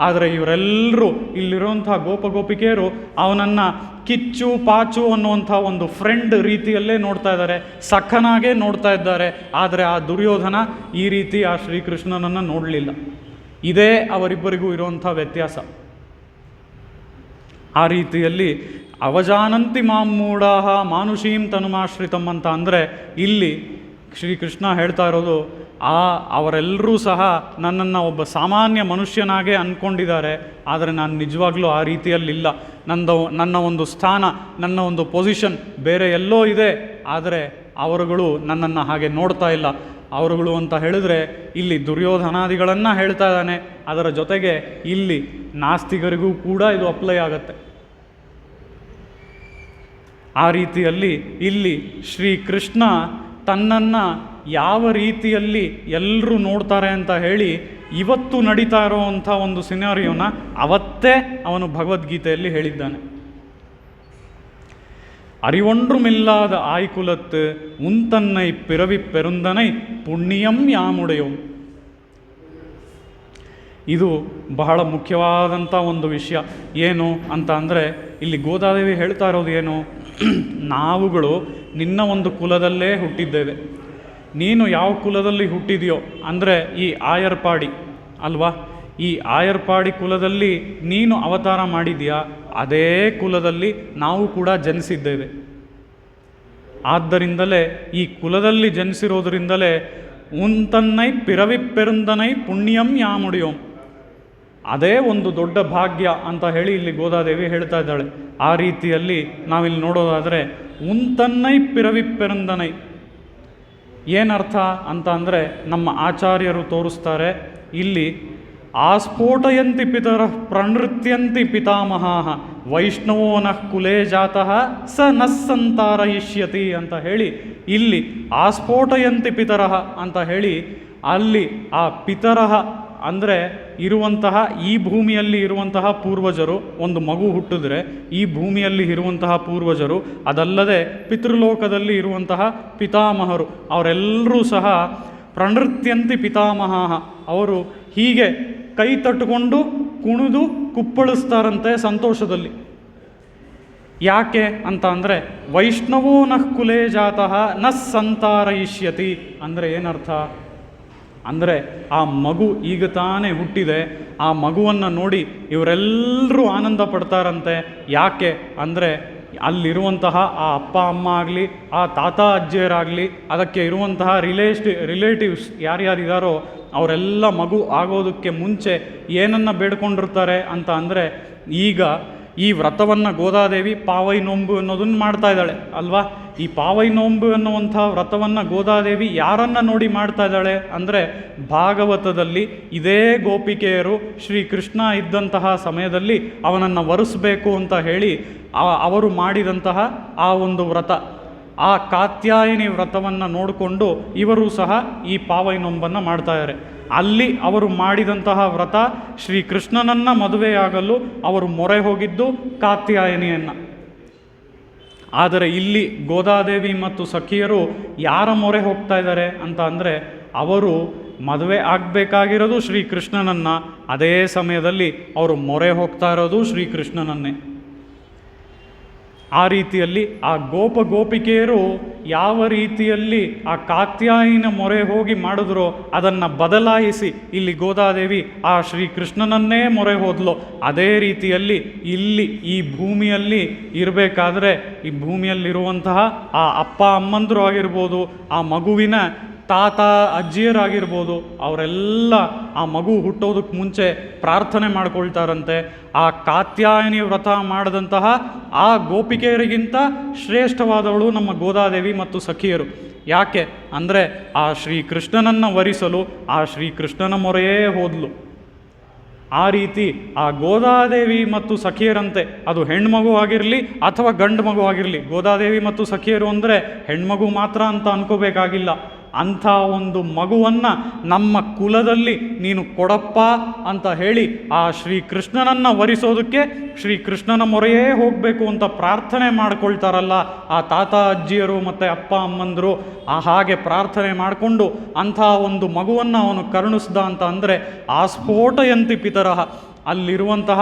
ಆದರೆ ಇವರೆಲ್ಲರೂ ಇಲ್ಲಿರುವಂಥ ಗೋಪಿಕೆಯರು ಅವನನ್ನು ಕಿಚ್ಚು ಪಾಚು ಅನ್ನುವಂಥ ಒಂದು ಫ್ರೆಂಡ್ ರೀತಿಯಲ್ಲೇ ನೋಡ್ತಾ ಇದ್ದಾರೆ, ಸಖನಾಗೇ ನೋಡ್ತಾ ಇದ್ದಾರೆ. ಆದರೆ ಆ ದುರ್ಯೋಧನ ಈ ರೀತಿ ಆ ಶ್ರೀಕೃಷ್ಣನನ್ನು ನೋಡಲಿಲ್ಲ. ಇದೇ ಅವರಿಬ್ಬರಿಗೂ ಇರುವಂಥ ವ್ಯತ್ಯಾಸ. ಆ ರೀತಿಯಲ್ಲಿ ಅವಜಾನಂತಿ ಮಾಂ ಮೂಢಾಃ ಮಾನುಷೀಂ ತನುಮಾಶ್ರಿತಂ ಅಂತ ಅಂದರೆ ಇಲ್ಲಿ ಶ್ರೀಕೃಷ್ಣ ಹೇಳ್ತಾ ಇರೋದು ಅವರೆಲ್ಲರೂ ಸಹ ನನ್ನನ್ನು ಒಬ್ಬ ಸಾಮಾನ್ಯ ಮನುಷ್ಯನಾಗೇ ಅಂದ್ಕೊಂಡಿದ್ದಾರೆ, ಆದರೆ ನಾನು ನಿಜವಾಗ್ಲೂ ಆ ರೀತಿಯಲ್ಲಿಲ್ಲ. ನನ್ನ ಒಂದು ಸ್ಥಾನ, ನನ್ನ ಒಂದು ಪೊಸಿಷನ್ ಬೇರೆ ಎಲ್ಲೋ ಇದೆ, ಆದರೆ ಅವರುಗಳು ನನ್ನನ್ನು ಹಾಗೆ ನೋಡ್ತಾ ಇಲ್ಲ. ಅವರುಗಳು ಅಂತ ಹೇಳಿದ್ರೆ ಇಲ್ಲಿ ದುರ್ಯೋಧನಾದಿಗಳನ್ನು ಹೇಳ್ತಾ ಇದ್ದಾನೆ, ಅದರ ಜೊತೆಗೆ ಇಲ್ಲಿ ನಾಸ್ತಿಕರಿಗೂ ಕೂಡ ಇದು ಅಪ್ಲೈ ಆಗುತ್ತೆ. ಆ ರೀತಿಯಲ್ಲಿ ಇಲ್ಲಿ ಶ್ರೀಕೃಷ್ಣ ತನ್ನನ್ನು ಯಾವ ರೀತಿಯಲ್ಲಿ ಎಲ್ಲರೂ ನೋಡ್ತಾರೆ ಅಂತ ಹೇಳಿ ಇವತ್ತು ನಡೀತಾ ಇರೋವಂಥ ಒಂದು ಸಿನಾರಿಯೋನ ಅವತ್ತೇ ಅವನು ಭಗವದ್ಗೀತೆಯಲ್ಲಿ ಹೇಳಿದ್ದಾನೆ. அறிவொன்றுமில்லாத ஆய்குலத்து உன்தன்னை பிறவி பெருந்தனை புண்ணிಯಂ ಯಾಮುಡೆಯೋ. ಇದು ಬಹಳ ಮುಖ್ಯವಾದಂಥ ಒಂದು ವಿಷಯ. ಏನು ಅಂತ ಅಂದರೆ ಇಲ್ಲಿ ಗೋದಾದೇವಿ ಹೇಳ್ತಾ ಇರೋದು ಏನು, ನಾವುಗಳು ನಿನ್ನ ಒಂದು ಕುಲದಲ್ಲೇ ಹುಟ್ಟಿದ್ದೇವೆ. ನೀನು ಯಾವ ಕುಲದಲ್ಲಿ ಹುಟ್ಟಿದೆಯೋ ಅಂದರೆ ಈ ಆಯರ್ಪಾಡಿ ಅಲ್ವಾ, ಈ ಆಯರ್ಪಾಡಿ ಕುಲದಲ್ಲಿ ನೀನು ಅವತಾರ ಮಾಡಿದೆಯಾ, ಅದೇ ಕುಲದಲ್ಲಿ ನಾವು ಕೂಡ ಜನಿಸಿದ್ದೇವೆ. ಆದ್ದರಿಂದಲೇ ಈ ಕುಲದಲ್ಲಿ ಜನಿಸಿರೋದ್ರಿಂದಲೇ ಉಂತನ್ನೈ ಪಿರವಿ ಪೆರುಂದನೈ ಪುಣ್ಯಂ ಯಾಮುಡಿಯೋಂ, ಅದೇ ಒಂದು ದೊಡ್ಡ ಭಾಗ್ಯ ಅಂತ ಹೇಳಿ ಇಲ್ಲಿ ಗೋದಾದೇವಿ ಹೇಳ್ತಾ ಇದ್ದಾಳೆ. ಆ ರೀತಿಯಲ್ಲಿ ನಾವಿಲ್ಲಿ ನೋಡೋದಾದರೆ ಉಂತನ್ನೈ ಪಿರವಿ ಪೆರುಂದನೈ ಏನರ್ಥ ಅಂತ ಅಂದರೆ ನಮ್ಮ ಆಚಾರ್ಯರು ತೋರಿಸ್ತಾರೆ ಇಲ್ಲಿ, ಆಸ್ಫೋಟಯಂತಿ ಪಿತರ ಪ್ರಣೃತ್ಯಂತಿ ಪಿತಾಮಹಾ ವೈಷ್ಣವೋ ನಃ ಕುಲೇ ಜಾತಃ ಸ ನಸ್ಸಂತಾರಯಿಷ್ಯತಿ ಅಂತ ಹೇಳಿ ಇಲ್ಲಿ ಆಸ್ಫೋಟಯಂತಿ ಪಿತರಃ ಅಂತ ಹೇಳಿ ಅಲ್ಲಿ ಆ ಪಿತರಃ ಅಂದರೆ ಇರುವಂತಹ ಈ ಭೂಮಿಯಲ್ಲಿ ಇರುವಂತಹ ಪೂರ್ವಜರು, ಒಂದು ಮಗು ಹುಟ್ಟಿದ್ರೆ ಈ ಭೂಮಿಯಲ್ಲಿ ಇರುವಂತಹ ಪೂರ್ವಜರು, ಅದಲ್ಲದೆ ಪಿತೃಲೋಕದಲ್ಲಿ ಇರುವಂತಹ ಪಿತಾಮಹರು, ಅವರೆಲ್ಲರೂ ಸಹ ಪ್ರಣೃತ್ಯಂತಿ ಪಿತಾಮಹ, ಅವರು ಹೀಗೆ ಕೈ ತಟ್ಟುಕೊಂಡು ಕುಣಿದು ಕುಪ್ಪಳಿಸ್ತಾರಂತೆ ಸಂತೋಷದಲ್ಲಿ. ಯಾಕೆ ಅಂತ ಅಂದರೆ ವೈಷ್ಣವೋ ನಃ ಕುಲೇ ಜಾತಃ ನ ಸಂತಾರಯಿಷ್ಯತಿ ಅಂದರೆ ಏನರ್ಥ ಅಂದರೆ ಆ ಮಗು ಈಗ ತಾನೇ ಹುಟ್ಟಿದೆ, ಆ ಮಗುವನ್ನು ನೋಡಿ ಇವರೆಲ್ಲರೂ ಆನಂದ ಪಡ್ತಾರಂತೆ. ಯಾಕೆ ಅಂದರೆ ಅಲ್ಲಿರುವಂತಹ ಆ ಅಪ್ಪ ಅಮ್ಮ ಆಗಲಿ, ಆ ತಾತ ಅಜ್ಜಿಯರಾಗಲಿ, ಅದಕ್ಕೆ ಇರುವಂತಹ ರಿಲೇಟಿವ್ಸ್ ಯಾರ್ಯಾರಿದ್ದಾರೋ ಅವರೆಲ್ಲ ಮಗು ಆಗೋದಕ್ಕೆ ಮುಂಚೆ ಏನನ್ನು ಬೇಡ್ಕೊಂಡಿರ್ತಾರೆ ಅಂತ ಅಂದರೆ, ಈಗ ಈ ವ್ರತವನ್ನು ಗೋದಾದೇವಿ ಪಾವೈ ನೋಂಬು ಅನ್ನೋದನ್ನು ಮಾಡ್ತಾ ಇದ್ದಾಳೆ ಅಲ್ವಾ. ಈ ಪಾವೈ ನೋಂಬು ಅನ್ನುವಂಥ ವ್ರತವನ್ನು ಗೋದಾದೇವಿ ಯಾರನ್ನು ನೋಡಿ ಮಾಡ್ತಾ ಇದ್ದಾಳೆ ಅಂದರೆ, ಭಾಗವತದಲ್ಲಿ ಇದೇ ಗೋಪಿಕೆಯರು ಶ್ರೀಕೃಷ್ಣ ಇದ್ದಂತಹ ಸಮಯದಲ್ಲಿ ಅವನನ್ನು ವರಿಸಬೇಕು ಅಂತ ಹೇಳಿ ಅವರು ಮಾಡಿದಂತಹ ಆ ಒಂದು ವ್ರತ, ಆ ಕಾತ್ಯಾಯಿನಿ ವ್ರತವನ್ನು ನೋಡಿಕೊಂಡು ಇವರು ಸಹ ಈ ಪಾವೈ ನೋಂಬನ್ನು ಮಾಡ್ತಾಯಿದ್ದಾರೆ. ಅಲ್ಲಿ ಅವರು ಮಾಡಿದಂತಹ ವ್ರತ ಶ್ರೀಕೃಷ್ಣನನ್ನು ಮದುವೆಯಾಗಲು ಅವರು ಮೊರೆ ಹೋಗಿದ್ದು ಕಾತ್ಯಾಯನಿಯನ್ನು. ಆದರೆ ಇಲ್ಲಿ ಗೋದಾದೇವಿ ಮತ್ತು ಸಖಿಯರು ಯಾರ ಮೊರೆ ಹೋಗ್ತಾ ಇದ್ದಾರೆ ಅಂತ ಅಂದರೆ, ಅವರು ಮದುವೆ ಆಗಬೇಕಾಗಿರೋದು ಶ್ರೀಕೃಷ್ಣನನ್ನು, ಅದೇ ಸಮಯದಲ್ಲಿ ಅವರು ಮೊರೆ ಹೋಗ್ತಾ ಇರೋದು ಶ್ರೀಕೃಷ್ಣನನ್ನೇ. ಆ ರೀತಿಯಲ್ಲಿ ಆ ಗೋಪಿಕೆಯರು ಯಾವ ರೀತಿಯಲ್ಲಿ ಆ ಕಾತ್ಯಾಯಿನ ಮೊರೆ ಹೋಗಿ ಮಾಡಿದ್ರೋ ಅದನ್ನು ಬದಲಾಯಿಸಿ ಇಲ್ಲಿ ಗೋದಾದೇವಿ ಆ ಶ್ರೀಕೃಷ್ಣನನ್ನೇ ಮೊರೆ ಹೋದ್ಲು. ಅದೇ ರೀತಿಯಲ್ಲಿ ಇಲ್ಲಿ ಈ ಭೂಮಿಯಲ್ಲಿ ಇರಬೇಕಾದ್ರೆ ಈ ಭೂಮಿಯಲ್ಲಿರುವಂತಹ ಆ ಅಪ್ಪ ಅಮ್ಮಂದರು ಆಗಿರ್ಬೋದು, ಆ ಮಗುವಿನ ತಾತ ಅಜ್ಜಿಯರಾಗಿರ್ಬೋದು, ಅವರೆಲ್ಲ ಆ ಮಗು ಹುಟ್ಟೋದಕ್ಕೆ ಮುಂಚೆ ಪ್ರಾರ್ಥನೆ ಮಾಡ್ಕೊಳ್ತಾರಂತೆ. ಆ ಕಾತ್ಯಾಯನಿ ವ್ರತ ಮಾಡಿದಂತಹ ಆ ಗೋಪಿಕೆಯರಿಗಿಂತ ಶ್ರೇಷ್ಠವಾದವಳು ನಮ್ಮ ಗೋದಾದೇವಿ ಮತ್ತು ಸಖಿಯರು. ಯಾಕೆ ಅಂದರೆ ಆ ಶ್ರೀಕೃಷ್ಣನನ್ನು ವರಿಸಲು ಆ ಶ್ರೀಕೃಷ್ಣನ ಮೊರೆಯೇ ಹೋದ್ಲು. ಆ ರೀತಿ ಆ ಗೋದಾದೇವಿ ಮತ್ತು ಸಖಿಯರಂತೆ, ಅದು ಹೆಣ್ಮಗು ಆಗಿರಲಿ ಅಥವಾ ಗಂಡು ಮಗು ಆಗಿರಲಿ, ಗೋದಾದೇವಿ ಮತ್ತು ಸಖಿಯರು ಅಂದರೆ ಹೆಣ್ಮಗು ಮಾತ್ರ ಅಂತ ಅನ್ಕೋಬೇಕಾಗಿಲ್ಲ. ಅಂಥ ಒಂದು ಮಗುವನ್ನು ನಮ್ಮ ಕುಲದಲ್ಲಿ ನೀನು ಕೊಡಪ್ಪ ಅಂತ ಹೇಳಿ ಆ ಶ್ರೀಕೃಷ್ಣನನ್ನು ವರಿಸೋದಕ್ಕೆ ಶ್ರೀಕೃಷ್ಣನ ಮೊರೆಯೇ ಹೋಗಬೇಕು ಅಂತ ಪ್ರಾರ್ಥನೆ ಮಾಡ್ಕೊಳ್ತಾರಲ್ಲ ಆ ತಾತ ಅಜ್ಜಿಯರು ಮತ್ತು ಅಪ್ಪ ಅಮ್ಮಂದರು, ಹಾಗೆ ಪ್ರಾರ್ಥನೆ ಮಾಡಿಕೊಂಡು ಅಂಥ ಒಂದು ಮಗುವನ್ನು ಅವನು ಕರುಣಿಸ್ದ ಅಂತ ಅಂದರೆ ಆಸ್ಫೋಟಯಂತಿ ಪಿತರಃ, ಅಲ್ಲಿರುವಂತಹ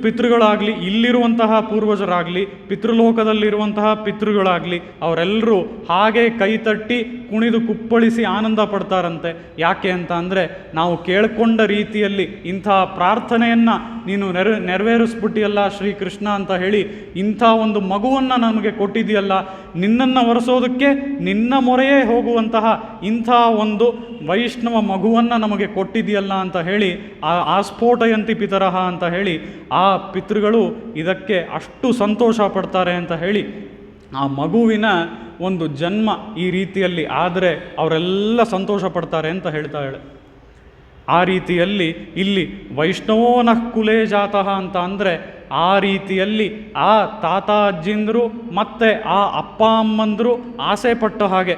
ಪಿತೃಗಳಾಗಲಿ, ಇಲ್ಲಿರುವಂತಹ ಪೂರ್ವಜರಾಗಲಿ, ಪಿತೃಲೋಕದಲ್ಲಿರುವಂತಹ ಪಿತೃಗಳಾಗಲಿ, ಅವರೆಲ್ಲರೂ ಹಾಗೆ ಕೈತಟ್ಟಿ ಕುಣಿದು ಕುಪ್ಪಳಿಸಿ ಆನಂದ ಪಡ್ತಾರಂತೆ. ಯಾಕೆ ಅಂತ ಅಂದರೆ, ನಾವು ಕೇಳ್ಕೊಂಡ ರೀತಿಯಲ್ಲಿ ಇಂಥ ಪ್ರಾರ್ಥನೆಯನ್ನು ನೀನು ನೆರವೇರಿಸ್ಬಿಟ್ಟಿಯಲ್ಲ ಶ್ರೀಕೃಷ್ಣ ಅಂತ ಹೇಳಿ, ಇಂಥ ಒಂದು ಮಗುವನ್ನು ನಮಗೆ ಕೊಟ್ಟಿದೆಯಲ್ಲ, ನಿನ್ನನ್ನು ವರಿಸೋದಕ್ಕೆ ನಿನ್ನ ಮೊರೆಯೇ ಹೋಗುವಂತಹ ಇಂಥ ಒಂದು ವೈಷ್ಣವ ಮಗುವನ್ನು ನಮಗೆ ಕೊಟ್ಟಿದೆಯಲ್ಲ ಅಂತ ಹೇಳಿ ಆಸ್ಫೋಟಯಂತಿ ಪಿತರಹ ಅಂತ ಹೇಳಿ ಆ ಪಿತೃಗಳು ಇದಕ್ಕೆ ಅಷ್ಟು ಸಂತೋಷ ಪಡ್ತಾರೆ ಅಂತ ಹೇಳಿ ಆ ಮಗುವಿನ ಒಂದು ಜನ್ಮ ಈ ರೀತಿಯಲ್ಲಿ ಆದರೆ ಅವರೆಲ್ಲ ಸಂತೋಷ ಪಡ್ತಾರೆ ಅಂತ ಹೇಳ್ತಾಳೆ. ಆ ರೀತಿಯಲ್ಲಿ ಇಲ್ಲಿ ವೈಷ್ಣವೋ ನಃ ಕುಲೇ ಜಾತಃ ಅಂತ ಅಂದರೆ ಆ ರೀತಿಯಲ್ಲಿ ಆ ತಾತ ಅಜ್ಜಿಂದರು ಮತ್ತು ಆ ಅಪ್ಪ ಅಮ್ಮಂದರು ಆಸೆ ಪಟ್ಟ ಹಾಗೆ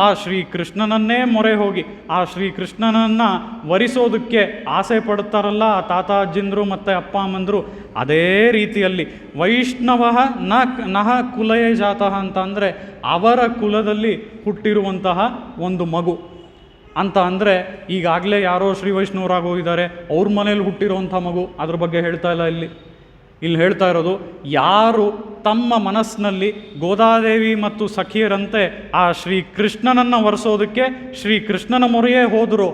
ಆ ಶ್ರೀಕೃಷ್ಣನನ್ನೇ ಮೊರೆ ಹೋಗಿ ಆ ಶ್ರೀಕೃಷ್ಣನನ್ನು ವರಿಸೋದಕ್ಕೆ ಆಸೆ ಪಡ್ತಾರಲ್ಲ ಆ ತಾತ ಅಜ್ಜಿಂದರು ಮತ್ತು ಅಪ್ಪ ಅಮ್ಮಂದರು, ಅದೇ ರೀತಿಯಲ್ಲಿ ವೈಷ್ಣವ ನಹ ಕುಲಯೇ ಜಾತಃ ಅಂತ ಅಂದರೆ ಅವರ ಕುಲದಲ್ಲಿ ಹುಟ್ಟಿರುವಂತಹ ಒಂದು ಮಗು ಅಂತ ಅಂದರೆ, ಈಗಾಗಲೇ ಯಾರೋ ಶ್ರೀ ವೈಷ್ಣವರಾಗೋಗಿದ್ದಾರೆ, ಅವ್ರ ಮನೇಲಿ ಹುಟ್ಟಿರೋವಂಥ ಮಗು, ಅದ್ರ ಬಗ್ಗೆ ಹೇಳ್ತಾ ಇಲ್ಲ ಇಲ್ಲಿ ಹೇಳ್ತಾ ಇರೋದು ಯಾರು ತಮ್ಮ ಮನಸ್ಸಿನಲ್ಲಿ ಗೋದಾದೇವಿ ಮತ್ತು ಸಖಿಯರಂತೆ ಆ ಶ್ರೀಕೃಷ್ಣನನ್ನು ವರಿಸೋದಕ್ಕೆ ಶ್ರೀಕೃಷ್ಣನ ಮೊರೆಯೇ ಹೋದರು,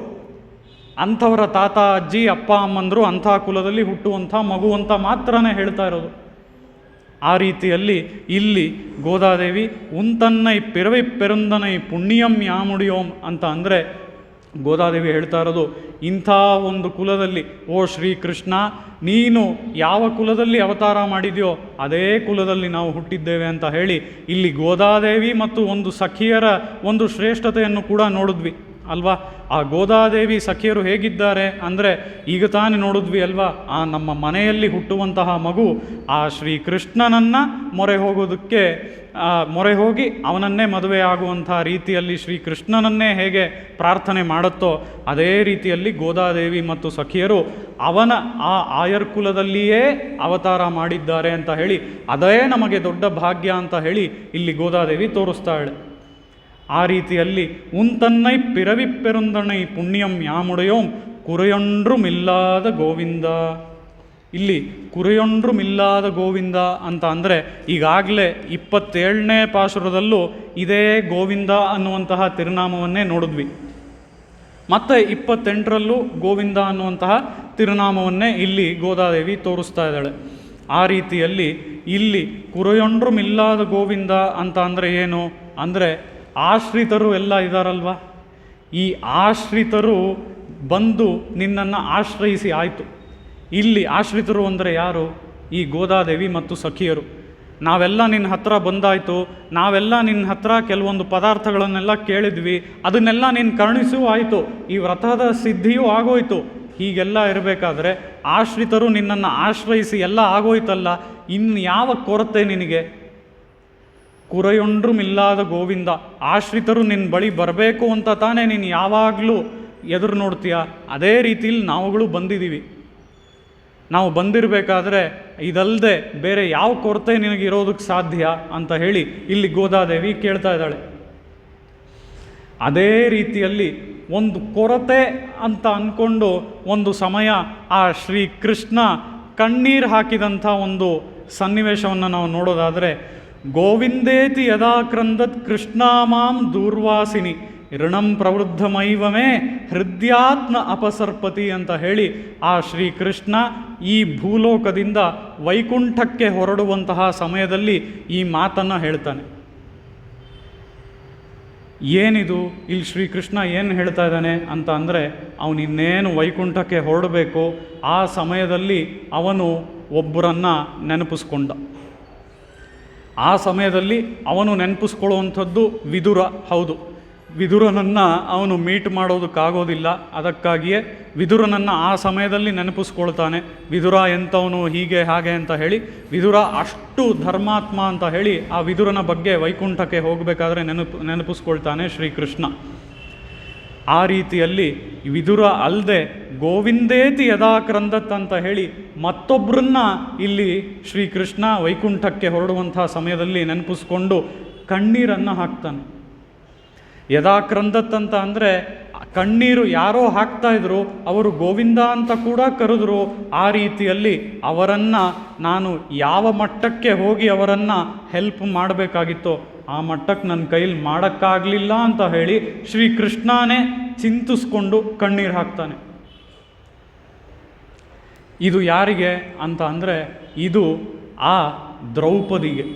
ಅಂಥವರ ತಾತ ಅಜ್ಜಿ ಅಪ್ಪ ಅಮ್ಮಂದರು ಅಂಥ ಕುಲದಲ್ಲಿ ಹುಟ್ಟುವಂಥ ಮಗು ಅಂತ ಮಾತ್ರನೇ ಹೇಳ್ತಾ ಇರೋದು. ಆ ರೀತಿಯಲ್ಲಿ ಇಲ್ಲಿ ಗೋದಾದೇವಿ ಉಂತನ್ನೈ ಪಿರವಿ ಪೆರುಂದನೈ ಪುಣ್ಯಂ ಯಾಮುಡಿಯೋಂ ಅಂತ ಅಂದರೆ ಗೋದಾದೇವಿ ಹೇಳ್ತಾ ಇರೋದು, ಇಂಥ ಒಂದು ಕುಲದಲ್ಲಿ ಓ ಶ್ರೀಕೃಷ್ಣ ನೀನು ಯಾವ ಕುಲದಲ್ಲಿ ಅವತಾರ ಮಾಡಿದೆಯೋ ಅದೇ ಕುಲದಲ್ಲಿ ನಾವು ಹುಟ್ಟಿದ್ದೇವೆ ಅಂತ ಹೇಳಿ ಇಲ್ಲಿ ಗೋದಾದೇವಿ ಮತ್ತು ಒಂದು ಸಖಿಯರ ಒಂದು ಶ್ರೇಷ್ಠತೆಯನ್ನು ಕೂಡ ನೋಡಿದ್ವಿ ಅಲ್ವಾ. ಆ ಗೋದಾದೇವಿ ಸಖಿಯರು ಹೇಗಿದ್ದಾರೆ ಅಂದರೆ ಈಗ ತಾನೇ ನೋಡಿದ್ವಿ ಅಲ್ವಾ, ಆ ನಮ್ಮ ಮನೆಯಲ್ಲಿ ಹುಟ್ಟುವಂತಹ ಮಗು ಆ ಶ್ರೀಕೃಷ್ಣನನ್ನು ಮೊರೆ ಹೋಗಿ ಅವನನ್ನೇ ಮದುವೆ ಆಗುವಂಥ ರೀತಿಯಲ್ಲಿ ಶ್ರೀಕೃಷ್ಣನನ್ನೇ ಹೇಗೆ ಪ್ರಾರ್ಥನೆ ಮಾಡುತ್ತೋ ಅದೇ ರೀತಿಯಲ್ಲಿ ಗೋದಾದೇವಿ ಮತ್ತು ಸಖಿಯರು ಅವನ ಆ ಆಯರ್ ಕುಲದಲ್ಲಿಯೇ ಅವತಾರ ಮಾಡಿದ್ದಾರೆ ಅಂತ ಹೇಳಿ ಅದೇ ನಮಗೆ ದೊಡ್ಡ ಭಾಗ್ಯ ಅಂತ ಹೇಳಿ ಇಲ್ಲಿ ಗೋದಾದೇವಿ ತೋರಿಸ್ತಾಳೆ. ಆ ರೀತಿಯಲ್ಲಿ ಉಂತನ್ನೈ ಪಿರವಿ ಪೆರುಂದಣೈ ಪುಣ್ಯಂ ಯಾಮುಡೆಯೋಂ ಕುರೆಯೊಂಡ್ರುಮಿಲ್ಲಾದ ಗೋವಿಂದ. ಇಲ್ಲಿ ಕುರೆಯೊಂಡ್ರುಮಿಲ್ಲಾದ ಗೋವಿಂದ ಅಂತ ಅಂದರೆ ಈಗಾಗಲೇ 27ನೇ ಪಾಶುರದಲ್ಲೂ ಇದೇ ಗೋವಿಂದ ಅನ್ನುವಂತಹ ತಿರುನಾಮವನ್ನೇ ನೋಡಿದ್ವಿ. ಮತ್ತು 28ರಲ್ಲೂ ಗೋವಿಂದ ಅನ್ನುವಂತಹ ತಿರುನಾಮವನ್ನೇ ಇಲ್ಲಿ ಗೋದಾದೇವಿ ತೋರಿಸ್ತಾ ಇದ್ದಾಳೆ. ಆ ರೀತಿಯಲ್ಲಿ ಇಲ್ಲಿ ಕುರೆಯೊಂಡ್ರುಮಿಲ್ಲಾದ ಗೋವಿಂದ ಅಂತ ಅಂದರೆ ಏನು ಅಂದರೆ ಆಶ್ರಿತರು ಎಲ್ಲ ಇದ್ದಾರಲ್ವ, ಈ ಆಶ್ರಿತರು ಬಂದು ನಿನ್ನನ್ನು ಆಶ್ರಯಿಸಿ ಆಯಿತು. ಇಲ್ಲಿ ಆಶ್ರಿತರು ಅಂದರೆ ಯಾರು? ಈ ಗೋದಾದೇವಿ ಮತ್ತು ಸಖಿಯರು. ನಾವೆಲ್ಲ ನಿನ್ನ ಹತ್ರ ಬಂದಾಯಿತು, ನಾವೆಲ್ಲ ನಿನ್ನ ಹತ್ರ ಕೆಲವೊಂದು ಪದಾರ್ಥಗಳನ್ನೆಲ್ಲ ಕೇಳಿದ್ವಿ, ಅದನ್ನೆಲ್ಲ ನೀನು ಕರುಣಿಸೂ ಆಯಿತು, ಈ ವ್ರತದ ಸಿದ್ಧಿಯೂ ಆಗೋಯ್ತು. ಹೀಗೆಲ್ಲ ಇರಬೇಕಾದ್ರೆ ಆಶ್ರಿತರು ನಿನ್ನನ್ನು ಆಶ್ರಯಿಸಿ ಎಲ್ಲ ಆಗೋಯ್ತಲ್ಲ, ಇನ್ನು ಯಾವ ಕೊರತೆ ನಿನಗೆ? ಕುರೆಯೊಂಡ್ರುಮಿಲ್ಲಾದ ಗೋವಿಂದ, ಆಶ್ರಿತರು ನಿನ್ನ ಬಳಿ ಬರಬೇಕು ಅಂತ ತಾನೇ ನೀನು ಯಾವಾಗಲೂ ಎದುರು ನೋಡ್ತೀಯ. ಅದೇ ರೀತಿಯಲ್ಲಿ ನಾವುಗಳು ಬಂದಿದ್ದೀವಿ. ನಾವು ಬಂದಿರಬೇಕಾದ್ರೆ ಇದಲ್ಲದೆ ಬೇರೆ ಯಾವ ಕೊರತೆ ನಿನಗಿರೋದಕ್ಕೆ ಸಾಧ್ಯ ಅಂತ ಹೇಳಿ ಇಲ್ಲಿ ಗೋದಾದೇವಿ ಕೇಳ್ತಾ ಇದ್ದಾಳೆ. ಅದೇ ರೀತಿಯಲ್ಲಿ ಒಂದು ಕೊರತೆ ಅಂತ ಅಂದ್ಕೊಂಡು ಒಂದು ಸಮಯ ಆ ಶ್ರೀಕೃಷ್ಣ ಕಣ್ಣೀರು ಹಾಕಿದಂಥ ಒಂದು ಸನ್ನಿವೇಶವನ್ನು ನಾವು ನೋಡೋದಾದರೆ, ಗೋವಿಂದೇತಿ ಯದಾಕ್ರಂದತ್ ಕೃಷ್ಣಾಮಾಂ ದೂರ್ವಾಸಿನಿ ಋಣಂ ಪ್ರವೃದ್ಧಮೈವಮೇ ಹೃದಯಾತ್ಮ ಅಪಸರ್ಪತಿ ಅಂತ ಹೇಳಿ ಆ ಶ್ರೀಕೃಷ್ಣ ಈ ಭೂಲೋಕದಿಂದ ವೈಕುಂಠಕ್ಕೆ ಹೊರಡುವಂತಹ ಸಮಯದಲ್ಲಿ ಈ ಮಾತನ್ನು ಹೇಳ್ತಾನೆ. ಏನಿದು? ಇಲ್ಲಿ ಶ್ರೀಕೃಷ್ಣ ಏನು ಹೇಳ್ತಾ ಇದ್ದಾನೆ ಅಂತ ಅಂದರೆ, ಅವನಿನ್ನೇನು ವೈಕುಂಠಕ್ಕೆ ಹೊರಡಬೇಕು ಆ ಸಮಯದಲ್ಲಿ ಅವನು ಒಬ್ಬರನ್ನು ನೆನಪಿಸ್ಕೊಂಡ. ಆ ಸಮಯದಲ್ಲಿ ಅವನು ನೆನಪಿಸ್ಕೊಳ್ಳುವಂಥದ್ದು ವಿದುರ. ಹೌದು, ವಿದುರನನ್ನು ಅವನು ಮೀಟ್ ಮಾಡೋದಕ್ಕಾಗೋದಿಲ್ಲ, ಅದಕ್ಕಾಗಿಯೇ ವಿದುರನನ್ನು ಆ ಸಮಯದಲ್ಲಿ ನೆನಪಿಸ್ಕೊಳ್ತಾನೆ. ವಿದುರ ಎಂಥವನು, ಹೀಗೆ ಹಾಗೆ ಅಂತ ಹೇಳಿ ವಿದುರ ಅಷ್ಟು ಧರ್ಮಾತ್ಮ ಅಂತ ಹೇಳಿ ಆ ವಿದುರನ ಬಗ್ಗೆ ವೈಕುಂಠಕ್ಕೆ ಹೋಗಬೇಕಾದ್ರೆ ನೆನಪಿಸ್ಕೊಳ್ತಾನೆ ಶ್ರೀಕೃಷ್ಣ. ಆ ರೀತಿಯಲ್ಲಿ ವಿದುರ ಅಲ್ಲದೆ ಗೋವಿಂದೇತಿ ಯದಾಕ್ರಂದತ್ ಅಂತ ಹೇಳಿ ಮತ್ತೊಬ್ಬರನ್ನ ಇಲ್ಲಿ ಶ್ರೀಕೃಷ್ಣ ವೈಕುಂಠಕ್ಕೆ ಹೊರಡುವಂಥ ಸಮಯದಲ್ಲಿ ನೆನಪಿಸ್ಕೊಂಡು ಕಣ್ಣೀರನ್ನು ಹಾಕ್ತಾನೆ. ಯದಾಕ್ರಂದತ್ ಅಂತ ಅಂದರೆ ಕಣ್ಣೀರು ಯಾರೋ ಹಾಕ್ತಾಯಿದ್ರು, ಅವರು ಗೋವಿಂದ ಅಂತ ಕೂಡ ಕರೆದ್ರು. ಆ ರೀತಿಯಲ್ಲಿ ಅವರನ್ನು ನಾನು ಯಾವ ಮಟ್ಟಕ್ಕೆ ಹೋಗಿ ಅವರನ್ನು ಹೆಲ್ಪ್ ಮಾಡಬೇಕಾಗಿತ್ತೋ ಆ ಮಟ್ಟಕ್ಕೆ ನನ್ನ ಕೈಲಿ ಮಾಡೋಕ್ಕಾಗಲಿಲ್ಲ ಅಂತ ಹೇಳಿ ಶ್ರೀಕೃಷ್ಣನೇ ಚಿಂತಿಸ್ಕೊಂಡು ಕಣ್ಣೀರು ಹಾಕ್ತಾನೆ. ಇದು ಯಾರಿಗೆ ಅಂತ ಅಂದರೆ, ಇದು ಆ ದ್ರೌಪದಿಗೆ.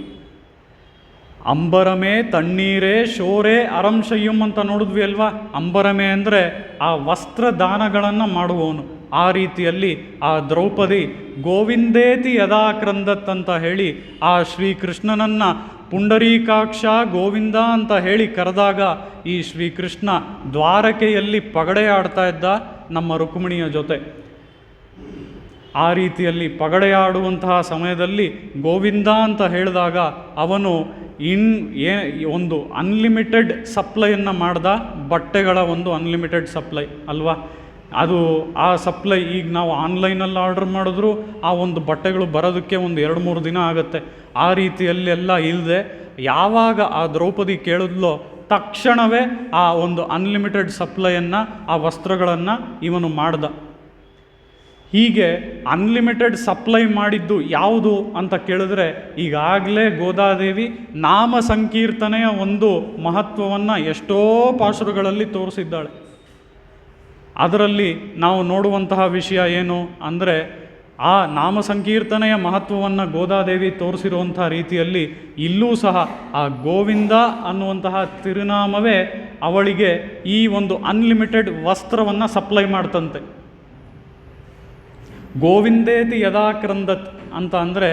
ಅಂಬರಮೇ ತಣ್ಣೀರೇ ಶೋರೇ ಅರಂಶಯ್ಯಂ ಅಂತ ನೋಡಿದ್ವಿ ಅಲ್ವಾ. ಅಂಬರಮೇ ಅಂದರೆ ಆ ವಸ್ತ್ರದಾನಗಳನ್ನು ಮಾಡುವವನು. ಆ ರೀತಿಯಲ್ಲಿ ಆ ದ್ರೌಪದಿ ಗೋವಿಂದೇತಿ ಯದಾಕ್ರಂದತ್ ಅಂತ ಹೇಳಿ ಆ ಶ್ರೀಕೃಷ್ಣನನ್ನು ಪುಂಡರೀಕಾಕ್ಷ ಗೋವಿಂದ ಅಂತ ಹೇಳಿ ಕರೆದಾಗ ಈ ಶ್ರೀಕೃಷ್ಣ ದ್ವಾರಕೆಯಲ್ಲಿ ಪಗಡೆ ಆಡ್ತಾ ಇದ್ದ ನಮ್ಮ ರುಕ್ಮಿಣಿಯ ಜೊತೆ. ಆ ರೀತಿಯಲ್ಲಿ ಪಗಡೆಯಾಡುವಂತಹ ಸಮಯದಲ್ಲಿ ಗೋವಿಂದ ಅಂತ ಹೇಳಿದಾಗ ಅವನು ಒಂದು ಅನ್ಲಿಮಿಟೆಡ್ ಸಪ್ಲೈಯನ್ನು ಮಾಡ್ದ, ಬಟ್ಟೆಗಳ ಒಂದು ಅನ್ಲಿಮಿಟೆಡ್ ಸಪ್ಲೈ ಅಲ್ವಾ. ಅದು ಆ ಸಪ್ಲೈ ಈಗ ನಾವು ಆನ್ಲೈನಲ್ಲಿ ಆರ್ಡ್ರ್ ಮಾಡಿದ್ರು ಆ ಒಂದು ಬಟ್ಟೆಗಳು ಬರೋದಕ್ಕೆ ಒಂದು 2-3 ದಿನ ಆಗುತ್ತೆ. ಆ ರೀತಿಯಲ್ಲೆಲ್ಲ ಇಲ್ಲದೆ ಯಾವಾಗ ಆ ದ್ರೌಪದಿ ಕೇಳಿದ್ಲೋ ತಕ್ಷಣವೇ ಆ ಒಂದು ಅನ್ಲಿಮಿಟೆಡ್ ಸಪ್ಲೈಯನ್ನು, ಆ ವಸ್ತ್ರಗಳನ್ನು ಇವನು ಮಾಡ್ದ. ಹೀಗೆ ಅನ್ಲಿಮಿಟೆಡ್ ಸಪ್ಲೈ ಮಾಡಿದ್ದು ಯಾವುದು ಅಂತ ಕೇಳಿದ್ರೆ, ಈಗಾಗಲೇ ಗೋದಾದೇವಿ ನಾಮ ಸಂಕೀರ್ತನೆಯ ಒಂದು ಮಹತ್ವವನ್ನು ಎಷ್ಟೋ ಪಾಶುರಗಳಲ್ಲಿ ತೋರಿಸಿದ್ದಾಳೆ. ಅದರಲ್ಲಿ ನಾವು ನೋಡುವಂತಹ ವಿಷಯ ಏನು ಅಂದರೆ, ಆ ನಾಮ ಸಂಕೀರ್ತನೆಯ ಮಹತ್ವವನ್ನು ಗೋದಾದೇವಿ ತೋರಿಸಿರುವಂಥ ರೀತಿಯಲ್ಲಿ ಇಲ್ಲೂ ಸಹ ಆ ಗೋವಿಂದ ಅನ್ನುವಂತಹ ತಿರುನಾಮವೇ ಅವಳಿಗೆ ಈ ಒಂದು ಅನ್ಲಿಮಿಟೆಡ್ ವಸ್ತ್ರವನ್ನು ಸಪ್ಲೈ ಮಾಡ್ತಂತೆ. ಗೋವಿಂದೇತಿ ಯದಾ ಕ್ರಂದತ್ ಅಂತ ಅಂದರೆ,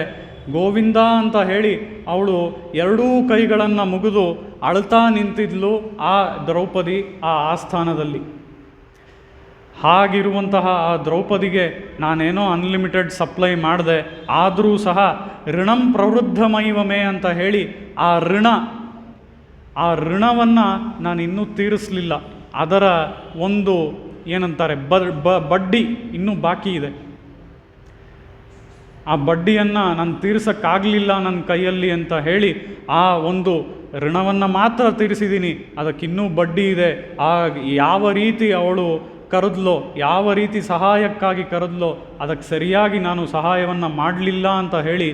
ಗೋವಿಂದ ಅಂತ ಹೇಳಿ ಅವಳು ಎರಡೂ ಕೈಗಳನ್ನು ಮುಗಿದು ಅಳ್ತಾ ನಿಂತಿದ್ಲು ಆ ದ್ರೌಪದಿ ಆ ಆಸ್ಥಾನದಲ್ಲಿ. ಹಾಗಿರುವಂತಹ ಆ ದ್ರೌಪದಿಗೆ ನಾನೇನೋ ಅನ್ಲಿಮಿಟೆಡ್ ಸಪ್ಲೈ ಮಾಡಿದೆ, ಆದರೂ ಸಹ ಋಣಂ ಪ್ರವೃದ್ಧಮೈವಮೇ ಅಂತ ಹೇಳಿ ಆ ಋಣವನ್ನು ನಾನು ಇನ್ನೂ ತೀರಿಸಲಿಲ್ಲ. ಅದರ ಒಂದು ಏನಂತಾರೆ ಬಡ್ಡಿ ಇನ್ನೂ ಬಾಕಿ ಇದೆ. ಆ ಬಡ್ಡಿಯನ್ನು ನಾನು ತೀರ್ಸೋಕ್ಕಾಗಲಿಲ್ಲ ನನ್ನ ಕೈಯಲ್ಲಿ ಅಂತ ಹೇಳಿ ಆ ಒಂದು ಋಣವನ್ನು ಮಾತ್ರ ತೀರಿಸಿದ್ದೀನಿ, ಅದಕ್ಕಿನ್ನೂ ಬಡ್ಡಿ ಇದೆ. ಯಾವ ರೀತಿ ಅವಳು ಕರೆದ್ಲೋ, ಯಾವ ರೀತಿ ಸಹಾಯಕ್ಕಾಗಿ ಕರೆದ್ಲೋ ಅದಕ್ಕೆ ಸರಿಯಾಗಿ ನಾನು ಸಹಾಯವನ್ನು ಮಾಡಲಿಲ್ಲ ಅಂತ ಹೇಳಿ,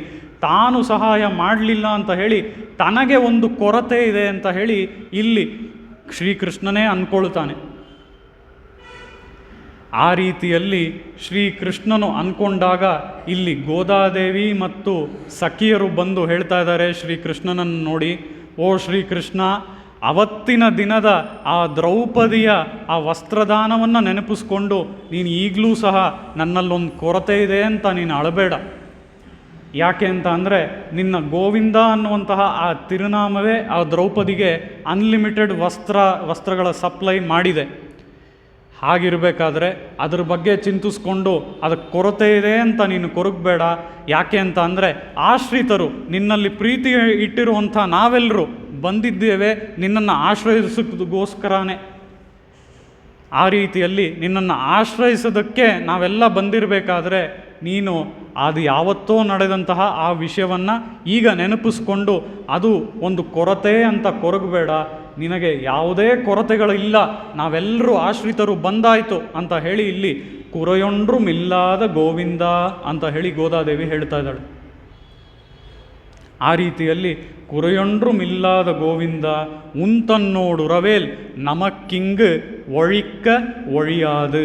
ತಾನು ಸಹಾಯ ಮಾಡಲಿಲ್ಲ ಅಂತ ಹೇಳಿ ತನಗೆ ಒಂದು ಕೊರತೆ ಇದೆ ಅಂತ ಹೇಳಿ ಇಲ್ಲಿ ಶ್ರೀಕೃಷ್ಣನೇ ಅಂದ್ಕೊಳ್ತಾನೆ. ಆ ರೀತಿಯಲ್ಲಿ ಶ್ರೀಕೃಷ್ಣನು ಅಂದ್ಕೊಂಡಾಗ ಇಲ್ಲಿ ಗೋದಾದೇವಿ ಮತ್ತು ಸಖಿಯರು ಬಂದು ಹೇಳ್ತಾ ಇದ್ದಾರೆ ಶ್ರೀಕೃಷ್ಣನನ್ನು ನೋಡಿ, ಓ ಶ್ರೀಕೃಷ್ಣ, ಅವತ್ತಿನ ದಿನದ ಆ ದ್ರೌಪದಿಯ ಆ ವಸ್ತ್ರದಾನವನ್ನು ನೆನಪಿಸ್ಕೊಂಡು ನೀನು ಈಗಲೂ ಸಹ ನನ್ನಲ್ಲೊಂದು ಕೊರತೆ ಇದೆ ಅಂತ ನೀನು ಅಳಬೇಡ. ಯಾಕೆ ಅಂತ ಅಂದರೆ, ನಿನ್ನ ಗೋವಿಂದ ಅನ್ನುವಂತಹ ಆ ತಿರುನಾಮವೇ ಆ ದ್ರೌಪದಿಗೆ ಅನ್ಲಿಮಿಟೆಡ್ ವಸ್ತ್ರಗಳ ಸಪ್ಲೈ ಮಾಡಿದೆ. ಹಾಗಿರಬೇಕಾದ್ರೆ ಅದ್ರ ಬಗ್ಗೆ ಚಿಂತಿಸ್ಕೊಂಡು ಅದಕ್ಕೆ ಕೊರತೆ ಇದೆ ಅಂತ ನೀನು ಕೊರಗಬೇಡ. ಯಾಕೆ ಅಂತ ಅಂದರೆ, ಆಶ್ರಿತರು ನಿನ್ನಲ್ಲಿ ಪ್ರೀತಿ ಇಟ್ಟಿರುವಂಥ ನಾವೆಲ್ಲರೂ ಬಂದಿದ್ದೇವೆ ನಿನ್ನನ್ನು ಆಶ್ರಯಿಸೋದಕ್ಕೋಸ್ಕರನೇ. ಆ ರೀತಿಯಲ್ಲಿ ನಿನ್ನನ್ನು ಆಶ್ರಯಿಸೋದಕ್ಕೆ ನಾವೆಲ್ಲ ಬಂದಿರಬೇಕಾದ್ರೆ ನೀನು ಅದು ಯಾವತ್ತೋ ನಡೆದಂತಹ ಆ ವಿಷಯವನ್ನು ಈಗ ನೆನಪಿಸ್ಕೊಂಡು ಅದು ಒಂದು ಕೊರತೆ ಅಂತ ಕೊರಗಬೇಡ. ನಿನಗೆ ಯಾವುದೇ ಕೊರತೆಗಳಿಲ್ಲ, ನಾವೆಲ್ಲರೂ ಆಶ್ರಿತರು ಬಂದಾಯಿತು ಅಂತ ಹೇಳಿ ಇಲ್ಲಿ ಕುರೆಯೊಂಡ್ರು ಮಿಲ್ಲಾದ ಗೋವಿಂದ ಅಂತ ಹೇಳಿ ಗೋದಾದೇವಿ ಹೇಳ್ತಾ ಇದ್ದಾಳೆ. ಆ ರೀತಿಯಲ್ಲಿ ಕುರೆಯೊಂಡ್ರು ಮಿಲ್ಲಾದ ಗೋವಿಂದ ಉಂತನ್ನೋಡು ರವೇಲ್ ನಮಕ್ಕಿಂಗ್ ಒழிಕ್ಕ ಒழியாது.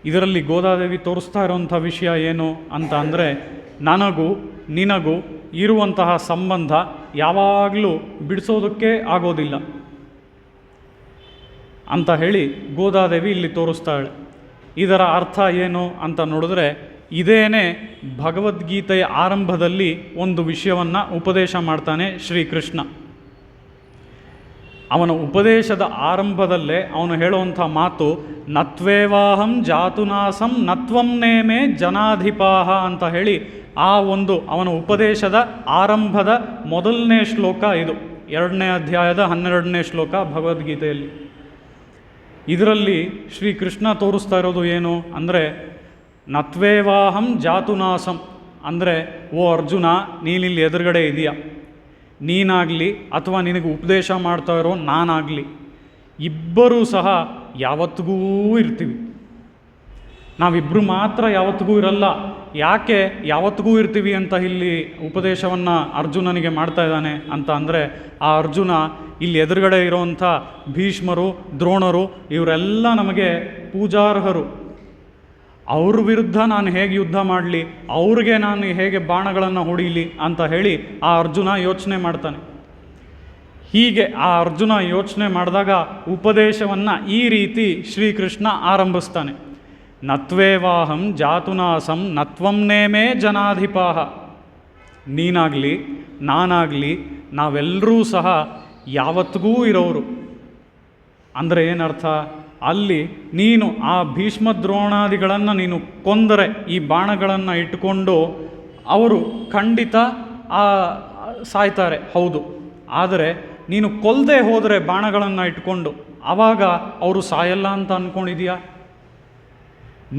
ಇದರಲ್ಲಿ ಗೋದಾದೇವಿ ತೋರಿಸ್ತಾ ಇರುವಂಥ ವಿಷಯ ಏನು ಅಂತ ಅಂದರೆ, ನನಗೂ ನಿನಗೂ ಇರುವಂತಹ ಸಂಬಂಧ ಯಾವಾಗಲೂ ಬಿಡಿಸೋದಕ್ಕೆ ಆಗೋದಿಲ್ಲ ಅಂತ ಹೇಳಿ ಗೋದಾದೇವಿ ಇಲ್ಲಿ ತೋರಿಸ್ತಾಳೆ. ಇದರ ಅರ್ಥ ಏನು ಅಂತ ನೋಡಿದ್ರೆ, ಇದೇನೇ ಭಗವದ್ಗೀತೆಯ ಆರಂಭದಲ್ಲಿ ಒಂದು ವಿಷಯವನ್ನು ಉಪದೇಶ ಮಾಡ್ತಾನೆ ಶ್ರೀಕೃಷ್ಣ. ಅವನ ಉಪದೇಶದ ಆರಂಭದಲ್ಲೇ ಅವನು ಹೇಳುವಂಥ ಮಾತು ನತ್ವೇವಾಹಂ ಜಾತುನಾಸಂ ನತ್ವಂ ನೇಮೇ ಜನಾಧಿಪಾಹ ಅಂತ ಹೇಳಿ ಆ ಒಂದು ಅವನ ಉಪದೇಶದ ಆರಂಭದ ಮೊದಲನೇ ಶ್ಲೋಕ ಇದು, 2ನೇ ಅಧ್ಯಾಯದ 12ನೇ ಶ್ಲೋಕ ಭಗವದ್ಗೀತೆಯಲ್ಲಿ. ಇದರಲ್ಲಿ ಶ್ರೀಕೃಷ್ಣ ತೋರಿಸ್ತಾ ಇರೋದು ಏನು ಅಂದರೆ, ನತ್ವೇವಾಹಂ ಜಾತುನಾಸಂ ಅಂದರೆ, ಓ ಅರ್ಜುನ, ನೀನಿಲ್ಲಿ ಎದುರುಗಡೆ ಇದೆಯಾ, ನೀನಾಗಲಿ ಅಥವಾ ನಿನಗೆ ಉಪದೇಶ ಮಾಡ್ತಾ ಇರೋ ನಾನಾಗಲಿ, ಇಬ್ಬರೂ ಸಹ ಯಾವತ್ತಿಗೂ ಇರ್ತೀವಿ. ನಾವಿಬ್ಬರು ಮಾತ್ರ ಯಾವತ್ತಿಗೂ ಇರಲ್ಲ. ಯಾಕೆ ಯಾವತ್ತಿಗೂ ಇರ್ತೀವಿ ಅಂತ ಇಲ್ಲಿ ಉಪದೇಶವನ್ನು ಅರ್ಜುನನಿಗೆ ಮಾಡ್ತಾ ಇದ್ದಾನೆ ಅಂತ ಅಂದರೆ, ಆ ಅರ್ಜುನ ಇಲ್ಲಿ ಎದುರುಗಡೆ ಇರೋವಂಥ ಭೀಷ್ಮರು, ದ್ರೋಣರು ಇವರೆಲ್ಲ ನಮಗೆ ಪೂಜಾರ್ಹರು. ಅವ್ರ ವಿರುದ್ಧ ನಾನು ಹೇಗೆ ಯುದ್ಧ ಮಾಡಲಿ, ಅವ್ರಿಗೆ ನಾನು ಹೇಗೆ ಬಾಣಗಳನ್ನು ಹೊಡೀಲಿ ಅಂತ ಹೇಳಿ ಆ ಅರ್ಜುನ ಯೋಚನೆ ಮಾಡ್ತಾನೆ. ಹೀಗೆ ಆ ಅರ್ಜುನ ಯೋಚನೆ ಮಾಡಿದಾಗ ಉಪದೇಶವನ್ನು ಈ ರೀತಿ ಶ್ರೀಕೃಷ್ಣ ಆರಂಭಿಸ್ತಾನೆ. ನತ್ವೇವಾಹಂ ಜಾತುನಾಸಂ ನತ್ವಂ ನೇಮೇ ಜನಾಧಿಪಾಹ. ನೀನಾಗಲಿ ನಾನಾಗಲಿ ನಾವೆಲ್ಲರೂ ಸಹ ಯಾವತ್ತಿಗೂ ಇರೋರು. ಅಂದರೆ ಏನರ್ಥ? ಅಲ್ಲಿ ನೀನು ಆ ಭೀಷ್ಮ ದ್ರೋಣಾದಿಗಳನ್ನು ನೀನು ಕೊಂದರೆ, ಈ ಬಾಣಗಳನ್ನು ಇಟ್ಟುಕೊಂಡು ಅವರು ಖಂಡಿತ ಸಾಯ್ತಾರೆ, ಹೌದು. ಆದರೆ ನೀನು ಕೊಲ್ಲದೆ ಹೋದರೆ ಬಾಣಗಳನ್ನು ಇಟ್ಕೊಂಡು, ಆವಾಗ ಅವರು ಸಾಯಲ್ಲ ಅಂತ ಅಂದ್ಕೊಂಡಿದೀಯಾ?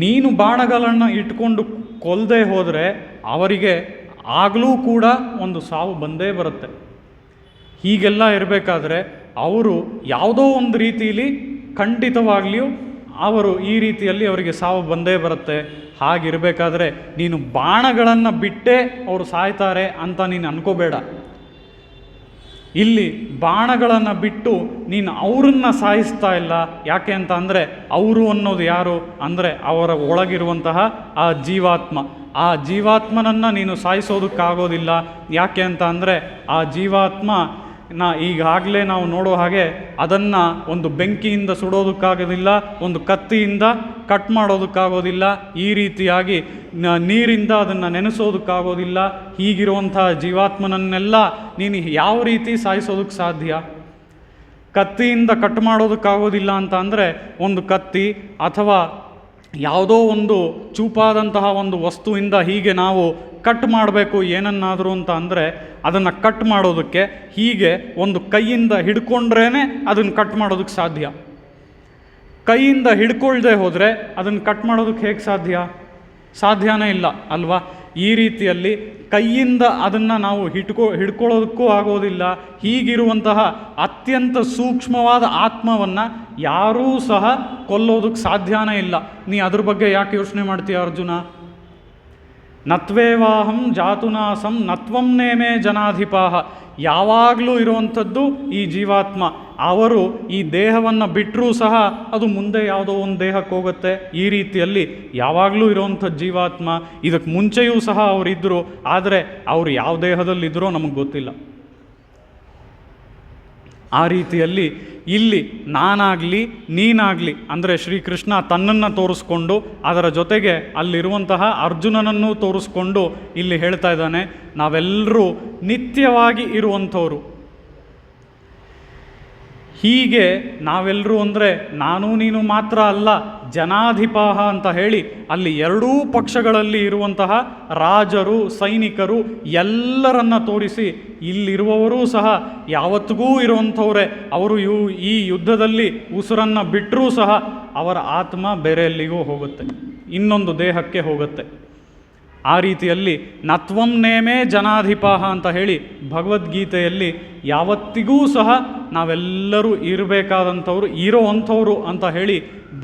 ನೀನು ಬಾಣಗಳನ್ನು ಇಟ್ಕೊಂಡು ಕೊಲ್ಲದೆ ಹೋದರೆ ಅವರಿಗೆ ಆಗಲೂ ಕೂಡ ಒಂದು ಸಾವು ಬಂದೇ ಬರುತ್ತೆ. ಹೀಗೆಲ್ಲ ಇರಬೇಕಾದ್ರೆ ಅವರು ಯಾವುದೋ ಒಂದು ರೀತಿಯಲ್ಲಿ ಖಂಡಿತವಾಗ್ಲಿಯೂ ಅವರು ಈ ರೀತಿಯಲ್ಲಿ ಅವರಿಗೆ ಸಾವು ಬಂದೇ ಬರುತ್ತೆ. ಹಾಗಿರಬೇಕಾದ್ರೆ ನೀನು ಬಾಣಗಳನ್ನು ಬಿಟ್ಟೇ ಅವರು ಸಾಯ್ತಾರೆ ಅಂತ ನೀನು ಅನ್ಕೋಬೇಡ. ಇಲ್ಲಿ ಬಾಣಗಳನ್ನು ಬಿಟ್ಟು ನೀನು ಅವರನ್ನು ಸಾಯಿಸ್ತಾ ಇಲ್ಲ. ಯಾಕೆ ಅಂತ ಅಂದರೆ ಅವರು ಅನ್ನೋದು ಯಾರು ಅಂದರೆ ಅವರ ಒಳಗಿರುವಂತಹ ಆ ಜೀವಾತ್ಮ. ಆ ಜೀವಾತ್ಮನನ್ನು ನೀನು ಸಾಯಿಸೋದಕ್ಕಾಗೋದಿಲ್ಲ. ಯಾಕೆ ಅಂತ ಅಂದರೆ ಆ ಜೀವಾತ್ಮ ಈಗಾಗಲೇ ನಾವು ನೋಡೋ ಹಾಗೆ ಅದನ್ನು ಒಂದು ಬೆಂಕಿಯಿಂದ ಸುಡೋದಕ್ಕಾಗೋದಿಲ್ಲ, ಒಂದು ಕತ್ತಿಯಿಂದ ಕಟ್ ಮಾಡೋದಕ್ಕಾಗೋದಿಲ್ಲ, ಈ ರೀತಿಯಾಗಿ ನೀರಿಂದ ಅದನ್ನು ನೆನೆಸೋದಕ್ಕಾಗೋದಿಲ್ಲ. ಹೀಗಿರುವಂತಹ ಜೀವಾತ್ಮನನ್ನೆಲ್ಲ ನೀನು ಯಾವ ರೀತಿ ಸಾಯಿಸೋದಕ್ಕೆ ಸಾಧ್ಯ? ಕತ್ತಿಯಿಂದ ಕಟ್ ಮಾಡೋದಕ್ಕಾಗೋದಿಲ್ಲ ಅಂತ ಅಂದರೆ ಒಂದು ಕತ್ತಿ ಅಥವಾ ಯಾವುದೋ ಒಂದು ಚೂಪಾದಂತಹ ಒಂದು ವಸ್ತುವಿಂದ ಹೀಗೆ ನಾವು ಕಟ್ ಮಾಡಬೇಕು ಏನನ್ನಾದರೂ ಅಂತ ಅಂದರೆ ಅದನ್ನು ಕಟ್ ಮಾಡೋದಕ್ಕೆ ಹೀಗೆ ಒಂದು ಕೈಯಿಂದ ಹಿಡ್ಕೊಂಡ್ರೇ ಅದನ್ನು ಕಟ್ ಮಾಡೋದಕ್ಕೆ ಸಾಧ್ಯ. ಕೈಯಿಂದ ಹಿಡ್ಕೊಳ್ದೆ ಹೋದರೆ ಅದನ್ನು ಕಟ್ ಮಾಡೋದಕ್ಕೆ ಹೇಗೆ ಸಾಧ್ಯ? ಸಾಧ್ಯನೇ ಇಲ್ಲ ಅಲ್ವಾ? ಈ ರೀತಿಯಲ್ಲಿ ಕೈಯಿಂದ ಅದನ್ನು ನಾವು ಹಿಡ್ಕೊಳ್ಳೋದಕ್ಕೂ ಆಗೋದಿಲ್ಲ. ಹೀಗಿರುವಂತಹ ಅತ್ಯಂತ ಸೂಕ್ಷ್ಮವಾದ ಆತ್ಮವನ್ನು ಯಾರೂ ಸಹ ಕೊಲ್ಲೋದಕ್ಕೆ ಸಾಧ್ಯನೇ ಇಲ್ಲ. ನೀ ಅದ್ರ ಬಗ್ಗೆ ಯಾಕೆ ಯೋಚನೆ ಮಾಡ್ತೀಯ ಅರ್ಜುನ? ನತ್ವೇವಾಹಂ ಜಾತುನಾಸಂ ನತ್ವಂ ನೇಮೇ ಜನಾಧಿಪಾಹ. ಯಾವಾಗಲೂ ಇರುವಂಥದ್ದು ಈ ಜೀವಾತ್ಮ. ಅವರು ಈ ದೇಹವನ್ನು ಬಿಟ್ಟರೂ ಸಹ ಅದು ಮುಂದೆ ಯಾವುದೋ ಒಂದು ದೇಹಕ್ಕೆ ಹೋಗುತ್ತೆ. ಈ ರೀತಿಯಲ್ಲಿ ಯಾವಾಗಲೂ ಇರುವಂಥ ಜೀವಾತ್ಮ. ಇದಕ್ಕೆ ಮುಂಚೆಯೂ ಸಹ ಅವರಿದ್ದರು, ಆದರೆ ಅವರು ಯಾವ ದೇಹದಲ್ಲಿದ್ದರೋ ನಮಗೆ ಗೊತ್ತಿಲ್ಲ. ಆ ರೀತಿಯಲ್ಲಿ ಇಲ್ಲಿ ನಾನಾಗಲಿ ನೀನಾಗಲಿ ಅಂದರೆ ಶ್ರೀಕೃಷ್ಣ ತನ್ನನ್ನು ತೋರಿಸ್ಕೊಂಡು ಅದರ ಜೊತೆಗೆ ಅಲ್ಲಿರುವಂತಹ ಅರ್ಜುನನನ್ನು ತೋರಿಸ್ಕೊಂಡು ಇಲ್ಲಿ ಹೇಳ್ತಾ ಇದ್ದಾನೆ, ನಾವೆಲ್ಲರೂ ನಿತ್ಯವಾಗಿ ಇರುವಂಥವ್ರು. ಹೀಗೆ ನಾವೆಲ್ಲರೂ ಅಂದರೆ ನಾನು ನೀನು ಮಾತ್ರ ಅಲ್ಲ, ಜನಾಧಿಪಾಹ ಅಂತ ಹೇಳಿ ಅಲ್ಲಿ ಎರಡೂ ಪಕ್ಷಗಳಲ್ಲಿ ಇರುವಂತಹ ರಾಜರು, ಸೈನಿಕರು ಎಲ್ಲರನ್ನ ತೋರಿಸಿ ಇಲ್ಲಿರುವವರೂ ಸಹ ಯಾವತ್ತಿಗೂ ಇರುವಂಥವ್ರೆ. ಅವರು ಈ ಯುದ್ಧದಲ್ಲಿ ಉಸಿರನ್ನು ಬಿಟ್ಟರೂ ಸಹ ಅವರ ಆತ್ಮ ಬೇರೆ ಎಲ್ಲಿಗೂ ಹೋಗುತ್ತೆ, ಇನ್ನೊಂದು ದೇಹಕ್ಕೆ ಹೋಗುತ್ತೆ. ಆ ರೀತಿಯಲ್ಲಿ ನತ್ವಂ ನೇಮೇ ಜನಾಧಿಪಾಹ ಅಂತ ಹೇಳಿ ಭಗವದ್ಗೀತೆಯಲ್ಲಿ ಯಾವತ್ತಿಗೂ ಸಹ ನಾವೆಲ್ಲರೂ ಇರಬೇಕಾದಂಥವ್ರು, ಇರೋವಂಥವ್ರು ಅಂತ ಹೇಳಿ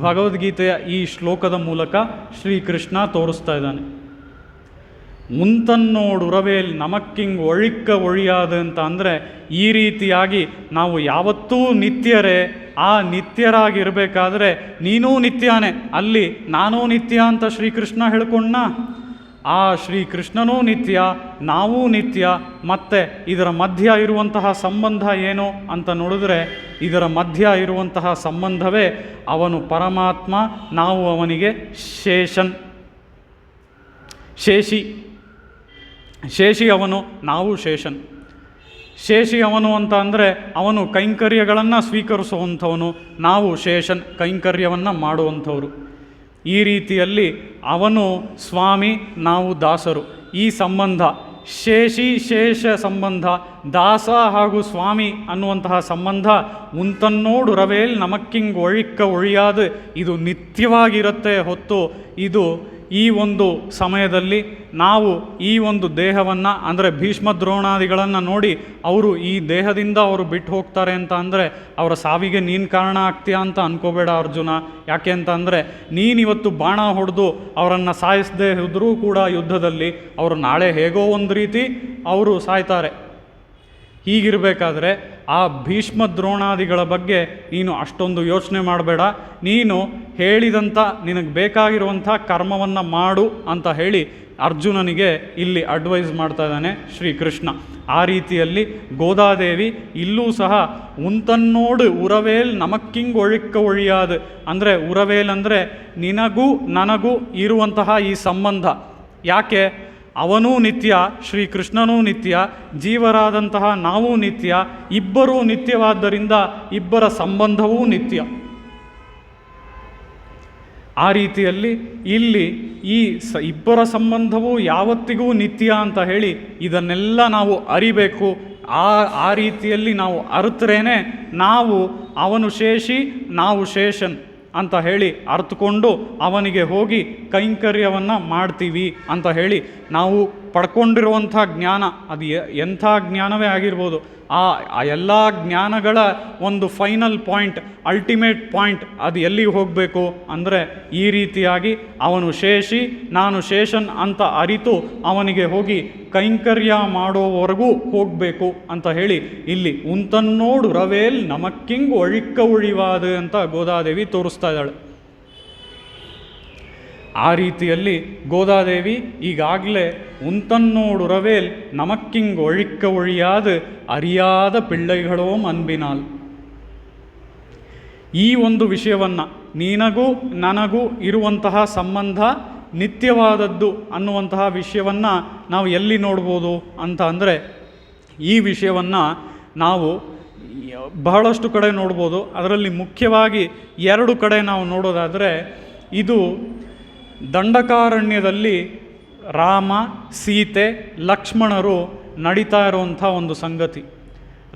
ಭಗವದ್ಗೀತೆಯ ಈ ಶ್ಲೋಕದ ಮೂಲಕ ಶ್ರೀಕೃಷ್ಣ ತೋರಿಸ್ತಾ ಇದ್ದಾನೆ. ಮುಂತನ್ನೋಡುರವೇಲ್ ನಮಕ್ಕಿಂಗ್ ಒಳಿಕ್ಕ ಒಳಿಯಾದ ಅಂತ ಅಂದರೆ ಈ ರೀತಿಯಾಗಿ ನಾವು ಯಾವತ್ತೂ ನಿತ್ಯರೇ. ಆ ನಿತ್ಯರಾಗಿರಬೇಕಾದ್ರೆ ನೀನೂ ನಿತ್ಯನೇ, ಅಲ್ಲಿ ನಾನೂ ನಿತ್ಯ ಅಂತ ಶ್ರೀಕೃಷ್ಣ ಹೇಳ್ಕೊಂಡ. ಆ ಶ್ರೀಕೃಷ್ಣನೂ ನಿತ್ಯ, ನಾವೂ ನಿತ್ಯ. ಮತ್ತು ಇದರ ಮಧ್ಯ ಇರುವಂತಹ ಸಂಬಂಧ ಏನು ಅಂತ ನೋಡಿದ್ರೆ ಇದರ ಮಧ್ಯ ಇರುವಂತಹ ಸಂಬಂಧವೇ ಅವನು ಪರಮಾತ್ಮ, ನಾವು ಅವನಿಗೆ ಶೇಷಿ ಅವನು, ನಾವು ಶೇಷನ್. ಶೇಷಿ ಅವನು ಅಂತ ಅಂದರೆ ಅವನು ಕೈಂಕರ್ಯಗಳನ್ನು ಸ್ವೀಕರಿಸುವಂಥವನು, ನಾವು ಶೇಷನ್ ಕೈಂಕರ್ಯವನ್ನು ಮಾಡುವಂಥವರು. ಈ ರೀತಿಯಲ್ಲಿ ಅವನು ಸ್ವಾಮಿ, ನಾವು ದಾಸರು. ಈ ಸಂಬಂಧ ಶೇಷ ಸಂಬಂಧ, ದಾಸ ಹಾಗೂ ಸ್ವಾಮಿ ಅನ್ನುವಂತಹ ಸಂಬಂಧ ಮುಂತನ್ನೋಡು ರವೇಲ್ ನಮಕ್ಕಿಂಗ್ ಒಳಿಕ್ಕ ಒಳಿಯಾದ ಇದು ನಿತ್ಯವಾಗಿರುತ್ತೆ ಹೊತ್ತು ಇದು ಈ ಒಂದು ಸಮಯದಲ್ಲಿ ನಾವು ಈ ಒಂದು ದೇಹವನ್ನು ಅಂದರೆ ಭೀಷ್ಮ ದ್ರೋಣಾದಿಗಳನ್ನು ನೋಡಿ ಅವರು ಈ ದೇಹದಿಂದ ಅವರು ಬಿಟ್ಟು ಹೋಗ್ತಾರೆ ಅಂತ ಅಂದರೆ ಅವರ ಸಾವಿಗೆ ನೀನು ಕಾರಣ ಆಗ್ತೀಯಾ ಅಂತ ಅನ್ಕೋಬೇಡ ಅರ್ಜುನ. ಯಾಕೆ ಅಂತ ಅಂದರೆ ನೀನಿವತ್ತು ಬಾಣ ಹೊಡೆದು ಅವರನ್ನು ಸಾಯಿಸದೇ ಹೋದರೂ ಕೂಡ ಯುದ್ಧದಲ್ಲಿ ಅವರು ನಾಳೆ ಹೇಗೋ ಒಂದು ರೀತಿ ಅವರು ಸಾಯ್ತಾರೆ. ಹೀಗಿರಬೇಕಾದ್ರೆ ಆ ಭೀಷ್ಮ ದ್ರೋಣಾದಿಗಳ ಬಗ್ಗೆ ನೀನು ಅಷ್ಟೊಂದು ಯೋಚನೆ ಮಾಡಬೇಡ. ನೀನು ಹೇಳಿದಂಥ ನಿನಗೆ ಬೇಕಾಗಿರುವಂಥ ಕರ್ಮವನ್ನು ಮಾಡು ಅಂತ ಹೇಳಿ ಅರ್ಜುನನಿಗೆ ಇಲ್ಲಿ ಅಡ್ವೈಸ್ ಮಾಡ್ತಾ ಇದ್ದಾನೆ ಶ್ರೀಕೃಷ್ಣ. ಆ ರೀತಿಯಲ್ಲಿ ಗೋದಾದೇವಿ ಇಲ್ಲೂ ಸಹ ಉಂತನ್ನೋಡು ಉರವೇಲ್ ನಮಕ್ಕಿಂಗ್ ಒಳಿಕ್ಕ ಒಳಿಯಾದ ಅಂದರೆ ಉರವೇಲ್ ಅಂದರೆ ನಿನಗೂ ನನಗೂ ಇರುವಂತಹ ಈ ಸಂಬಂಧ. ಯಾಕೆ? ಅವನೂ ನಿತ್ಯ, ಶ್ರೀಕೃಷ್ಣನೂ ನಿತ್ಯ, ಜೀವರಾದಂತಹ ನಾವು ನಿತ್ಯ, ಇಬ್ಬರೂ ನಿತ್ಯವಾದ್ದರಿಂದ ಇಬ್ಬರ ಸಂಬಂಧವೂ ನಿತ್ಯ. ಆ ರೀತಿಯಲ್ಲಿ ಇಲ್ಲಿ ಈ ಇಬ್ಬರ ಸಂಬಂಧವು ಯಾವತ್ತಿಗೂ ನಿತ್ಯ ಅಂತ ಹೇಳಿ ಇದನ್ನೆಲ್ಲ ನಾವು ಅರಿಬೇಕು. ಆ ರೀತಿಯಲ್ಲಿ ನಾವು ಅರಿತರೇನೆ ನಾವು ಅವನು ಶೇಷಿ ನಾವು ಶೇಷನ್ ಅಂತ ಹೇಳಿ ಅರ್ಥಕೊಂಡು ಅವನಿಗೆ ಹೋಗಿ ಕೈಂಕರ್ಯವನ್ನು ಮಾಡ್ತೀವಿ ಅಂತ ಹೇಳಿ ನಾವು ಪಡ್ಕೊಂಡಿರುವಂಥ ಜ್ಞಾನ ಅದು ಎಂಥ ಜ್ಞಾನವೇ ಆಗಿರ್ಬೋದು, ಆ ಎಲ್ಲ ಜ್ಞಾನಗಳ ಒಂದು ಫೈನಲ್ ಪಾಯಿಂಟ್, ಅಲ್ಟಿಮೇಟ್ ಪಾಯಿಂಟ್ ಅದು ಎಲ್ಲಿಗೆ ಹೋಗಬೇಕು ಅಂದರೆ ಈ ರೀತಿಯಾಗಿ ಅವನು ಶೇಷಿ ನಾನು ಶೇಷನ್ ಅಂತ ಅರಿತು ಅವನಿಗೆ ಹೋಗಿ ಕೈಂಕರ್ಯ ಮಾಡೋವರೆಗೂ ಹೋಗಬೇಕು ಅಂತ ಹೇಳಿ ಇಲ್ಲಿ ಉಂತನ್ನೋಡು ರವೇಲ್ ನಮಕ್ಕಿಂಗ್ ಒಳಿಕ್ಕ ಉಳಿವಾದ ಅಂತ ಗೋದಾದೇವಿ ತೋರಿಸ್ತಾ ಇದ್ದಾಳೆ. ಆ ರೀತಿಯಲ್ಲಿ ಗೋದಾದೇವಿ ಈಗಾಗಲೇ ಉಂತನ್ನೋಡು ರವೇಲ್ ನಮಕ್ಕಿಂಗ್ ಒಳಿಕ್ಕ ಒಳಿಯಾದ ಅರಿಯಾದ ಪಿಳ್ಳೈಗಳೋಂ ಅನ್ಬಿನಾಲ್. ಈ ಒಂದು ವಿಷಯವನ್ನು ನಿನಗೂ ನನಗೂ ಇರುವಂತಹ ಸಂಬಂಧ ನಿತ್ಯವಾದದ್ದು ಅನ್ನುವಂತಹ ವಿಷಯವನ್ನು ನಾವು ಎಲ್ಲಿ ನೋಡ್ಬೋದು ಅಂತ ಅಂದರೆ ಈ ವಿಷಯವನ್ನು ನಾವು ಬಹಳಷ್ಟು ಕಡೆ ನೋಡ್ಬೋದು. ಅದರಲ್ಲಿ ಮುಖ್ಯವಾಗಿ 2 ಕಡೆ ನಾವು ನೋಡೋದಾದರೆ ಇದು ದಂಡಕಾರಣ್ಯದಲ್ಲಿ ರಾಮ ಸೀತೆ ಲಕ್ಷ್ಮಣರು ನಡೀತಾ ಇರುವಂಥ ಒಂದು ಸಂಗತಿ.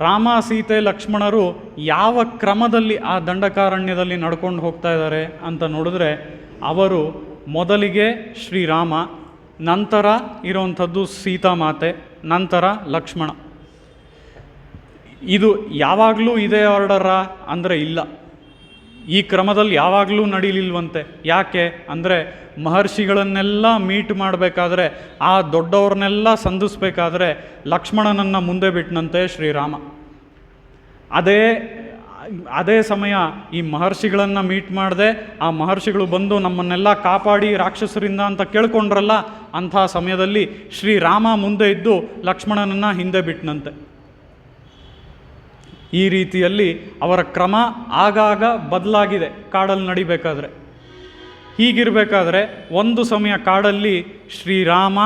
ರಾಮ ಸೀತೆ ಲಕ್ಷ್ಮಣರು ಯಾವ ಕ್ರಮದಲ್ಲಿ ಆ ದಂಡಕಾರಣ್ಯದಲ್ಲಿ ನಡ್ಕೊಂಡು ಹೋಗ್ತಾ ಇದ್ದಾರೆ ಅಂತ ನೋಡಿದ್ರೆ ಅವರು ಮೊದಲಿಗೆ ಶ್ರೀರಾಮ, ನಂತರ ಇರುವಂಥದ್ದು ಸೀತಾಮಾತೆ, ನಂತರ ಲಕ್ಷ್ಮಣ. ಇದು ಯಾವಾಗಲೂ ಇದೇ ಆರ್ಡರಾ ಅಂದರೆ ಇಲ್ಲ, ಈ ಕ್ರಮದಲ್ಲಿ ಯಾವಾಗಲೂ ನಡೀಲಿಲ್ವಂತೆ. ಯಾಕೆ ಅಂದರೆ ಮಹರ್ಷಿಗಳನ್ನೆಲ್ಲ ಮೀಟ್ ಮಾಡಬೇಕಾದ್ರೆ, ಆ ದೊಡ್ಡವ್ರನ್ನೆಲ್ಲ ಸಂಧಿಸ್ಬೇಕಾದ್ರೆ ಲಕ್ಷ್ಮಣನನ್ನು ಮುಂದೆ ಬಿಟ್ಟನಂತೆ ಶ್ರೀರಾಮ. ಅದೇ ಸಮಯ ಈ ಮಹರ್ಷಿಗಳನ್ನು ಮೀಟ್ ಮಾಡದೆ ಆ ಮಹರ್ಷಿಗಳು ಬಂದು ನಮ್ಮನ್ನೆಲ್ಲ ಕಾಪಾಡಿ ರಾಕ್ಷಸರಿಂದ ಅಂತ ಕೇಳ್ಕೊಂಡ್ರಲ್ಲ, ಅಂಥ ಸಮಯದಲ್ಲಿ ಶ್ರೀರಾಮ ಮುಂದೆ ಇದ್ದು ಲಕ್ಷ್ಮಣನನ್ನು ಹಿಂದೆ ಬಿಟ್ಟನಂತೆ. ಈ ರೀತಿಯಲ್ಲಿ ಅವರ ಕ್ರಮ ಆಗಾಗ ಬದಲಾಗಿದೆ ಕಾಡಲ್ಲಿ ನಡಿಬೇಕಾದ್ರೆ. ಹೀಗಿರಬೇಕಾದ್ರೆ ಒಂದು ಸಮಯ ಕಾಡಲ್ಲಿ ಶ್ರೀರಾಮ,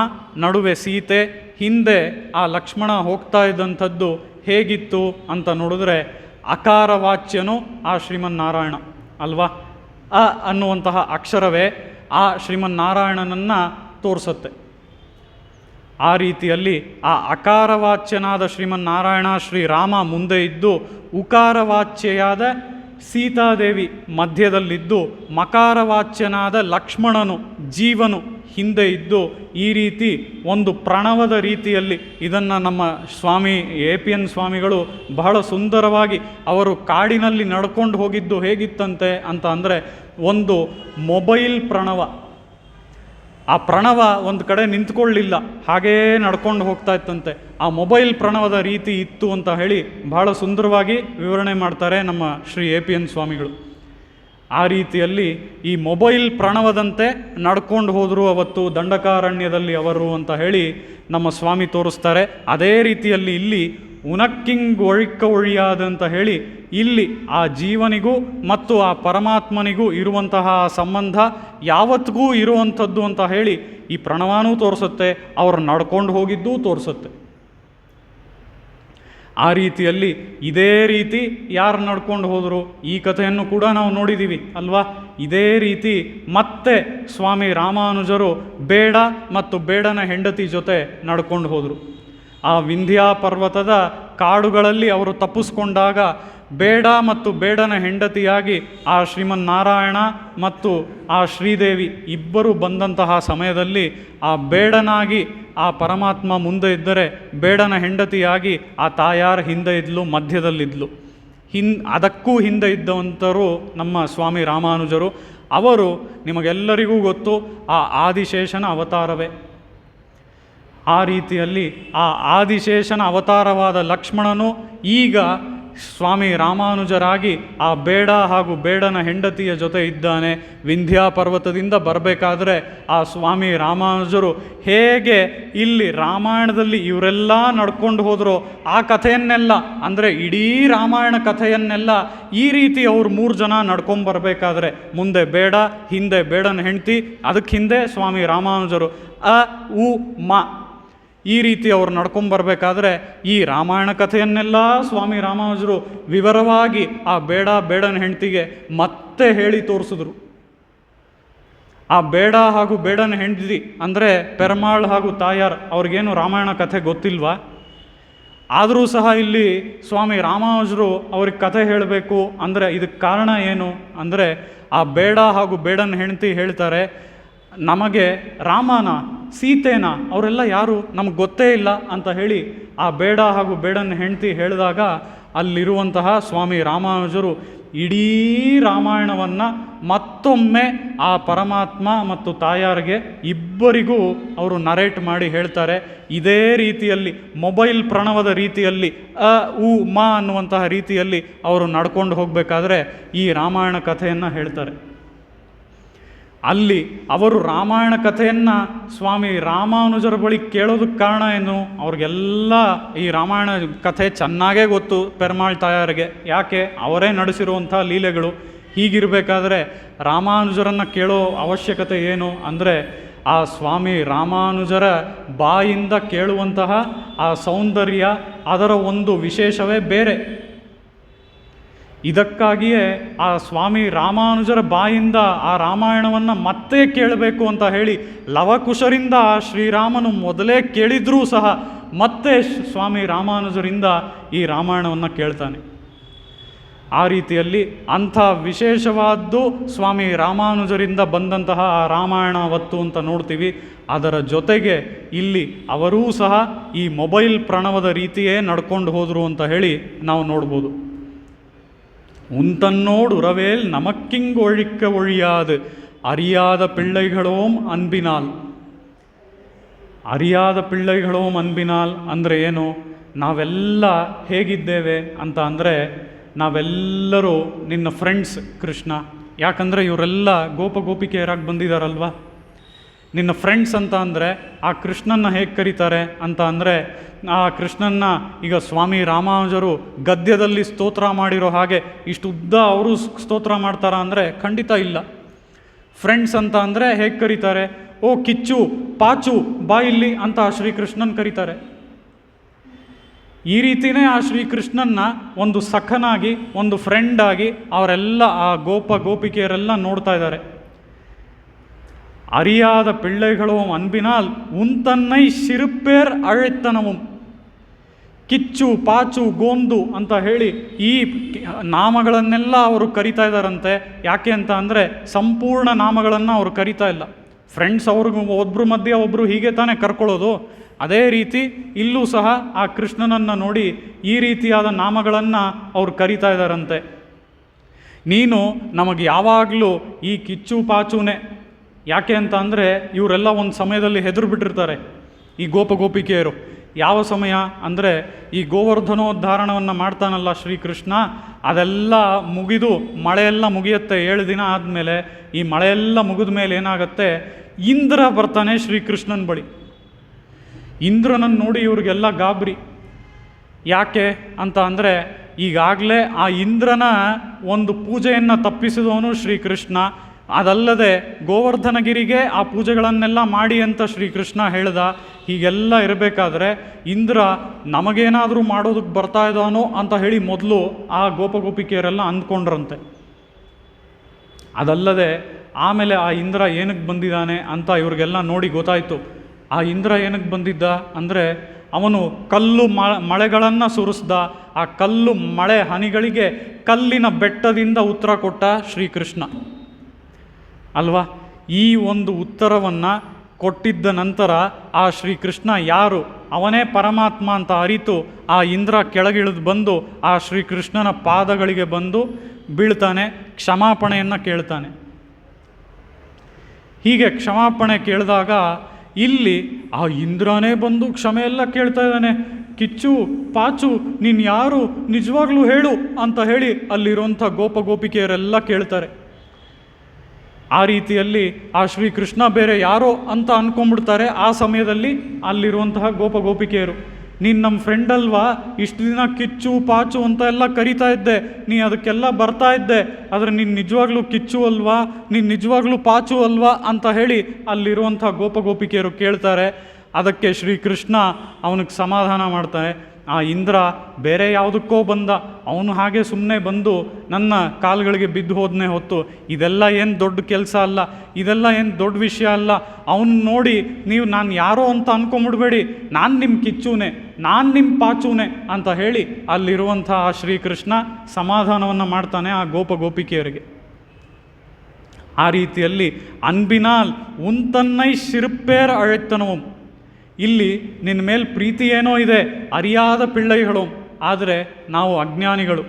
ನಡುವೆ ಸೀತೆ, ಹಿಂದೆ ಆ ಲಕ್ಷ್ಮಣ ಹೋಗ್ತಾ ಇದ್ದಂಥದ್ದು ಹೇಗಿತ್ತು ಅಂತ ನೋಡಿದ್ರೆ ಅಕಾರವಾಚ್ಯನು ಆ ಶ್ರೀಮನ್ನಾರಾಯಣ ಅಲ್ವಾ. ಅ ಅನ್ನುವಂತಹ ಅಕ್ಷರವೇ ಆ ಶ್ರೀಮನ್ನಾರಾಯಣನನ್ನು ತೋರಿಸುತ್ತೆ. ಆ ರೀತಿಯಲ್ಲಿ ಆ ಅಕಾರವಾಚ್ಯನಾದ ಶ್ರೀಮನ್ನಾರಾಯಣ ಶ್ರೀರಾಮ ಮುಂದೆ ಇದ್ದು ಉಕಾರವಾಚ್ಯೆಯಾದ ಸೀತಾದೇವಿ ಮಧ್ಯದಲ್ಲಿದ್ದು ಮಕಾರವಾಚ್ಯನಾದ ಲಕ್ಷ್ಮಣನು ಜೀವನು ಹಿಂದೆ ಇದ್ದು ಈ ರೀತಿ ಒಂದು ಪ್ರಣವದ ರೀತಿಯಲ್ಲಿ ಇದನ್ನು ನಮ್ಮ ಸ್ವಾಮಿ APN ಸ್ವಾಮಿಗಳು ಬಹಳ ಸುಂದರವಾಗಿ ಅವರು ಕಾಡಿನಲ್ಲಿ ನಡ್ಕೊಂಡು ಹೋಗಿದ್ದು ಹೇಗಿತ್ತಂತೆ ಅಂತ ಅಂದರೆ ಒಂದು ಮೊಬೈಲ್ ಪ್ರಣವ. ಆ ಪ್ರಣವ ಒಂದು ಕಡೆ ನಿಂತ್ಕೊಳ್ಳಿಲ್ಲ, ಹಾಗೇ ನಡ್ಕೊಂಡು ಹೋಗ್ತಾ ಇತ್ತಂತೆ. ಆ ಮೊಬೈಲ್ ಪ್ರಣವದ ರೀತಿ ಇತ್ತು ಅಂತ ಹೇಳಿ ಬಹಳ ಸುಂದರವಾಗಿ ವಿವರಣೆ ಮಾಡ್ತಾರೆ ನಮ್ಮ ಶ್ರೀ APN ಸ್ವಾಮಿಗಳು. ಆ ರೀತಿಯಲ್ಲಿ ಈ ಮೊಬೈಲ್ ಪ್ರಣವದಂತೆ ನಡ್ಕೊಂಡು ಹೋದರು ಅವತ್ತು ದಂಡಕಾರಣ್ಯದಲ್ಲಿ ಅವರು ಅಂತ ಹೇಳಿ ನಮ್ಮ ಸ್ವಾಮಿ ತೋರಿಸ್ತಾರೆ. ಅದೇ ರೀತಿಯಲ್ಲಿ ಇಲ್ಲಿ ಉನಕ್ಕಿಂಗ್ ಒಳಿಕ್ಕ ಒಳಿಯಾದಂತ ಹೇಳಿ ಇಲ್ಲಿ ಆ ಜೀವನಿಗೂ ಮತ್ತು ಆ ಪರಮಾತ್ಮನಿಗೂ ಇರುವಂತಹ ಸಂಬಂಧ ಯಾವತ್ತಿಗೂ ಇರುವಂಥದ್ದು ಅಂತ ಹೇಳಿ ಈ ಪ್ರಣವನೂ ತೋರಿಸುತ್ತೆ, ಅವರು ನಡ್ಕೊಂಡು ಹೋಗಿದ್ದೂ ತೋರಿಸುತ್ತೆ. ಆ ರೀತಿಯಲ್ಲಿ ಇದೇ ರೀತಿ ಯಾರು ನಡ್ಕೊಂಡು ಹೋದರು ಈ ಕಥೆಯನ್ನು ಕೂಡ ನಾವು ನೋಡಿದ್ದೀವಿ ಅಲ್ವಾ. ಇದೇ ರೀತಿ ಮತ್ತೆ ಸ್ವಾಮಿ ರಾಮಾನುಜರು ಬೇಡ ಮತ್ತು ಬೇಡನ ಹೆಂಡತಿ ಜೊತೆ ನಡ್ಕೊಂಡು ಹೋದರು. ಆ ವಿಂಧ್ಯ ಪರ್ವತದ ಕಾಡುಗಳಲ್ಲಿ ಅವರು ತಪ್ಪಿಸ್ಕೊಂಡಾಗ ಬೇಡ ಮತ್ತು ಬೇಡನ ಹೆಂಡತಿಯಾಗಿ ಆ ಶ್ರೀಮನ್ನಾರಾಯಣ ಮತ್ತು ಆ ಶ್ರೀದೇವಿ ಇಬ್ಬರು ಬಂದಂತಹ ಸಮಯದಲ್ಲಿ ಆ ಬೇಡನಾಗಿ ಆ ಪರಮಾತ್ಮ ಮುಂದೆ ಇದ್ದರೆ ಬೇಡನ ಹೆಂಡತಿಯಾಗಿ ಆ ತಾಯಾರು ಹಿಂದೆ ಇದ್ಲು, ಮಧ್ಯದಲ್ಲಿದ್ಲು. ಅದಕ್ಕೂ ಹಿಂದೆ ಇದ್ದಂಥವರು ನಮ್ಮ ಸ್ವಾಮಿ ರಾಮಾನುಜರು. ಅವರು ನಿಮಗೆಲ್ಲರಿಗೂ ಗೊತ್ತು ಆ ಆದಿಶೇಷನ ಅವತಾರವೇ. ಆ ರೀತಿಯಲ್ಲಿ ಆ ಆದಿಶೇಷನ ಅವತಾರವಾದ ಲಕ್ಷ್ಮಣನು ಈಗ ಸ್ವಾಮಿ ರಾಮಾನುಜರಾಗಿ ಆ ಬೇಡ ಹಾಗೂ ಬೇಡನ ಹೆಂಡತಿಯ ಜೊತೆ ಇದ್ದಾನೆ. ವಿಂಧ್ಯ ಪರ್ವತದಿಂದ ಬರಬೇಕಾದ್ರೆ ಆ ಸ್ವಾಮಿ ರಾಮಾನುಜರು ಹೇಗೆ ಇಲ್ಲಿ ರಾಮಾಯಣದಲ್ಲಿ ಇವರೆಲ್ಲ ನಡ್ಕೊಂಡು ಹೋದರೋ ಆ ಕಥೆಯನ್ನೆಲ್ಲ ಅಂದರೆ ಇಡೀ ರಾಮಾಯಣ ಕಥೆಯನ್ನೆಲ್ಲ ಈ ರೀತಿ ಅವ್ರು 3 ಜನ ನಡ್ಕೊಂಬರ್ಬೇಕಾದ್ರೆ ಮುಂದೆ ಬೇಡ, ಹಿಂದೆ ಬೇಡನ ಹೆಂಡತಿ, ಅದಕ್ಕೆ ಹಿಂದೆ ಸ್ವಾಮಿ ರಾಮಾನುಜರು ಅ ಉ ಮ ಈ ರೀತಿ ಅವ್ರು ನಡ್ಕೊಂಬರ್ಬೇಕಾದ್ರೆ ಈ ರಾಮಾಯಣ ಕಥೆಯನ್ನೆಲ್ಲ ಸ್ವಾಮಿ ರಾಮಾನುಜರು ವಿವರವಾಗಿ ಆ ಬೇಡನ ಹೆಂಡತಿಗೆ ಮತ್ತೆ ಹೇಳಿ ತೋರಿಸಿದ್ರು. ಆ ಬೇಡ ಹಾಗೂ ಬೇಡನ ಹೆಂಡತಿ ಅಂದರೆ ಪೆರ್ಮಾಳ್ ಹಾಗೂ ತಾಯಾರ್ ಅವ್ರಿಗೇನು ರಾಮಾಯಣ ಕಥೆ ಗೊತ್ತಿಲ್ವಾ? ಆದರೂ ಸಹ ಇಲ್ಲಿ ಸ್ವಾಮಿ ರಾಮಾನುಜರು ಅವ್ರಿಗೆ ಕಥೆ ಹೇಳಬೇಕು ಅಂದರೆ ಇದಕ್ಕೆ ಕಾರಣ ಏನು ಅಂದರೆ, ಆ ಬೇಡ ಹಾಗೂ ಬೇಡನ ಹೆಂಡತಿ ಹೇಳ್ತಾರೆ, ನಮಗೆ ರಾಮನ ಸೀತೆನ ಅವರೆಲ್ಲ ಯಾರು ನಮಗೆ ಗೊತ್ತೇ ಇಲ್ಲ ಅಂತ ಹೇಳಿ ಆ ಬೇಡ ಹಾಗೂ ಬೇಡನ ಹೆಂಡತಿ ಹೇಳಿದಾಗ ಅಲ್ಲಿರುವಂತಹ ಸ್ವಾಮಿ ರಾಮಾನುಜರು ಇಡೀ ರಾಮಾಯಣವನ್ನು ಮತ್ತೊಮ್ಮೆ ಆ ಪರಮಾತ್ಮ ಮತ್ತು ತಾಯಾರಿಗೆ ಇಬ್ಬರಿಗೂ ಅವರು ನರೇಟ್ ಮಾಡಿ ಹೇಳ್ತಾರೆ. ಇದೇ ರೀತಿಯಲ್ಲಿ ಮೊಬೈಲ್ ಪ್ರಣವದ ರೀತಿಯಲ್ಲಿ ಅ ಉ ಮ ಅನ್ನುವಂತಹ ರೀತಿಯಲ್ಲಿ ಅವರು ನಡ್ಕೊಂಡು ಹೋಗಬೇಕಾದ್ರೆ ಈ ರಾಮಾಯಣ ಕಥೆಯನ್ನು ಹೇಳ್ತಾರೆ. ಅಲ್ಲಿ ಅವರು ರಾಮಾಯಣ ಕಥೆಯನ್ನು ಸ್ವಾಮಿ ರಾಮಾನುಜರ ಬಳಿ ಕೇಳೋದಕ್ಕೆ ಕಾರಣ ಏನು? ಅವ್ರಿಗೆಲ್ಲ ಈ ರಾಮಾಯಣ ಕಥೆ ಚೆನ್ನಾಗೇ ಗೊತ್ತು ಪೆರ್ಮಾಳ್ ತಾಯಾರಿಗೆ, ಯಾಕೆ ಅವರೇ ನಡೆಸಿರುವಂಥ ಲೀಲೆಗಳು. ಹೀಗಿರಬೇಕಾದ್ರೆ ರಾಮಾನುಜರನ್ನು ಕೇಳೋ ಅವಶ್ಯಕತೆ ಏನು ಅಂದರೆ, ಆ ಸ್ವಾಮಿ ರಾಮಾನುಜರ ಬಾಯಿಂದ ಕೇಳುವಂತಹ ಆ ಸೌಂದರ್ಯ, ಅದರ ಒಂದು ವಿಶೇಷವೇ ಬೇರೆ. ಇದಕ್ಕಾಗಿಯೇ ಆ ಸ್ವಾಮಿ ರಾಮಾನುಜರ ಬಾಯಿಂದ ಆ ರಾಮಾಯಣವನ್ನು ಮತ್ತೆ ಕೇಳಬೇಕು ಅಂತ ಹೇಳಿ ಲವಕುಶರಿಂದ ಆ ಶ್ರೀರಾಮನು ಮೊದಲೇ ಕೇಳಿದ್ರೂ ಸಹ ಮತ್ತೆ ಸ್ವಾಮಿ ರಾಮಾನುಜರಿಂದ ಈ ರಾಮಾಯಣವನ್ನು ಕೇಳ್ತಾನೆ. ಆ ರೀತಿಯಲ್ಲಿ ಅಂಥ ವಿಶೇಷವಾದ್ದು ಸ್ವಾಮಿ ರಾಮಾನುಜರಿಂದ ಬಂದಂತಹ ಆ ರಾಮಾಯಣವತ್ತು ಅಂತ ನೋಡ್ತೀವಿ. ಅದರ ಜೊತೆಗೆ ಇಲ್ಲಿ ಅವರೂ ಸಹ ಈ ಮೊಬೈಲ್ ಪ್ರಣವದ ರೀತಿಯೇ ನಡ್ಕೊಂಡು ಹೋದರು ಅಂತ ಹೇಳಿ ನಾವು ನೋಡ್ಬೋದು. ಉಂತನ್ನೋಡು ಉರವೇಲ್ ನಮಕ್ಕಿಂಗ್ ಒழிக்க ஒழியாது ಅರಿಯಾದ ಪಿಳ್ಳೈಗಳೋಂ ಅನ್ಬಿನಾಲ್. ಅರಿಯಾದ ಪಿಳ್ಳೈಗಳೋಂ ಅನ್ಬಿನಾಲ್ ಅಂದರೆ ಏನು? ನಾವೆಲ್ಲ ಹೇಗಿದ್ದೇವೆ ಅಂತ ಅಂದರೆ, ನಾವೆಲ್ಲರೂ ನಿನ್ನ ಫ್ರೆಂಡ್ಸ್ ಕೃಷ್ಣ. ಯಾಕಂದರೆ ಇವರೆಲ್ಲ ಗೋಪಿಕೆಯರಾಗಿ ಬಂದಿದ್ದಾರಲ್ವ. ನಿನ್ನ ಫ್ರೆಂಡ್ಸ್ ಅಂತ ಅಂದರೆ ಆ ಕೃಷ್ಣನ್ನ ಹೇಗೆ ಕರೀತಾರೆ ಅಂತ ಅಂದರೆ, ಆ ಕೃಷ್ಣನ್ನ ಈಗ ಸ್ವಾಮಿ ರಾಮಾನುಜರು ಗದ್ಯದಲ್ಲಿ ಸ್ತೋತ್ರ ಮಾಡಿರೋ ಹಾಗೆ ಇಷ್ಟು ಉದ್ದ ಅವರು ಸ್ತೋತ್ರ ಮಾಡ್ತಾರ ಅಂದರೆ ಖಂಡಿತ ಇಲ್ಲ. ಫ್ರೆಂಡ್ಸ್ ಅಂತ ಅಂದರೆ ಹೇಗೆ ಕರೀತಾರೆ? ಓ ಕಿಚ್ಚು, ಪಾಚು, ಬಾ ಇಲ್ಲಿ ಅಂತ ಆ ಶ್ರೀಕೃಷ್ಣನ್ ಕರೀತಾರೆ. ಈ ರೀತಿಯೇ ಆ ಶ್ರೀಕೃಷ್ಣನ್ನ ಒಂದು ಸಖನಾಗಿ, ಒಂದು ಫ್ರೆಂಡಾಗಿ ಅವರೆಲ್ಲ ಆ ಗೋಪಿಕೆಯರೆಲ್ಲ ನೋಡ್ತಾ ಇದ್ದಾರೆ. ಅರಿಯಾದ ಪಿಳ್ಳೆಗಳೋಂ ಅನ್ಬಿನಾಲ್ ಉಂತನ್ನೈ ಸಿರುಪೇರ್ ಅழைத்தனவும். ಕಿಚ್ಚು, ಪಾಚು, ಗೋಂದು ಅಂತ ಹೇಳಿ ಈ ನಾಮಗಳನ್ನೆಲ್ಲ ಅವರು ಕರಿತಾ ಇದ್ದಾರಂತೆ. ಯಾಕೆ ಅಂತ ಅಂದರೆ, ಸಂಪೂರ್ಣ ನಾಮಗಳನ್ನು ಅವರು ಕರಿತಾ ಇಲ್ಲ. ಫ್ರೆಂಡ್ಸ್ ಅವ್ರಿಗೂ ಒಬ್ಬರು ಮಧ್ಯೆ ಒಬ್ಬರು ಹೀಗೆ ತಾನೇ ಕರ್ಕೊಳ್ಳೋದು. ಅದೇ ರೀತಿ ಇಲ್ಲೂ ಸಹ ಆ ಕೃಷ್ಣನನ್ನು ನೋಡಿ ಈ ರೀತಿಯಾದ ನಾಮಗಳನ್ನು ಅವ್ರು ಕರಿತಾ ಇದ್ದಾರಂತೆ. ನೀನು ನಮಗೆ ಯಾವಾಗಲೂ ಈ ಕಿಚ್ಚು ಪಾಚುನೇ. ಯಾಕೆ ಅಂತ ಅಂದರೆ, ಇವರೆಲ್ಲ ಒಂದು ಸಮಯದಲ್ಲಿ ಹೆದರು ಬಿಟ್ಟಿರ್ತಾರೆ ಈ ಗೋಪಿಕೆಯರು. ಯಾವ ಸಮಯ ಅಂದರೆ, ಈ ಗೋವರ್ಧನೋದ್ಧಾರಣವನ್ನು ಮಾಡ್ತಾನಲ್ಲ ಶ್ರೀಕೃಷ್ಣ, ಅದೆಲ್ಲ ಮುಗಿದು ಮಳೆಯೆಲ್ಲ ಮುಗಿಯುತ್ತೆ. 7 ದಿನ ಆದಮೇಲೆ ಈ ಮಳೆಯೆಲ್ಲ ಮುಗಿದ ಮೇಲೆ ಏನಾಗುತ್ತೆ, ಇಂದ್ರ ಬರ್ತಾನೆ ಶ್ರೀಕೃಷ್ಣನ ಬಳಿ. ಇಂದ್ರನನ್ನು ನೋಡಿ ಇವ್ರಿಗೆಲ್ಲ ಗಾಬರಿ. ಯಾಕೆ ಅಂತ ಅಂದರೆ, ಈಗಾಗಲೇ ಆ ಇಂದ್ರನ ಒಂದು ಪೂಜೆಯನ್ನು ತಪ್ಪಿಸಿದವನು ಶ್ರೀಕೃಷ್ಣ. ಅದಲ್ಲದೆ ಗೋವರ್ಧನಗಿರಿಗೆ ಆ ಪೂಜೆಗಳನ್ನೆಲ್ಲ ಮಾಡಿ ಅಂತ ಶ್ರೀಕೃಷ್ಣ ಹೇಳ್ದ. ಹೀಗೆಲ್ಲ ಇರಬೇಕಾದ್ರೆ ಇಂದ್ರ ನಮಗೇನಾದರೂ ಮಾಡೋದಕ್ಕೆ ಬರ್ತಾ ಇದ್ದಾನೋ ಅಂತ ಹೇಳಿ ಮೊದಲು ಆ ಗೋಪಿಕೆಯರೆಲ್ಲ ಅಂದ್ಕೊಂಡ್ರಂತೆ. ಅದಲ್ಲದೆ ಆಮೇಲೆ ಆ ಇಂದ್ರ ಏನಕ್ಕೆ ಬಂದಿದ್ದಾನೆ ಅಂತ ಇವ್ರಿಗೆಲ್ಲ ನೋಡಿ ಗೊತ್ತಾಯಿತು. ಆ ಇಂದ್ರ ಏನಕ್ಕೆ ಬಂದಿದ್ದ ಅಂದರೆ, ಅವನು ಕಲ್ಲು ಮಳೆಗಳನ್ನು ಸುರಿಸ್ದ. ಆ ಕಲ್ಲು ಮಳೆ ಹನಿಗಳಿಗೆ ಕಲ್ಲಿನ ಬೆಟ್ಟದಿಂದ ಉತ್ತರ ಕೊಟ್ಟ ಶ್ರೀಕೃಷ್ಣ ಅಲ್ವಾ. ಈ ಒಂದು ಉತ್ತರವನ್ನು ಕೊಟ್ಟಿದ್ದ ನಂತರ ಆ ಶ್ರೀಕೃಷ್ಣ ಯಾರು, ಅವನೇ ಪರಮಾತ್ಮ ಅಂತ ಅರಿತು ಆ ಇಂದ್ರ ಕೆಳಗಿಳಿದು ಬಂದು ಆ ಶ್ರೀಕೃಷ್ಣನ ಪಾದಗಳಿಗೆ ಬಂದು ಬೀಳ್ತಾನೆ, ಕ್ಷಮಾಪಣೆಯನ್ನು ಕೇಳ್ತಾನೆ. ಹೀಗೆ ಕ್ಷಮಾಪಣೆ ಕೇಳಿದಾಗ ಇಲ್ಲಿ ಆ ಇಂದ್ರನೇ ಬಂದು ಕ್ಷಮೆಯೆಲ್ಲ ಕೇಳ್ತಾ ಇದ್ದಾನೆ. ಕಿಚ್ಚು, ಪಾಚು, ನೀನು ಯಾರು ನಿಜವಾಗ್ಲೂ ಹೇಳು ಅಂತ ಹೇಳಿ ಅಲ್ಲಿರುವಂಥ ಗೋಪಿಕೆಯರೆಲ್ಲ ಕೇಳ್ತಾರೆ. ಆ ರೀತಿಯಲ್ಲಿ ಆ ಶ್ರೀಕೃಷ್ಣ ಬೇರೆ ಯಾರೋ ಅಂತ ಅಂದ್ಕೊಂಡ್ಬಿಡ್ತಾರೆ. ಆ ಸಮಯದಲ್ಲಿ ಅಲ್ಲಿರುವಂತಹ ಗೋಪಿಕೆಯರು, ನೀನು ನಮ್ಮ ಫ್ರೆಂಡ್ ಅಲ್ವಾ, ಇಷ್ಟು ದಿನ ಕಿಚ್ಚು ಪಾಚು ಅಂತ ಎಲ್ಲ ಕರಿತಾ ಇದ್ದೆ, ನೀ ಅದಕ್ಕೆಲ್ಲ ಬರ್ತಾ ಇದ್ದೆ, ಆದರೆ ನೀನು ನಿಜವಾಗ್ಲೂ ಕಿಚ್ಚು ಅಲ್ವಾ, ನೀನು ನಿಜವಾಗ್ಲೂ ಪಾಚು ಅಲ್ವಾ ಅಂತ ಹೇಳಿ ಅಲ್ಲಿರುವಂಥ ಗೋಪಿಕೆಯರು ಕೇಳ್ತಾರೆ. ಅದಕ್ಕೆ ಶ್ರೀಕೃಷ್ಣ ಅವನಿಗೆ ಸಮಾಧಾನ ಮಾಡ್ತಾನೆ. ಆ ಇಂದ್ರ ಬೇರೆ ಯಾವುದಕ್ಕೋ ಬಂದ, ಅವನು ಹಾಗೆ ಸುಮ್ಮನೆ ಬಂದು ನನ್ನ ಕಾಲುಗಳಿಗೆ ಬಿದ್ದು ಹೋದನೇ ಹೊತ್ತು ಇದೆಲ್ಲ ಏನು ದೊಡ್ಡ ಕೆಲಸ ಅಲ್ಲ, ಇದೆಲ್ಲ ಏನು ದೊಡ್ಡ ವಿಷಯ ಅಲ್ಲ, ಅವನು ನೋಡಿ ನೀವು ನಾನು ಯಾರೋ ಅಂತ ಅಂದ್ಕೊಂಬಿಡ್ಬೇಡಿ, ನಾನು ನಿಮ್ಮ ಕಿಚ್ಚೂನೆ, ನಾನು ನಿಮ್ಮ ಪಾಚೂನೆ ಅಂತ ಹೇಳಿ ಅಲ್ಲಿರುವಂಥ ಆ ಶ್ರೀಕೃಷ್ಣ ಸಮಾಧಾನವನ್ನು ಮಾಡ್ತಾನೆ ಆ ಗೋಪಿಕೆಯರಿಗೆ. ಆ ರೀತಿಯಲ್ಲಿ ಅನ್ಬಿನಾಲ್ ಉಂತನ್ನೈ ಶಿರ್ಪೇರ್ ಅழைத்தனவும், ಇಲ್ಲಿ ನಿನ್ನ ಮೇಲೆ ಪ್ರೀತಿ ಏನೋ ಇದೆ, ಅರಿಯಾದ ಪಿಳ್ಳೈಗಳು, ಆದರೆ ನಾವು ಅಜ್ಞಾನಿಗಳು.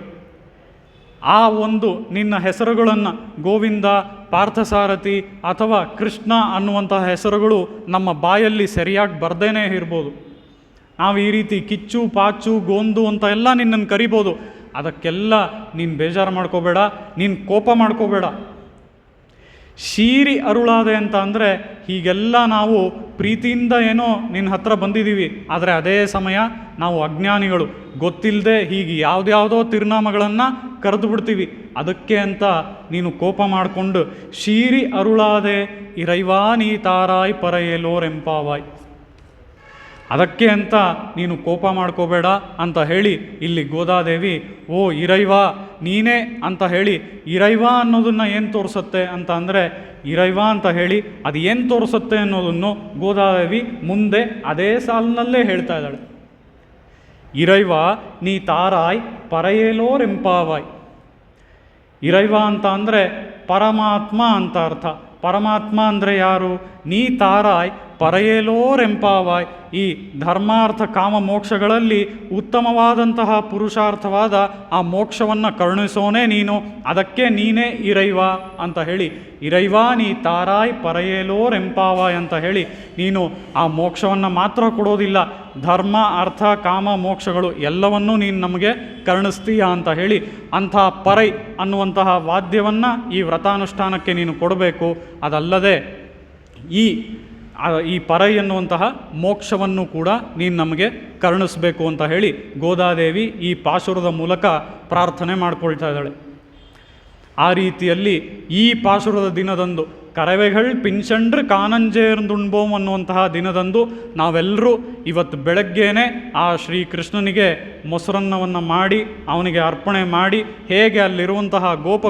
ಆ ಒಂದು ನಿನ್ನ ಹೆಸರುಗಳನ್ನು ಗೋವಿಂದ, ಪಾರ್ಥಸಾರಥಿ ಅಥವಾ ಕೃಷ್ಣ ಅನ್ನುವಂತಹ ಹೆಸರುಗಳು ನಮ್ಮ ಬಾಯಲ್ಲಿ ಸರಿಯಾಗಿ ಬರ್ದೇನೇ ಇರ್ಬೋದು. ನಾವು ಈ ರೀತಿ ಕಿಚ್ಚು, ಪಾಚು, ಗೋಂದು ಅಂತ ಎಲ್ಲ ನಿನ್ನನ್ನು ಕರಿಬೋದು. ಅದಕ್ಕೆಲ್ಲ ನೀನು ಬೇಜಾರು ಮಾಡ್ಕೋಬೇಡ, ನೀನು ಕೋಪ ಮಾಡ್ಕೋಬೇಡ. ಶೀರಿ ಅರುಳಾದೆ ಅಂತ ಅಂದರೆ ಹೀಗೆಲ್ಲ ನಾವು ಪ್ರೀತಿಯಿಂದ ಏನೋ ನಿನ್ನ ಹತ್ರ ಬಂದಿದ್ದೀವಿ, ಆದರೆ ಅದೇ ಸಮಯ ನಾವು ಅಜ್ಞಾನಿಗಳು, ಗೊತ್ತಿಲ್ಲದೆ ಹೀಗೆ ಯಾವುದ್ಯಾವುದೋ ತಿರುನಾಮಗಳನ್ನು ಕರೆದು ಬಿಡ್ತೀವಿ. ಅದಕ್ಕೆ ಅಂತ ನೀನು ಕೋಪ ಮಾಡಿಕೊಂಡು ಶೀರಿ ಅರುಳಾದೆ ಇರೈವಾ ನೀ ತಾರಾಯ್ ಪರಯೇಲೋರೆಂಪಾವಾಯ್, ಅದಕ್ಕೆ ಅಂತ ನೀನು ಕೋಪ ಮಾಡ್ಕೋಬೇಡ ಅಂತ ಹೇಳಿ ಇಲ್ಲಿ ಗೋದಾದೇವಿ ಓ ಇರೈವಾ ನೀನೇ ಅಂತ ಹೇಳಿ, ಇರೈವಾ ಅನ್ನೋದನ್ನು ಏನು ತೋರಿಸುತ್ತೆ ಅಂತ ಅಂದರೆ ಇರೈವಾ ಅಂತ ಹೇಳಿ ಅದು ಏನು ತೋರಿಸುತ್ತೆ ಅನ್ನೋದನ್ನು ಗೋದಾದೇವಿ ಮುಂದೆ ಅದೇ ಸಾಲಿನಲ್ಲೇ ಹೇಳ್ತಾ ಇದ್ದಾಳೆ. ಇರೈವಾ ನೀ ತಾರಾಯ್ ಪರಯೇಲೋರೆಂಪಾವಾಯ್. ಇರೈವಾ ಅಂತ ಅಂದರೆ ಪರಮಾತ್ಮ ಅಂತ ಅರ್ಥ. ಪರಮಾತ್ಮ ಅಂದರೆ ಯಾರು? ನೀ ತಾರಾಯ್ ಪರಯೇಲೋರೆಂಪಾವಾಯ್. ಈ ಧರ್ಮಾರ್ಥ ಕಾಮ ಮೋಕ್ಷಗಳಲ್ಲಿ ಉತ್ತಮವಾದಂತಹ ಪುರುಷಾರ್ಥವಾದ ಆ ಮೋಕ್ಷವನ್ನು ಕರುಣಿಸೋನೇ ನೀನು, ಅದಕ್ಕೆ ನೀನೇ ಇರೈವಾ ಅಂತ ಹೇಳಿ, ಇರೈವಾ ನೀ ತಾರಾಯ್ ಪರಯೇಲೋರೆಂಪಾವಾಯ್ ಅಂತ ಹೇಳಿ ನೀನು ಆ ಮೋಕ್ಷವನ್ನು ಮಾತ್ರ ಕೊಡೋದಿಲ್ಲ, ಧರ್ಮ ಅರ್ಥ ಕಾಮ ಮೋಕ್ಷಗಳು ಎಲ್ಲವನ್ನೂ ನೀನು ನಮಗೆ ಕರುಣಿಸ್ತೀಯ ಅಂತ ಹೇಳಿ ಅಂಥ ಪರೈ ಅನ್ನುವಂತಹ ವಾದ್ಯವನ್ನು ಈ ವ್ರತಾನುಷ್ಠಾನಕ್ಕೆ ನೀನು ಕೊಡಬೇಕು. ಅದಲ್ಲದೆ ಈ ಪರೈ ಎನ್ನುವಂತಹ ಮೋಕ್ಷವನ್ನು ಕೂಡ ನೀನು ನಮಗೆ ಕರುಣಿಸಬೇಕು ಅಂತ ಹೇಳಿ ಗೋದಾದೇವಿ ಈ ಪಾಶುರದ ಮೂಲಕ ಪ್ರಾರ್ಥನೆ ಮಾಡ್ಕೊಳ್ತಾ ಇದ್ದಾಳೆ. ಆ ರೀತಿಯಲ್ಲಿ ಈ ಪಾಶುರದ ದಿನದಂದು ಕರವೆಗಳು ಪಿಂಚಂಡ್ರು ಕಾನಂಜೇರ್ದುಣ್ಬೋಮ್ ಅನ್ನುವಂತಹ ದಿನದಂದು ನಾವೆಲ್ಲರೂ ಇವತ್ತು ಬೆಳಗ್ಗೆನೇ ಆ ಶ್ರೀಕೃಷ್ಣನಿಗೆ ಮೊಸರನ್ನವನ್ನು ಮಾಡಿ ಅವನಿಗೆ ಅರ್ಪಣೆ ಮಾಡಿ, ಹೇಗೆ ಅಲ್ಲಿರುವಂತಹ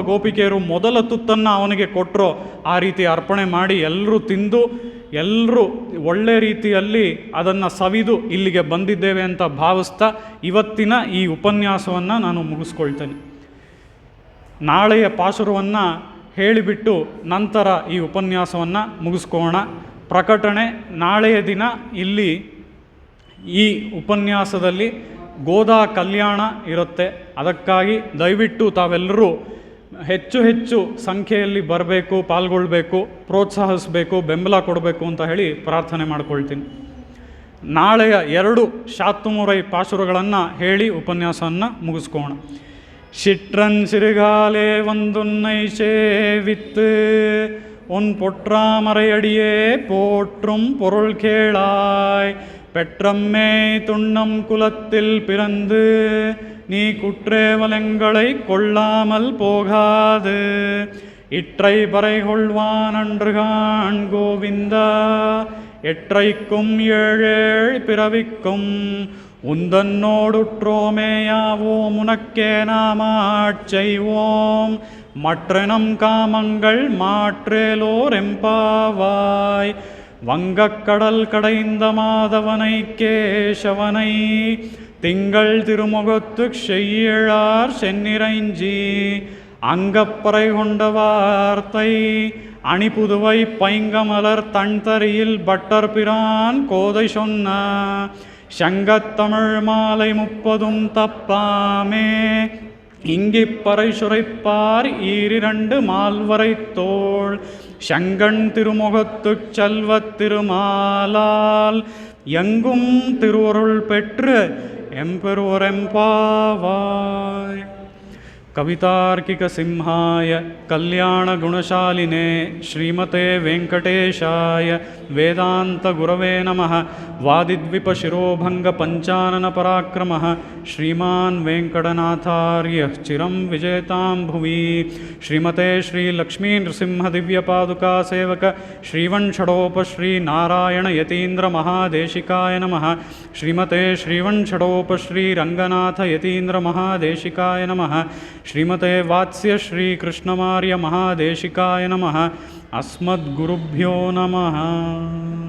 ಗೋಪಿಕೆಯರು ಮೊದಲ ತುತ್ತನ್ನು ಅವನಿಗೆ ಕೊಟ್ಟರೋ ಆ ರೀತಿ ಅರ್ಪಣೆ ಮಾಡಿ ಎಲ್ಲರೂ ತಿಂದು ಎಲ್ಲರೂ ಒಳ್ಳೆ ರೀತಿಯಲ್ಲಿ ಅದನ್ನು ಸವಿದು ಇಲ್ಲಿಗೆ ಬಂದಿದ್ದೇವೆ ಅಂತ ಭಾವಿಸ್ತಾ ಇವತ್ತಿನ ಈ ಉಪನ್ಯಾಸವನ್ನು ನಾನು ಮುಗಿಸ್ಕೊಳ್ತೇನೆ. ನಾಳೆಯ ಪಾಶುರವನ್ನು ಹೇಳಿಬಿಟ್ಟು ನಂತರ ಈ ಉಪನ್ಯಾಸವನ್ನು ಮುಗಿಸ್ಕೋಣ. ಪ್ರಕಟಣೆ ನಾಳೆಯ ದಿನ ಇಲ್ಲಿ ಈ ಉಪನ್ಯಾಸದಲ್ಲಿ ಗೋದಾ ಕಲ್ಯಾಣ ಇರುತ್ತೆ. ಅದಕ್ಕಾಗಿ ದಯವಿಟ್ಟು ತಾವೆಲ್ಲರೂ ಹೆಚ್ಚು ಸಂಖ್ಯೆಯಲ್ಲಿ ಬರಬೇಕು, ಪಾಲ್ಗೊಳ್ಬೇಕು, ಪ್ರೋತ್ಸಾಹಿಸಬೇಕು, ಬೆಂಬಲ ಕೊಡಬೇಕು ಅಂತ ಹೇಳಿ ಪ್ರಾರ್ಥನೆ ಮಾಡ್ಕೊಳ್ತೀನಿ. ನಾಳೆಯ 2 ಶಾತ್ತುಮುರೈ ಪಾಶುರಗಳನ್ನು ಹೇಳಿ ಉಪನ್ಯಾಸವನ್ನು ಮುಗಿಸ್ಕೋಣ. சிற்றன் சிறுகாலே வந்துன்னை சேவித்து உன் பொற்றாமரையடியே போற்றும் பொருள் கேளாய். பெற்றம்மே துண்ணம் குலத்தில் பிறந்து நீ குற்றேவலங்களை கொள்ளாமல் போகாது. இற்றை பறை கொள்வான் அன்றுகான் கோவிந்தா, எற்றைக்கும் ஏழேழ் பிறவிக்கும் உந்தன்னோடுற்றோமேயாவோம் உனக்கே நாமாட்செய்வோம். மற்றனம் காமங்கள் மாற்றேலோர் எம்பாவாய். வங்கக்கடல் கடைந்த மாதவனை கேசவனை திங்கள் திருமுகத்துக் செய்யழார் சென்னிறைஞ்சி அங்கப்பறை கொண்ட வார்த்தை அணிபுதுவை பைங்கமலர் தன்தரியில் பட்டர் பிரான் கோதை சொன்ன சங்கத்தமிழ் மாலை 30 தப்பாமே. இங்கிப்பறை சுரைப்பார் 2 மால்வரை தோள் சங்கன் திருமுகத்துச் செல்வத் திருமாலால் எங்கும் திருவருள் பெற்று எம்பெருவரெம்பாவாய். कवितार्किकसिंहाय कल्याणगुणशालिने श्रीमते वेङ्कटेशाय वेदान्तगुरवे नमः। वादिद्विपशिरोभङ्गपञ्चाननपराक्रमः श्रीमान् वेङ्कटनाथार्यः चिरं विजेतां भुवि। श्रीमते श्रीलक्ष्मीनृसिंहदिव्यपादुकासेवक श्रीवंशडोपश्रीनारायणयतीन्द्रमहादेशिकाय नमः। श्रीमते श्रीवंशडोपश्रीरङ्गनाथयतीन्द्रमहादेशिकाय नमः। श्रीमते वात्स्यश्रीकृष्णमार्यमहादेशिकाय नमः। अस्मद्गुरुभ्यो नमः।